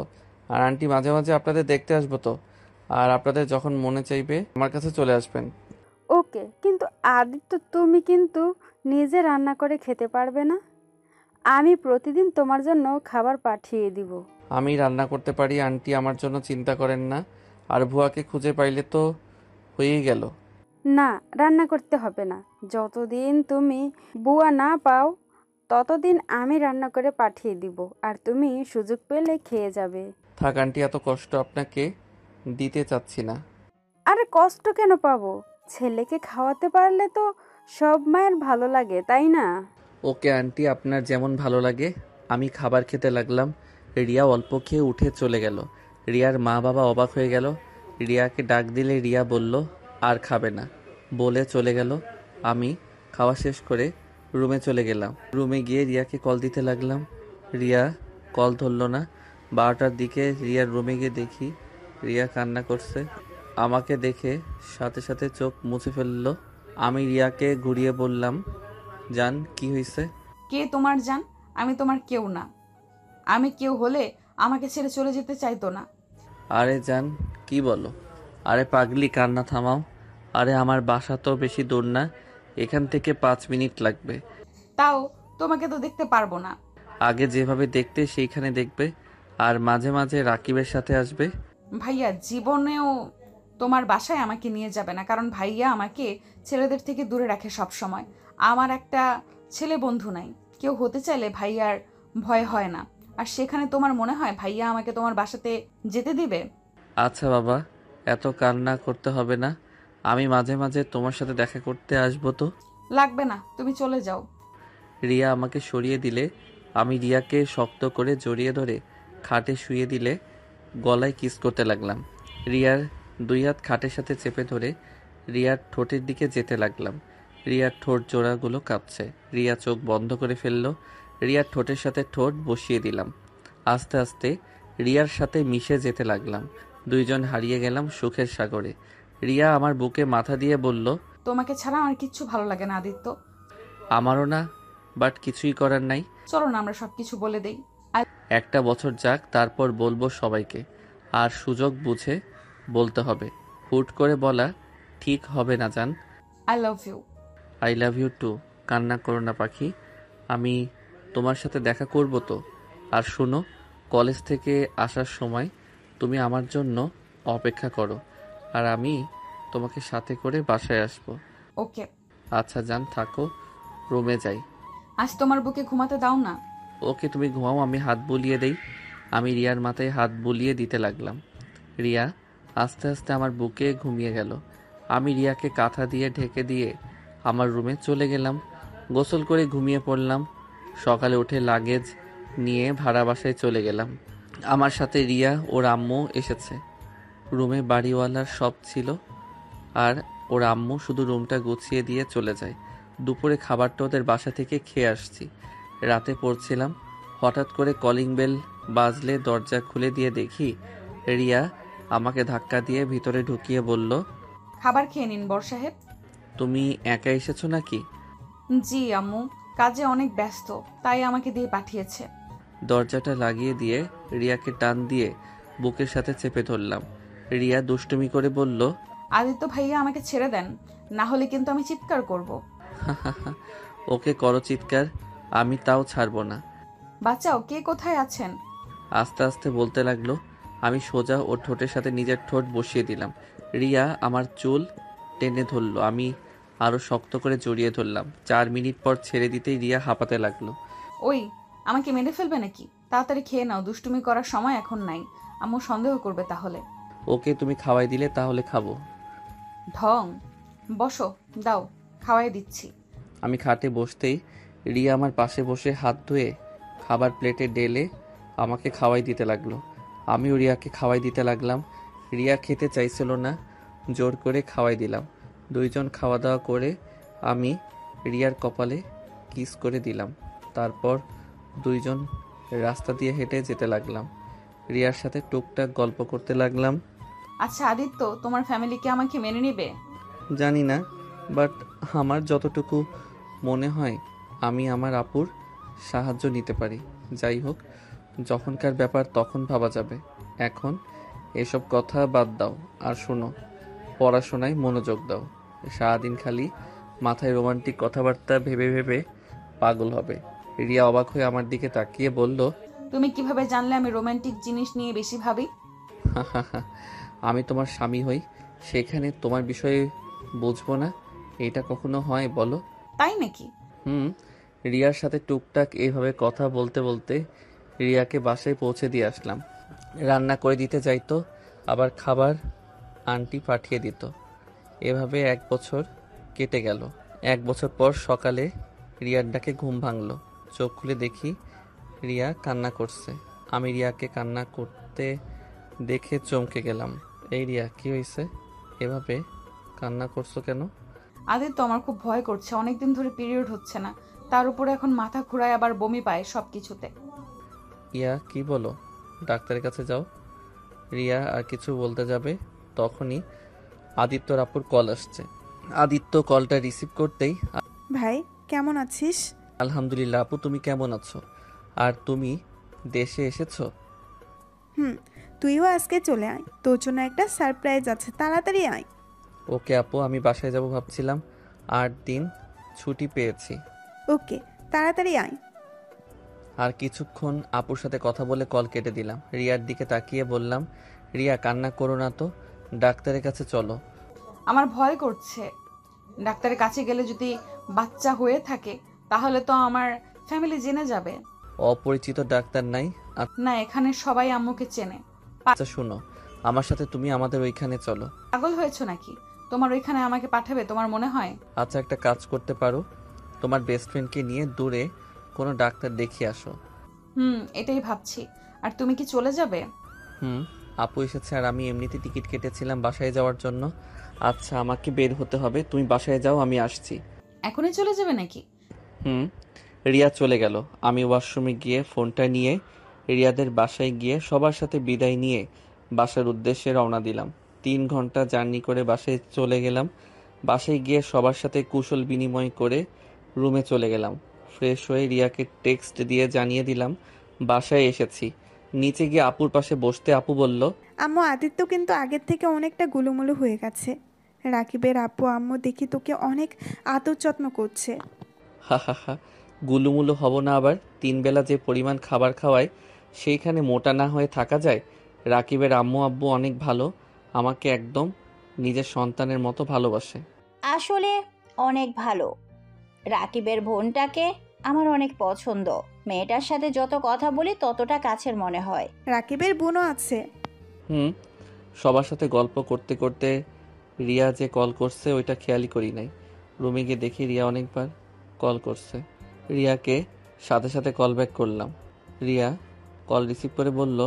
আর আন্টি, মাঝে মাঝে আপনাদের দেখতে আসবো তো। আর আপনাদের যখন মনে চাইবে আমার কাছে চলে আসবেন। ওকে, কিন্তু আদিত্য তুমি কিন্তু নিজে রান্না করে খেতে পারবে না? আমি প্রতিদিন তোমার জন্য খাবার পাঠিয়ে দিব। আমি রান্না করতে পারি আন্টি, আমার জন্য চিন্তা করেন না। আর ভুয়াকে খুঁজে পাইলে তো হয়েই গেল। না, রান্না করতে হবে না। যতদিন তুমি বুয়া না পাও ততদিন আমি রান্না করে পাঠিয়ে দিব, আর তুমি সুযোগ পেলে খেয়ে যাবে। থাক আন্টি, এত কষ্ট আপনাকে দিতে চাচ্ছি না। আরে কষ্ট কেন পাবো? ছেলেকে খাওয়াতে পারলে তো সব মায়ের ভালো লাগে, তাই না? ওকে আন্টি, আপনার যেমন ভালো লাগে। আমি খাবার খেতে লাগলাম। রিয়া অল্প খেয়ে উঠে চলে গেল। রিয়ার মা বাবা অবাক হয়ে গেল। রিয়াকে ডাক দিলে রিয়া বলল আর খাবে না, বলে চলে গেল। আমি খাওয়া শেষ করে রুমে চলে গেলাম। রুমে গিয়ে রিয়াকে কল দিতে লাগলাম। রিয়া কল ধরল না। 12টার দিকে রিয়ার রুমে গিয়ে দেখি রিয়া কান্না করছে। আমাকে দেখে সাথে সাথে চোখ মুছে ফেললো। আমি রিয়াকে ঘুরিয়ে বললাম, জান কি হয়েছে? কে তোমার জান? আমি তোমার কেউ না। আমি কেউ হলে আমাকে ছেড়ে চলে যেতে চাইতো না। আরে জান, কি বলো? আরে পাগলি, কান্না থামাও। আরে আমার বাসা তো বেশি দূর না, এখান থেকে 5 মিনিট লাগবে। তাও তোমাকে তো দেখতে পারবো না। আগে যেভাবে দেখতে সেইখানে দেখবে, আর মাঝে মাঝে রাকিবের সাথে আসবে। ভাইয়া জীবনেও তোমার বাসায় আমাকে নিয়ে যাবে না, কারণ ভাইয়া আমাকে ছেলেদের থেকে দূরে রাখে সব সময়। আমার একটা ছেলে বন্ধু নাই। কেউ হতে চাইলে ভাইয়ার ভয় হয় না। আর সেখানে তোমার মনে হয় ভাইয়া আমাকে তোমার বাসাতে যেতে দিবে? আচ্ছা বাবা, এত কান্না করতে হবে না। আমি মাঝে মাঝে তোমার সাথে দেখা করতে আসবো তো। লাগবে না, তুমি চলে যাও। রিয়া আমাকে সরিয়ে দিলে আমি রিয়াকে শক্ত করে জড়িয়ে ধরে খাটে শুয়ে দিলে গলায় কিস করতে লাগলাম। রিয়ার 2 হাত খাটের সাথে চেপে ধরে রিয়ার ঠোঁটের দিকে যেতে লাগলাম। রিয়ার ঠোঁট জোড়াগুলো কাঁপছে। রিয়া চোখ বন্ধ করে ফেললো। রিয়ার ঠোঁটের সাথে ঠোঁট বসিয়ে দিলাম। আস্তে আস্তে রিয়ার সাথে মিশে যেতে লাগলাম। দুইজন হারিয়ে গেলাম সুখের সাগরে। রিয়া আমার বুকে মাথা দিয়ে বলল, তোমাকে ছাড়া আমার কিচ্ছু ভালো লাগে না আদিত্য। আমারও না, বাট কিছুই করার নাই। চলো না আমরা সবকিছু বলে দেই। একটা বছর যাক, তারপর বলবো সবাইকে। আর সুযোগ বুঝে বলতে হবে। হুট করে বলা ঠিক হবে না জান। I love you. I love you too. কান্না করো না পাখি, আমি তোমার সাথে দেখা করব তো। আর শোনো, কলেজ থেকে আসার সময় তুমি আমার জন্য অপেক্ষা করো। আর আমি তোমাকে সাথে করে বাসায় আসবো। ওকে। আচ্ছা যান, থাকো, রুমে যাই। আজ তোমার বুকে ঘুমাতে দাও না। ওকে তুমি ঘুমাও, আমি হাত বুলিয়ে দেই। আমি রিয়ার মাথায় হাত বুলিয়ে দিতে লাগলাম। রিয়া আস্তে আস্তে আমার বুকে ঘুমিয়ে গেল। আমি রিয়াকে কাঁথা দিয়ে ঢেকে দিয়ে আমার রুমে চলে গেলাম। গোসল করে ঘুমিয়ে পড়লাম। সকালে উঠে লাগেজ নিয়ে ভাড়া বাসায় চলে গেলাম। আমার সাথে রিয়া ওর আম্মু এসেছে। রুমে বাড়িওয়ালার সব ছিল, আর ওর আম্মু শুধু রুমটা গুছিয়ে দিয়ে চলে যায়। দুপুরে খাবারটা ওদের বাসা থেকে খেয়ে আসছি। রাতে পড়ছিলাম, হঠাৎ করে কলিং বেল বাজলে দরজা খুলে দিয়ে দেখি রিয়া আমাকে ধাক্কা দিয়ে ভিতরে ঢুকিয়ে বলল, খাবার খেয়ে নিন বড় সাহেব। তুমি একা এসেছো নাকি? জি আম্মু, কাজে অনেক ব্যস্ত, তাই আমাকে দিয়ে পাঠিয়েছে। দরজাটা লাগিয়ে দিয়ে রিয়াকে টান দিয়ে বুকের সাথে চেপে ধরলাম। রিয়া দুষ্টুমি করে বলল, আদিত্য ভাইয়া আমাকে ছেড়ে দেন, না হলে কিন্তু আমি চিৎকার করব। ওকে করো চিৎকার, আমি তাও ছাড়বো না। বাঁচাও, কে কোথায় আছেন? আস্তে আস্তে বলতে লাগলো। আমি সোজা ওর ঠোঁটের সাথে নিজের ঠোঁট বসিয়ে দিলাম। রিয়া আমার চুল টেনে ধরলো, আমি আরো শক্ত করে জড়িয়ে ধরলাম। 4 মিনিট পর ছেড়ে দিতেই রিয়া হাঁপাতে লাগলো। ওই, আমাকে মেরে ফেলবে নাকি? তাড়াতাড়ি খেয়ে নাও, দুষ্টুমি করার সময় এখন নাই। আম্মু সন্দেহ করবে তাহলে। ওকে তুমি খাওয়াই দিলে তাহলে খাবো। ঢং, বসো, দাও খাওয়াই দিচ্ছি। আমি খাটে বসতেই রিয়া আমার পাশে বসে হাত ধুয়ে খাবার প্লেটে ঢেলে আমাকে খাওয়াই দিতে লাগলো। আমিও রিয়াকে খাওয়াই দিতে লাগলাম। রিয়া খেতে চাইছিল না, জোর করে খাওয়াই দিলাম। দুইজন খাওয়া দাওয়া করে আমি রিয়ার কপালে কিস করে দিলাম। তারপর দুইজন রাস্তা দিয়ে হেঁটে যেতে লাগলাম। রিয়ার সাথে টুকটাক গল্প করতে লাগলাম। আচ্ছা আদিত্য, তোমার ফ্যামিলি কি আমাকে মেনে নেবে? জানি না, বাট আমার যতটুকু মনে হয় আমি আমার আপুর সাহায্য নিতে পারি। যাই হোক, যখনকার ব্যাপার তখন ভাবা যাবে। এখন এসব কথা বাদ দাও আর শোনো, পড়াশোনায় মনোযোগ দাও। সারাদিন খালি মাথায় রোমান্টিক কথাবার্তা ভেবে ভেবে পাগল হবে। রিয়া অবাক হয়ে আমার দিকে তাকিয়ে বলল, তুমি কিভাবে জানলে আমি রোমান্টিক জিনিস নিয়ে বেশি ভাবি? আমি তোমার স্বামী হই, সেখানে তোমার বিষয়ে বুঝবো না? এটা কখনো হয় বলো? তাই নাকি? রিয়ার সাথে টুকটাক এইভাবে কথা বলতে বলতে রিয়াকে বাসায় পৌঁছে দিয়ে আসলাম। রান্না করে দিতে যাইতো, আবার খাবার আন্টি পাঠিয়ে দিত। এভাবে 1 বছর কেটে গেল। 1 বছর পর সকালে রিয়ার ডাকে ঘুম ভাঙলো। চোখ খুলে দেখি রিয়া কান্না করছে। আমি রিয়াকে কান্না করতে দেখে চমকে গেলাম। এই রিয়া, কি হয়েছে? এভাবে কান্না করছো কেন? আদিত্য, আমার খুব ভয় করছে, অনেকদিন ধরে পিরিয়ড হচ্ছে না, তার উপরে এখন মাথা ঘুরায়, আবার বমি পায় সবকিছুতে। ইয়া, কি বলো? ডাক্তারের কাছে যাও। রিয়া আর কিছু বলতে যাবে, তখনই আদিত্যর আপুর কল আসছে। আদিত্য কলটা রিসিভ করতেই, ভাই কেমন আছিস? আলহামদুলিল্লাহ আপু, তুমি কেমন আছো? আর তুমি দেশে এসেছো? তুইও আজকে চলে আয়, তোর জন্য একটা সারপ্রাইজ আছে, তাড়াতাড়ি আয়। ওকে আপু, আমি বাসায় যাব ভাবছিলাম, 8 দিন ছুটি পেয়েছি। ওকে, তাড়াতাড়ি আয়। আর কিছুক্ষণ আপুর সাথে কথা বলে কল কেটে দিলাম। রিয়ার দিকে তাকিয়ে বললাম, রিয়া কান্না করো না তো, ডাক্তারের কাছে চলো। আমার ভয় করছে, ডাক্তারের কাছে গেলে যদি বাচ্চা হয়ে থাকে তাহলে তো আমার ফ্যামিলি জেনে যাবে। অপরিচিত ডাক্তার নাই? না, এখানে সবাই আম্মুকে চেনে। আচ্ছা শোনো, আমার সাথে তুমি আমাদের ওইখানে চলো। পাগল হয়েছো নাকি? তোমার ওইখানে আমাকে পাঠাবে তোমার মনে হয়? আচ্ছা, একটা কাজ করতে পারো, তোমার বেস্ট ফ্রেন্ডকে নিয়ে দূরে কোনো ডাক্তার দেখিয়ে আসো। এটাই ভাবছি। আর তুমি কি চলে যাবে? আপু এসেছে, আর আমি এমনিতে টিকিট কেটেছিলাম বাসায় যাওয়ার জন্য। আচ্ছা, আমাকে বের হতে হবে, তুমি বাসায় যাও, আমি আসছি। এখনই চলে যাবে নাকি? রিয়া চলে গেল। আমি ওয়াশরুমে গিয়ে ফোনটা নিয়ে রিয়াদের বাসায় গিয়ে সবার সাথে বিদায় নিয়ে বাসার উদ্দেশ্যে রওনা দিলাম। 3 ঘন্টা জার্নি করে বাসায় চলে গেলাম। বাসায় গিয়ে সবার সাথে কুশল বিনিময় করে রুমে চলে গেলাম। ফ্রেশ হয়ে রিয়াকে টেক্সট দিয়ে জানিয়ে দিলাম বাসায় এসেছি। নিচে গিয়ে আপুর পাশে বসতে আপু বলল, আম্মু, আদিত্য কিন্তু আগের থেকে অনেকটা গুলুমুলু হয়ে গেছে। রাকিবের আপু আম্মু দেখি তোকে অনেক আদর যত্ন করছে। হা, গুলুমুলু হব না আবার? 3 বেলা যে পরিমাণ খাবার খাওয়ায়, সেইখানে মোটা না হয়ে থাকা যায়? রাকিবের আম্মু আব্বু অনেক ভালো, আমাকে একদম নিজের সন্তানের মতো ভালোবাসে। আসলে অনেক ভালো। রাকিবের বোনটাকে আমার অনেক পছন্দ। মেয়েটার সাথে যত কথা বলি ততটা কাছের মনে হয়। রাকিবের বোনও আছে? সবার সাথে গল্প করতে করতে রিয়া যে কল করছে ওইটা খেয়ালই করি নাই। রুমে গিয়ে দেখি রিয়া অনেকবার কল করছে। রিয়াকে সাথে সাথে কল ব্যাক করলাম। রিয়া কল রিসিভ করে বলল,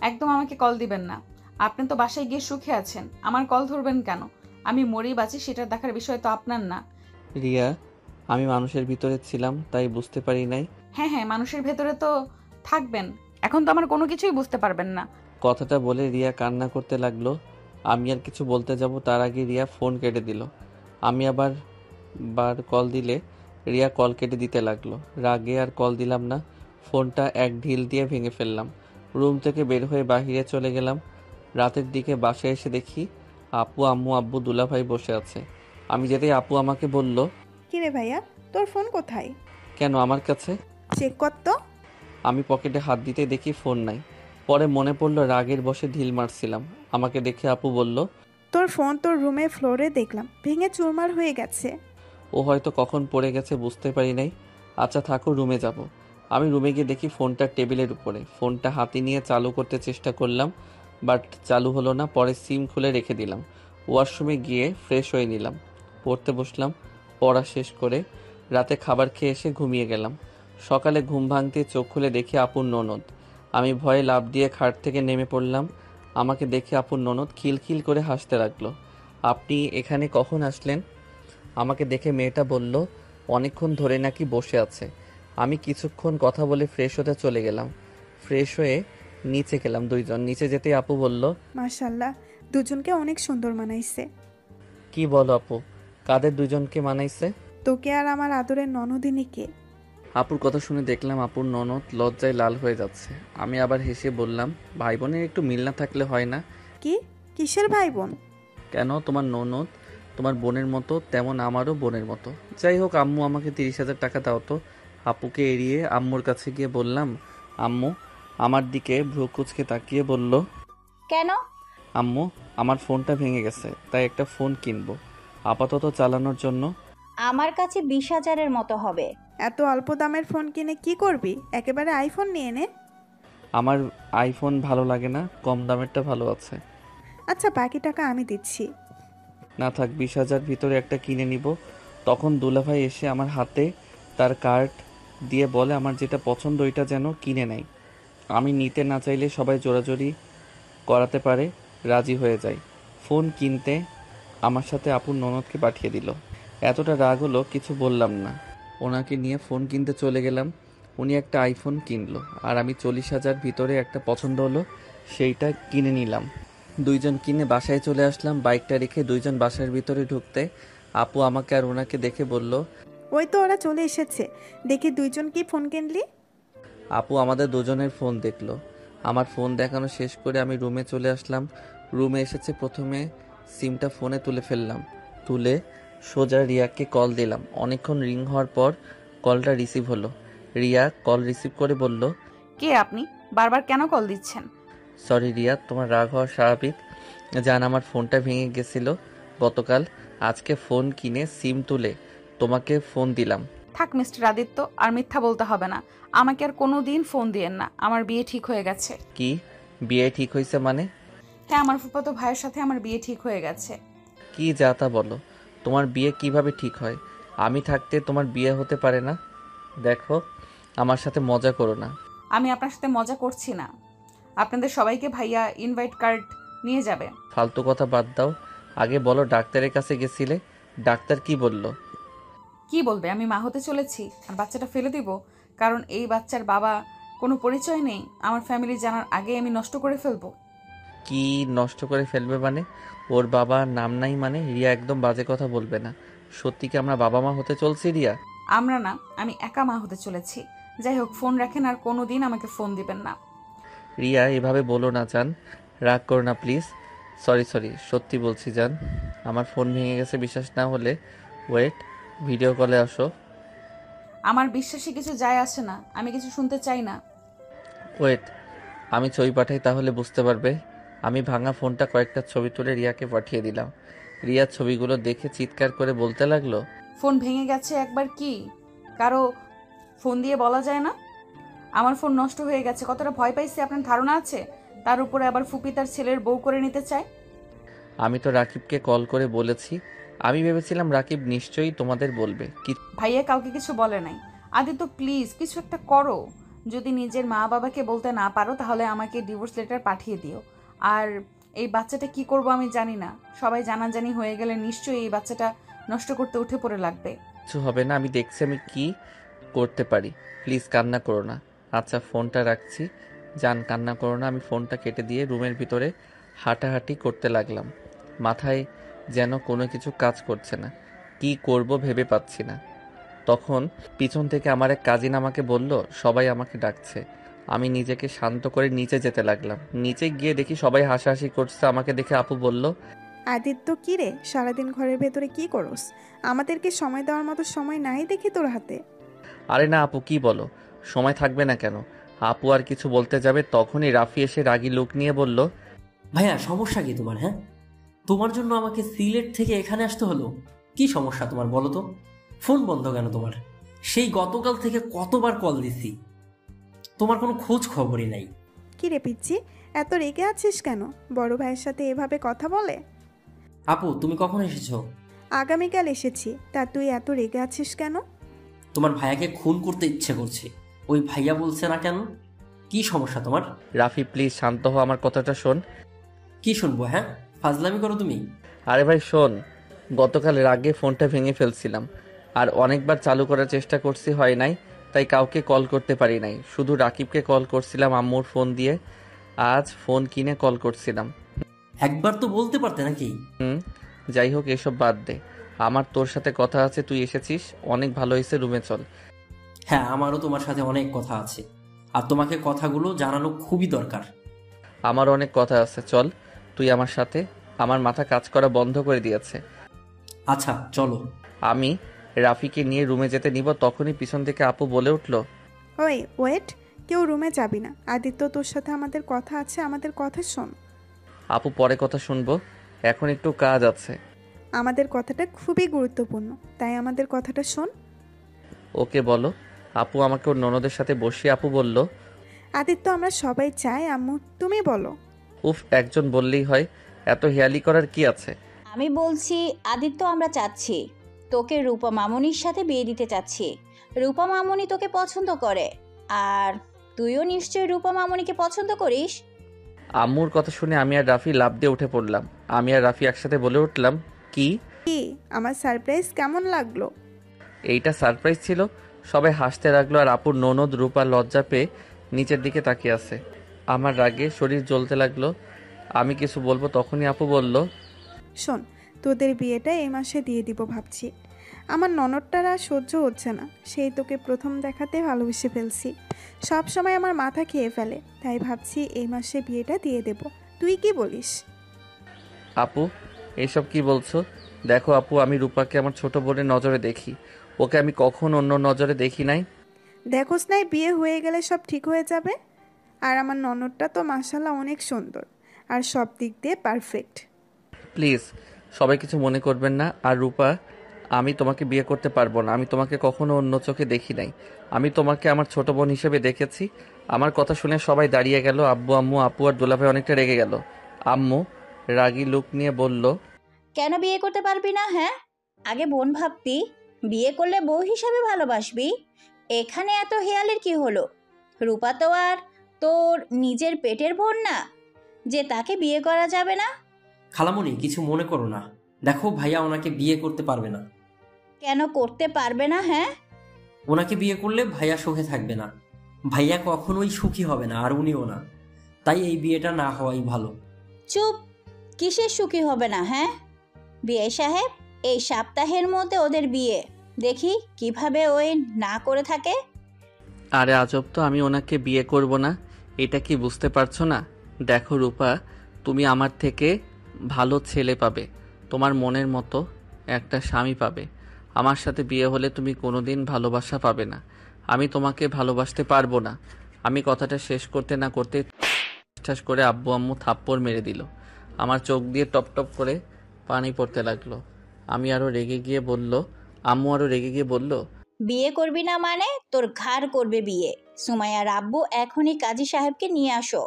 একদম আমাকে কল দিবেন না। আপনি তো বাসায় গিয়ে সুখে আছেন, আমার কল ধরবেন কেন? আমি মরি বাঁচি সেটা দেখার বিষয় তো আপনার না। রিয়া, আমি মানুষের ভিতরে ছিলাম তাই বুঝতে পারি নাই। হ্যাঁ, মানুষের ভেতরে তো থাকবেন, এখন তো আমার কোনো কিছুই বুঝতে পারবেন না। কথাটা বলে রিয়া কান্না করতে লাগলো। আমি আর কিছু বলতে যাব তার আগে রিয়া ফোন কেটে দিল। আমি আবার কল দিলে রিয়া কল কেটে দিতে লাগলো। রাগে আর কল দিলাম না, ফোনটা এক ঢিল দিয়ে ভেঙে ফেললাম। রুম থেকে বের হয়ে বাহিরে চলে গেলাম। রাতের দিকে বাসায় এসে দেখি আপু, আম্মু, আব্বু, দুলাভাই বসে আছে। আমি যেতেই আপু আমাকে বলল, কিরে ভাইয়া, তোর ফোন কোথায়? কেন আমার কাছে? চেক কর তো। আমি পকেটে হাত দিতে দেখি ফোন নাই। পরে মনে পড়লো রাগের বশে ঢিল মারছিলাম। আমাকে দেখে আপু বলল, তোর ফোন তোর রুমে ফ্লোরে দেখলাম, ভেঙে চুরমার হয়ে গেছে। ও হয়তো কখন পড়ে গেছে বুঝতে পারি নাই। আচ্ছা থাকো, রুমে যাব। আমি রুমে গিয়ে দেখি ফোনটা টেবিলের উপরে। ফোনটা হাতে নিয়ে চালু করতে চেষ্টা করলাম, বাট চালু হলো না। পরে সিম খুলে রেখে দিলাম। ওয়াশরুমে গিয়ে ফ্রেশ হয়ে নিলাম, পড়তে বসলাম। পড়া শেষ করে রাতে খাবার খেয়ে এসে ঘুমিয়ে গেলাম। সকালে ঘুম ভাঙতে চোখ খুলে দেখি আপুর ননদ। আমি ভয়ে লাফ দিয়ে খাট থেকে নেমে পড়লাম। আমাকে দেখে আপুর ননদ খিলখিল করে হাসতে লাগলো। আপনি এখানে কখন আসলেন? আমাকে দেখে মেয়েটা বলল, অনেকক্ষণ ধরে নাকি বসে আছে। আমি কিছুক্ষণ কথা বলে ফ্রেশ হতে চলে গেলাম। ফ্রেশ হয়ে নিচে গেলাম। দুইজন নিচে যেতেই আপু বলল, মাশাআল্লাহ, দুজনকে অনেক সুন্দর মানাইছে। কি বলো আপু, কাদের দুজনকে মানাইছে? তোকে আর আমার আদরের ননদিনীকে। আপুর কথা শুনে দেখলাম আপুর ননদ লজ্জায় লাল হয়ে যাচ্ছে। আমি আবার হেসে বললাম, ভাই বোনের একটু মিল না থাকলে হয় না? কি? কিসের ভাই বোন? কেন, তোমার ননদ তোমার বোনের মতো, তেমন আমারও বোনের মতো। যাই হোক, আম্মু আমাকে 30,000 টাকা দাও তো। আপুকে এড়িয়ে আম্মুর কাছে গিয়ে বললাম, আম্মু আমার দিকে ভ্রু কুঁচকে তাকিয়ে বলল, কেন? আম্মু আমার ফোনটা ভেঙে গেছে, তাই একটা ফোন কিনবো আপাতত চালানোর জন্য। আমার কাছে 20,000-এর মতো হবে। এত অল্প দামের ফোন কিনে কি করবি? একেবারে আইফোন নিয়ে নে। আমার আইফোন ভালো লাগে না, কম দামেরটা ভালো আছে। আচ্ছা, বাকি টাকা আমি দিচ্ছি। না থাক, 20,000 ভিতরে একটা কিনে নিব। তখন দুলাভাই এসে আমার হাতে তার কার্ড দিয়ে বলে, আমার যেটা পছন্দ ওইটা যেন কিনে নেয়। আমি নিতে না চাইলে সবাই জোরাজোরি করাতে পারে, রাজি হয়ে যায়। ফোন কিনতে আমার সাথে আপুর ননদকে পাঠিয়ে দিল। এতটা রাগ হলো কিছু বললাম না। ওনাকে নিয়ে ফোন কিনতে চলে গেলাম। উনি একটা আইফোন কিনলো আর আমি 40,000 ভিতরে একটা পছন্দ হলো সেইটা কিনে নিলাম। দুইজন কিনে বাসায় চলে আসলাম। বাইকটা রেখে দুইজন বাসার ভিতরে ঢুকতে আপু আমাকে আর ওনাকে দেখে বলল, ওই তো ওরা চলে এসেছে, দেখি দুইজন কি ফোন কিনলি। আপু আমাদের দুজনের ফোন দেখলো। আমার ফোন দেখানো শেষ করে আমি রুমে চলে আসলাম। রুমে এসেছে প্রথমে সিমটা ফোনে তুলে ফেললাম। তুলে সোজা রিয়াকে কল দিলাম। অনেকক্ষণ রিং হওয়ার পর কলটা রিসিভ হলো। রিয়া কল রিসিভ করে বলল, কে আপনি? বারবার কেন কল দিচ্ছেন? সরি রিয়া, তোমার রাগ হওয়া স্বাভাবিক। জান, আমার ফোনটা ভেঙে গেছিল গতকাল। আজকে ফোন কিনে সিম তুলে তোমাকে ফোন দিলাম। থাক মিস্টার আদিত্য, আর মিথ্যা বলতে হবে না। আমাকে আর কোনো দিন ফোন দিয়েন না, আমার বিয়ে ঠিক হয়ে গেছে। কি বিয়ে ঠিক হয়েছে মানে? হ্যাঁ, আমার ফুফাতো ভাইয়ের সাথে আমার বিয়ে ঠিক হয়ে গেছে। কি যা তা বলো, তোমার বিয়ে কিভাবে ঠিক হয়? আমি থাকতে তোমার বিয়ে হতে পারে না। দেখো, আমার সাথে মজা করো না। আমি আপনার সাথে মজা করছি না। আপনাদের সবাইকে ভাইয়া ইনভাইট কার্ড নিয়ে যাবে। ফালতু কথা বাদ দাও, আগে বলো ডাক্তারের কাছে গেছিলে, ডাক্তার কি বলল? কি বলবে? আমি মা হতে চলেছি আর বাচ্চাটা ফেলে দিব? কারণ এই বাচ্চার বাবা কোনো পরিচয় নেই, আমার ফ্যামিলি জানার আগে আমি নষ্ট করে ফেলবো। কি নষ্ট করে ফেলবে মানে? ওর বাবার নাম নাই মানে? রিয়া, একদম বাজে কথা বলবে না। সত্যি কি আমরা বাবা মা হতে চলছি রিয়া? আমরা না, আমি একা মা হতে চলেছি। যাই হোক, ফোন রাখেন আর কোনো দিন আমাকে ফোন দিবেন না। রিয়া, এভাবে বলো না জান, রাগ করো না প্লিজ। সরি, সত্যি বলছি জান, আমার ফোন ভেঙে গেছে। বিশ্বাস না হলে ওয়েট, ভিডিও কলে আসো। আমার বিশ্বাসে কিছু যায় আসে না, আমি কিছু শুনতে চাই না। ওয়েট, আমি ছবি পাঠাই তাহলে বুঝতে পারবে। আমি ভাঙা ফোনটা কয়েকটা ছবি তুলে রিয়াকে পাঠিয়ে দিলাম। রিয়ার ছবিগুলো দেখে চিৎকার করে বলতে লাগলো, ফোন ভেঙে গেছে একবার কি কারো ফোন দিয়ে বলা যায় না? আমার ফোন নষ্ট হয়ে গেছে, কতটা ভয় পাইছি আপনার ধারণা আছে? তার উপরে আবার ফুপি তার ছেলের বউ করে নিতে চায়। আমি তো রাকিবকে কল করে বলেছি। আমি ভেবেছিলাম রাকিব নিশ্চয়ই তোমাদের বলবে। কি ভাইয়া কাউকে কিছু বলে নাই। আদিত্য প্লিজ কিছু একটা করো। যদি নিজের মা বাবাকে বলতে না পারো তাহলে আমাকে ডিভোর্স লেটার পাঠিয়ে দিও। আর এই বাচ্চাটা কি করব আমি জানি না, সবাই জানাজানি হয়ে গেলে নিশ্চয়ই এই বাচ্চাটা নষ্ট করতে উঠে পড়ে লাগবে। কিছু হবে না, আমি দেখছি আমি কি করতে পারি। প্লিজ কান্না করো না। আচ্ছা ফোনটা রাখছি, জান কান্না করো না। আমি ফোনটা কেটে দিয়ে রুমের ভিতরে হাঁটাহাঁটি করতে লাগলাম। মাথায় যেন কোনো কিছু কাজ করছে না, কি করব ভেবে পাচ্ছি না। তখন পিছন থেকে আমার এক কাজিন আমাকে বলল সবাই আমাকে ডাকছে। আমি নিজেকে শান্ত করে নিচে যেতে লাগলাম। নিচে গিয়ে দেখি সবাই হাসাহাসি করছে। আমাকে দেখে আপু বলল, আদিত্য কি রে, সারাদিন ঘরের ভেতরে কি করস? আমাদেরকে সময় দেওয়ার মতো সময় নাই দেখি তোর হাতে। আরে না আপু, কি বলো, সময় থাকবে না কেন? আপু আর কিছু বলতে যাবে তখনই রাফি এসে রাগী লুক নিয়ে বলল, ভাইয়া সমস্যা কি তোমার? হ্যাঁ, তোমার জন্য আমাকে সিলেট থেকে এখানে আসতে হলো? কি সমস্যা তোমার বলো তো? ফোন বন্ধ কেন তোমার? সেই গতকাল থেকে কতবার কল দিছি, তোমার কোনো খোঁজ খবরই নাই। কি রে পিচ্ছি, এত রেগে আছিস কেন? বড় ভাইয়ের সাথে এভাবে কথা বলে? আপু তুমি কখন এসেছো? আগামীকাল এসেছি, তা তুই এত রেগে আছিস কেন? তোমার ভাইয়াকে খুন করতে ইচ্ছে করছে, ওই ভাইয়া বলছে না কেন? কি সমস্যা তোমার? রাফি প্লিজ শান্ত হও, আমার কথাটা শোন। কি শুনবো? হ্যাঁ, ফাজলামি করো তুমি। আরে ভাই শোন, গতকাল রাগে ফোনটা ভেঙে ফেলছিলাম, আর অনেকবার চালু করার চেষ্টা করছি, হয় নাই, তাই কাউকে কল করতে পারি নাই। শুধু রাকিবকে কল করছিলাম আম্মুর ফোন দিয়ে। আজ ফোন কিনে কল করছিলাম। একবার তো বলতে পারতে নাকি? যাই হোক এসব বাদ দে, আমার তোর সাথে কথা আছে। তুই এসেছিস, অনেক ভালো হয়েছে, রুমে চল। হ্যাঁ, আমারও তোমার সাথে অনেক কথা আছে, আর তোমাকে কথাগুলো জানানো খুবই দরকার। আমার অনেক কথা আছে, চল তুই আমার সাথে। আমার মাথা কাজ করা বন্ধ করে দিয়েছে। আচ্ছা চলো। আমি রাফিকে নিয়ে রুমে যেতে নিব, তখনই পিছন থেকে আপু বলে উঠল, ওই ওয়েট, কেউ রুমে যাবি না। আদিত্য তোর সাথে আমাদের কথা আছে, আমাদের কথা শোন। আপু পরে কথা শুনবো, এখন একটু কাজ আছে। আমাদের কথাটা খুবই গুরুত্বপূর্ণ, তাই আমাদের কথাটা শোন। ওকে বলো। আপু আমাকে ওর ননদের সাথে বসিয়ে আপু বলল, আদিত্য আমরা সবাই চাই, আম্মু তুমি বলো। উফ, একজন বললেই হয়, এত হেয়ালি করার কি আছে? আমি বলছি আদিত্য, আমরা চাচ্ছি তোকে রূপা মামুনির সাথে বিয়ে দিতে চাচ্ছি। রূপা মামুনি তোকে পছন্দ করে, আর তুইও নিশ্চয়ই রূপা মামুনিকে পছন্দ করিস। আম্মুর কথা শুনে আমি আর রাফি লাফ দিয়ে উঠে পড়লাম। আমি আর রাফি একসাথে বলে উঠলাম, কি কি আমার সারপ্রাইজ কেমন লাগলো? এইটা সারপ্রাইজ ছিল? সবাই হাসতে লাগলো, আর আপুর ননদ রূপা লজ্জা পেয়ে নিচের দিকে তাকিয়ে আছে। আমার রাগে শরীর জ্বলতে লাগলো। আমি কিছু বলবো তখনই আপু বলল, শোন, তোদের বিয়েটা এই মাসে দিয়ে দিব ভাবছি। আমার ননদটার আর সহ্য হচ্ছে না, সেই তোকে প্রথম দেখাতে ভালোবেসে ফেলছি। সব সময় আমার মাথা খেয়ে ফেলে, তাই ভাবছি এই মাসে বিয়েটা দিয়ে দেব। তুই কি বলিস? আপু এইসব কি বলছো? দেখো আপু, আমি রূপাকে আমার ছোট বোনের নজরে দেখি, ওকে আমি কখন অন্য নজরে দেখি নাই। দেখোস নাই, বিয়ে হয়ে গেলে সব ঠিক হয়ে যাবে। আর আমার ননদটা তো মাশাআল্লাহ অনেক সুন্দর, আর সব দিক দিয়ে পারফেক্ট। প্লিজ সবাই কিছু মনে করবেন না। আর রূপা, আমি তোমাকে বিয়ে করতে পারবো না। আমি তোমাকে কখনো অন্য চোখে দেখি নাই। আমি তোমাকে আমার ছোট বোন হিসেবে দেখেছি। আমার কথা শুনে সবাই দাঁড়িয়ে গেল। আব্বু আম্মু আপু আর দুলাভাই অনেকটা রেগে গেল। আম্মু রাগী লুক নিয়ে বলল, কেন বিয়ে করতে পারবি না? হ্যাঁ, আগে বোন ভাবতি, বিয়ে করলে বউ হিসাবে ভালোবাসবি। এখানে এত হেয়ালের কি হলো? রূপা তো আর তোর নিজের পেটের বোন না যে তাকে বিয়ে করা যাবে না। খালামণি কিছু মনে করো না, দেখো ভাইয়া ওনাকে বিয়ে করতে পারবে না। কেন করতে পারবে না? হ্যাঁ, ওনাকে বিয়ে করলে ভাইয়া সুখে থাকবে না, ভাইয়া কখনোই সুখী হবে না, আর উনিও না। তাই এই বিয়েটা না হওয়াই ভালো। চুপ, কিসের সুখী হবে না? হ্যাঁ, বিয়ে সাহেব, এই সপ্তাহের মধ্যে ওদের বিয়ে, দেখি কিভাবে ওই না করে থাকে। আরে আজব তো, আমি ওনাকে বিয়ে করব না, এটা কি বুঝতে পারছো না? দেখো রূপা, তুমি আমার থেকে ভালো ছেলে পাবে, তোমার মনের মতো একটা স্বামী পাবে। আমার সাথে বিয়ে হলে তুমি কোনোদিন ভালোবাসা পাবে না। আমি তোমাকে ভালোবাসতে পারবো না। আমি কথাটা শেষ করতে না করতে ঠাস করে আব্বু আম্মু থাপ্পড় মেরে দিল। আমার চোখ দিয়ে টপ টপ করে পানি পড়তে লাগলো। আম্মু আরো রেগে গিয়ে বলল, বিয়ে করবি না মানে তোর ঘাড় করবে বিয়ে। সুমাইয়ার আব্বু এখনই কাজী সাহেবকে নিয়ে আসো,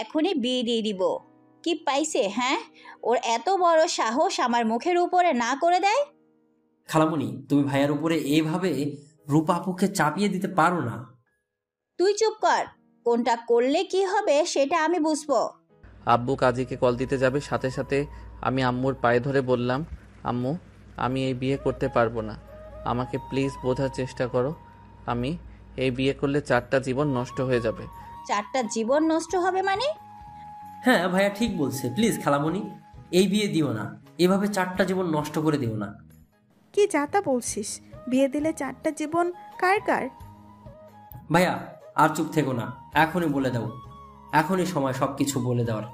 এখনই বিয়ে দিয়ে দিব। কি পাইছে হ্যাঁ? ওর এত বড় সাহস আমার মুখের উপরে না করে দেয়। খালামণি, তুমি ভাইয়ার উপরে এইভাবে রূপা আপুকে চাপিয়ে দিতে পারো না। তুই চুপ কর, কোনটা করলে কি হবে সেটা আমি বুঝবো। আব্বু কাজীকে কল দিতে যাবে, সাথে সাথে আমি আম্মুর পায়ে ধরে বললাম, আম্মু আমি এই বিয়ে করতে পারবো না, আমাকে প্লিজ বোঝার চেষ্টা করো। আমি এই বিয়ে করলে 4টা জীবন নষ্ট হয়ে যাবে। 4টা জীবন নষ্ট হবে মানে? হ্যাঁ ভাইয়া ঠিক বলছে, প্লিজ খালামণি এই বিয়ে দিও না, এভাবে 4টা জীবন নষ্ট করে দিও না। কি যাতা বলছিস? বিয়ে দিলে 4টা জীবন কার কার? ভাইয়া আর চুপ থেকো না, এখনই বলে দাও, এখনই সময় সবকিছু বলে দেওয়ার।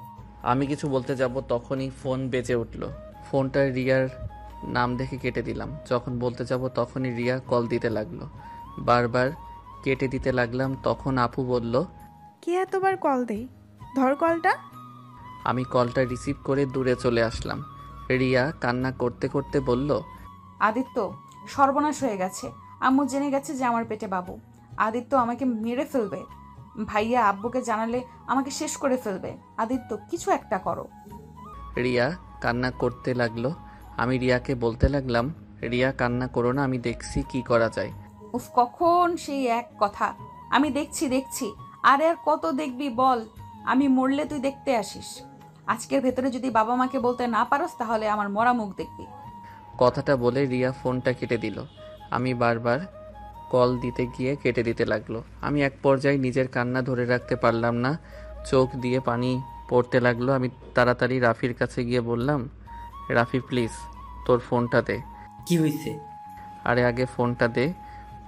আমি কিছু বলতে যাব তখনই ফোন বেজে উঠল। ফোনটা রিয়ার নাম দেখে কেটে দিলাম। যখন বলতে যাব তখনই রিয়া কল দিতে লাগলো। বারবার কেটে দিতে লাগলাম। তখন আপু বলল, কে এতবার কল দেই? ধর কলটা। আমি কলটা রিসিভ করে দূরে চলে আসলাম। রিয়া কান্না করতে করতে বলল, আদিত্য, সর্বনাশ হয়ে গেছে। আম্মু জেনে গেছে যে আমার পেটে বাবু। আদিত্য আমাকে মেরে ফেলবে। ভাইয়া আব্বুকে জানালে আমাকে শেষ করে ফেলবে। আদিত্য, কিছু একটা করো। রিয়া কান্না করতে লাগলো। আমি রিয়াকে বলতে লাগলাম, রিয়া কান্না করো না, আমি দেখছি কি করা যায়। উফ, কখন সেই এক কথা, আমি দেখছি। আরে আর কত দেখবি বল? আমি মরলে তুই দেখতে আসিস। আজকের ভেতরে যদি বাবা মাকে বলতে না পারস তাহলে আমার মরা মুখ দেখবি। কথাটা বলে রিয়া ফোনটা কেটে দিল। আমি বারবার কল দিতে গিয়ে কেটে দিতে লাগলো। আমি এক পর্যায়ে নিজের কান্না ধরে রাখতে পারলাম না, চোখ দিয়ে পানি পড়তে লাগলো। আমি তাড়াতাড়ি রাফির কাছে গিয়ে বললাম, রাফি প্লিজ তোর ফোনটা দে। কি হয়েছে? আরে আগে ফোনটা দে,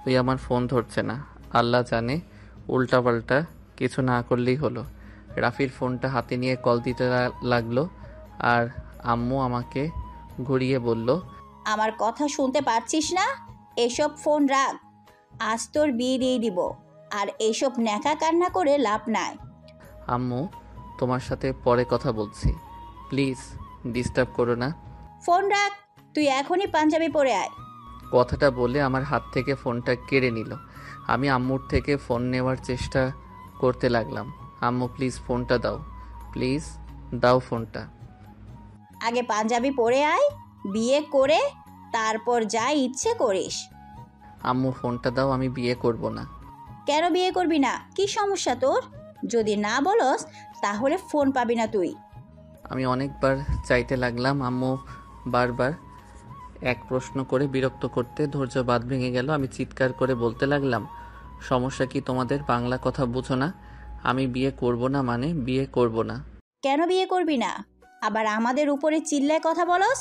তুই আমার ফোন ধরছে না। আল্লাহ জানে উল্টাপাল্টা কিছু না করলেই হলো। রাফির ফোনটা হাতে নিয়ে কল দিতে লাগলো। আর আম্মু আমাকে ঘুরিয়ে বলল, আমার কথা শুনতে পারছিস না? এসব ফোন রাখ, আজ তোর বিয়ে দিয়ে দিব। আর এইসব ন্যাকা কান্না করে লাভ নাই। আম্মু তোমার সাথে পরে কথা বলছি, প্লিজ ডিস্টার্ব করো না। ফোন রাখ, তুই এখনই পাঞ্জাবি পরে আয়। কথাটা বলে আমার হাত থেকে ফোনটা কেড়ে নিল। আমি আম্মুর থেকে ফোন নেওয়ার চেষ্টা করতে লাগলাম। আম্মু প্লিজ ফোনটা দাও, প্লিজ দাও ফোনটা। আগে পাঞ্জাবি পরে আয়, বিয়ে করে তারপর যা ইচ্ছে করিস। আম্মু ফোনটা দাও, আমি বিয়ে করব না। কেন বিয়ে করবি না? কি সমস্যা তোর? যদি না বলস তাহলে ফোন পাবি না তুই। আমি অনেকবার চাইতে লাগলাম। আম্মু বারবার এক প্রশ্ন করে বিরক্ত করতে ধৈর্য বাঁধ ভেঙে গেল। আমি চিৎকার করে বলতে লাগলাম, সমস্যা কি তোমাদের? বাংলা কথা বুঝো না? আমি বিয়ে করব না মানে বিয়ে করব না। কেন বিয়ে করবি না? আবার আমাদের উপরে চিল্লায় কথা বলস?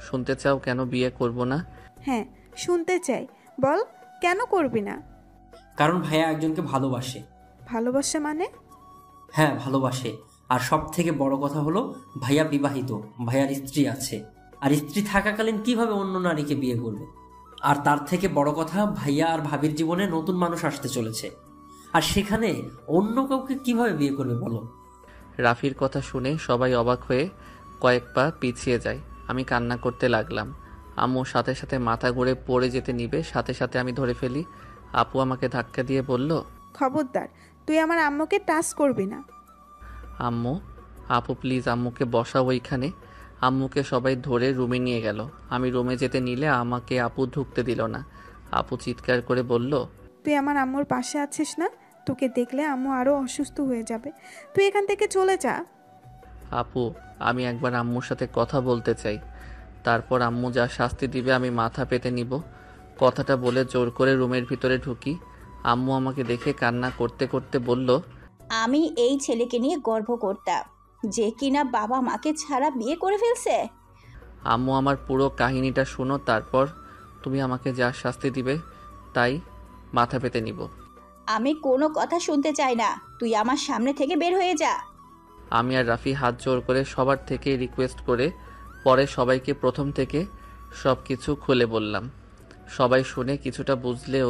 শুনতে চাও কেন বিয়ে করব না? হ্যাঁ শুনতে চাই, বল কেন করবি না? কারণ ভাইয়া একজনকে ভালোবাসে। ভালোবাসা মানে? হ্যাঁ ভালোবাসে। আর সব থেকে বড় কথা হলো ভাইয়া বিবাহিত, ভাইয়ার স্ত্রী আছে। আর স্ত্রী থাকাকালীন কিভাবে অন্য নারীকে বিয়ে করবে? আর তার থেকে বড় কথা, ভাইয়া আর ভাবির জীবনে নতুন মানুষ আসতে চলেছে, আর সেখানে অন্য কাউকে কিভাবে বিয়ে করবে বলো? রাফির কথা শুনে সবাই অবাক হয়ে কয়েক পা পিছিয়ে যায়। আমি কান্না করতে লাগলাম। আম্মু সাথে সাথে মাথা ঘুরে পড়ে যেতে নিবে, সাথে সাথে আমি ধরে ফেলি। আপু আমাকে ধাক্কা দিয়ে বলল, খবরদার, তুই আমার আম্মুকে টাচ করবি না। আম্মু, আপু প্লিজ আম্মুকে বসাও ওইখানে। আম্মুকে সবাই ধরে রুমে নিয়ে গেল। আমি রুমে যেতে নিলে আমাকে আপু ঢুকতে দিল না। আপু চিৎকার করে বলল, তুই আমার আম্মুর পাশে আছিস না? তোকে দেখলে আম্মু আরো অসুস্থ হয়ে যাবে, তুই এখান থেকে চলে যা। আপু আমি একবার আম্মুর সাথে কথা বলতে চাই, তারপর আম্মু যা শাস্তি দিবে আমি মাথা পেতে নিব। কথাটা বলে জোর করে রুমের ভিতরে ঢুকি। আম্মু আমাকে দেখে কান্না করতে করতে বলল, আমি এই ছেলেকে নিয়ে গর্ব করতাম, যে কিনা বাবা মাকে ছাড়া বিয়ে করে ফেলছে। আম্মু আমার পুরো কাহিনীটা শুনো, তারপর তুমি আমাকে যা শাস্তি দিবে তাই মাথা পেতে নিব। আমি কোনো কথা শুনতে চাই না, তুই আমার সামনে থেকে বের হয়ে যা। আমি আর রাফি হাত জোর করে সবার থেকে রিকোয়েস্ট করে পরে সবাইকে প্রথম থেকে সব কিছু খুলে বললাম। সবাই শুনে কিছুটা বুঝলেও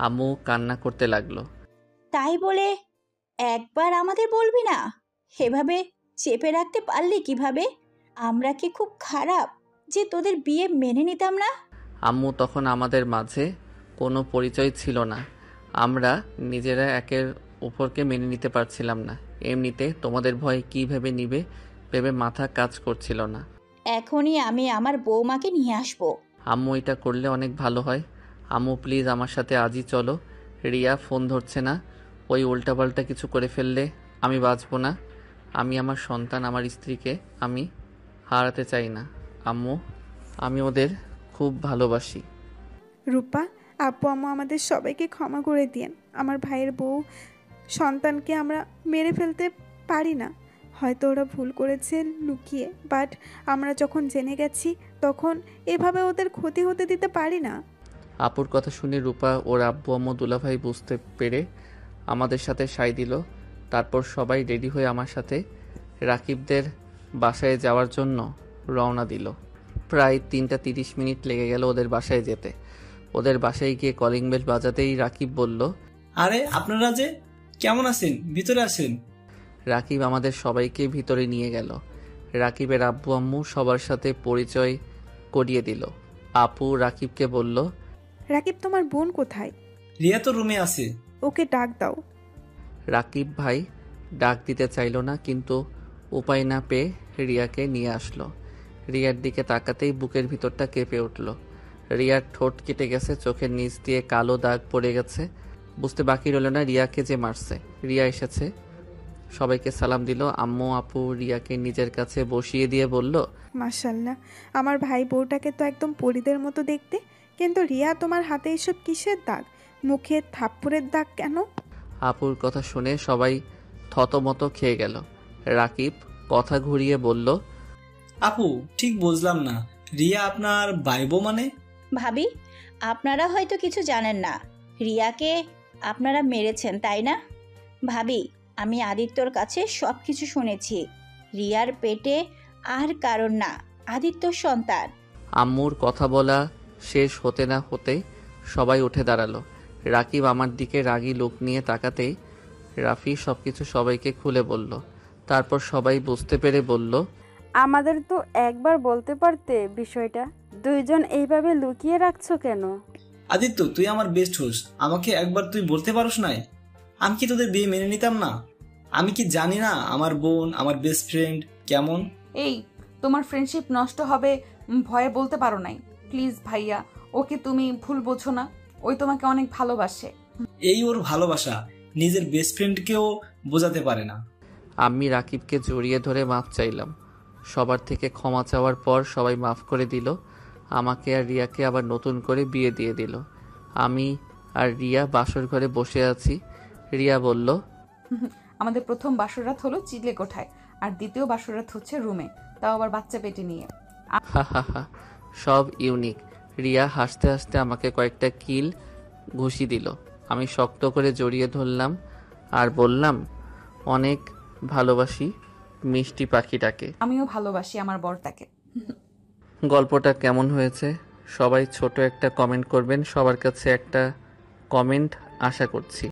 আম্মু কান্না করতে লাগলো। তাই বলে একবার আমাদের বলবি না? এভাবে চেপে রাখতে পারলি কিভাবে? আমরা কি খুব খারাপ যে তোদের বিয়ে মেনে নিতাম না? আম্মু, তখন আমাদের মাঝে কোনো পরিচয় ছিল না। আমরা নিজেরা একের উপরকে মেনে নিতে পারছিলাম না। এমনিতে তোমাদের ভয় কী ভেবে নিবে ভেবে মাথা কাজ করছিল না। এখনই আমি আমার বৌমাকে নিয়ে আসবো। আম্মু, এটা করলে অনেক ভালো হয়। আম্মু প্লিজ আমার সাথে আজই চলো। রিয়া ফোন ধরছে না। ওই উল্টাপাল্টা কিছু করে ফেললে আমি বাঁচব না। আমি আমার সন্তান, আমার স্ত্রীকে আমি হারাতে চাই না। আম্মু, আমি ওদের খুব ভালোবাসি। রূপা, আব্বু আম্মু আমাদের সবাইকে ক্ষমা করে দিয়েন। আমার ভাইয়ের বউ সন্তানকে আমরা মেরে ফেলতে পারি না। হয়তো ওরা ভুল করেছে লুকিয়ে, বাট আমরা যখন জেনে গেছি তখন এভাবে ওদের ক্ষতি হতে দিতে পারি না। আপুর কথা শুনে রূপা ওর আব্বু আম্মু দুলাভাই বুঝতে পেরে আমাদের সাথে সায় দিল। তারপর সবাই রেডি হয়ে আমার সাথে রাকিবদের বাসায় যাওয়ার জন্য রওনা দিল। প্রায় 3টা 30 মিনিট লেগে গেল ওদের বাসায় যেতে। ওদের বাসায় গিয়ে কলিং বেল বাজাতেই রাকিব বলল, আরে আপনারা যে কেমন আছেন, ভিতরে আসেন। রাকিব আমাদের সবাইকে ভিতরে নিয়ে গেল। রাকিবের আব্বু আম্মু সবার সাথে পরিচয় করিয়ে দিল। আপু রাকিবকে বলল, রাকিব, তোমার বোন কোথায়? রিয়া তো রুমে আছে। ওকে ডাক দাও। রাকিব ভাই ডাক দিতে চাইল না, কিন্তু উপায় না পেয়ে রিয়াকে নিয়ে আসলো। রিয়ার দিকে তাকাতেই বুকের ভিতরটা কেঁপে উঠল। রিয়ার ঠোঁট কেটে গেছে, চোখের নিচ দিয়ে কালো দাগ পড়ে গেছে। বুঝতে বাকি রইল না রিয়াকে যে মারছে। রিয়া এসেছে, সবাইকে সালাম দিল। আম্মু আপু রিয়াকে নিজের কাছে বসিয়ে দিয়ে বলল, মাশাল্লাহ, আমার ভাই বউটাকে তো একদম পরীদের মতো দেখতে। কিন্তু রিয়া, তোমার হাতে এসব কিসের দাগ? মুখে থাপ্পড়ের দাগ কেন? আপুর কথা শুনে সবাই থতমত খেয়ে গেল। রাকিব কথা ঘুরিয়ে বলল, আপু, ঠিক বুঝলাম না, রিয়া আপনার বাইবো মানে? ভাবি, আপনারা হয়তো কিছু জানেন না। রিয়াকে আপনারা মেরেছেন, তাই না? ভাবি, আমি আদিত্যর কাছে সব কিছু শুনেছি। রিয়ার পেটে আর কারণ না, আদিত্যর সন্তান। আম্মুর কথা বলা শেষ হতে না হতে সবাই উঠে দাঁড়ালো। রাকিব আমার দিকে রাগী লোক নিয়ে তাকাতেই রাফি সবকিছু সবাইকে খুলে বলল। তারপর সবাই বুঝতে পেরে বলল, আমাদের তো একবার বলতে পারতে বিষয়টা। দুইজন এইভাবে লুকিয়ে রাখছো কেন? আদিত্য, তুই আমার বেস্ট হোস, আমাকে একবার তুই বলতে পারোস নাই? আমি কি তোদের বিয়ে মেনে নিতাম না? আমি কি জানি না আমার বোন, আমার বেস্ট ফ্রেন্ড কেমন? এই, তোমার ফ্রেন্ডশিপ নষ্ট হবে ভয়ে বলতে পারো নাই। প্লিজ ভাইয়া, ওকে তুমি ভুল বোঝো না। ওই তোমাকে অনেক ভালোবাসে। এই ওর ভালোবাসা নিজের বেস্ট ফ্রেন্ডকেও বোঝাতে পারে না। আমি রাকিবকে জড়িয়ে ধরে মাফ চাইলাম। সবার থেকে ক্ষমা চাওয়ার পর সবাই মাফ করে দিল। আমাকে আর রিয়াকে আবার নতুন করে বিয়ে দিয়ে দিল। আমি আর রিয়া বাসর ঘরে বসে আছি। রিয়া বলল, আমাদের প্রথম বাসরাত হলো চিলে কোঠায়, আর দ্বিতীয় বাসরাত হচ্ছে রুমে, তাও আবার বাচ্চা পেটে নিয়ে। হা হা হা, সব ইউনিক। রিয়া হাসতে হাসতে আমাকে কয়েকটা কিল ঘুষি দিল। আমি শক্ত করে জড়িয়ে ধরলাম আর বললাম, অনেক ভালোবাসি মিষ্টি পাখিটাকে। আমিও ভালোবাসি আমার বরটাকে। গল্পটা কেমন হয়েছে সবাই ছোট একটা কমেন্ট করবেন। সবার কাছে একটা কমেন্ট আশা করছি।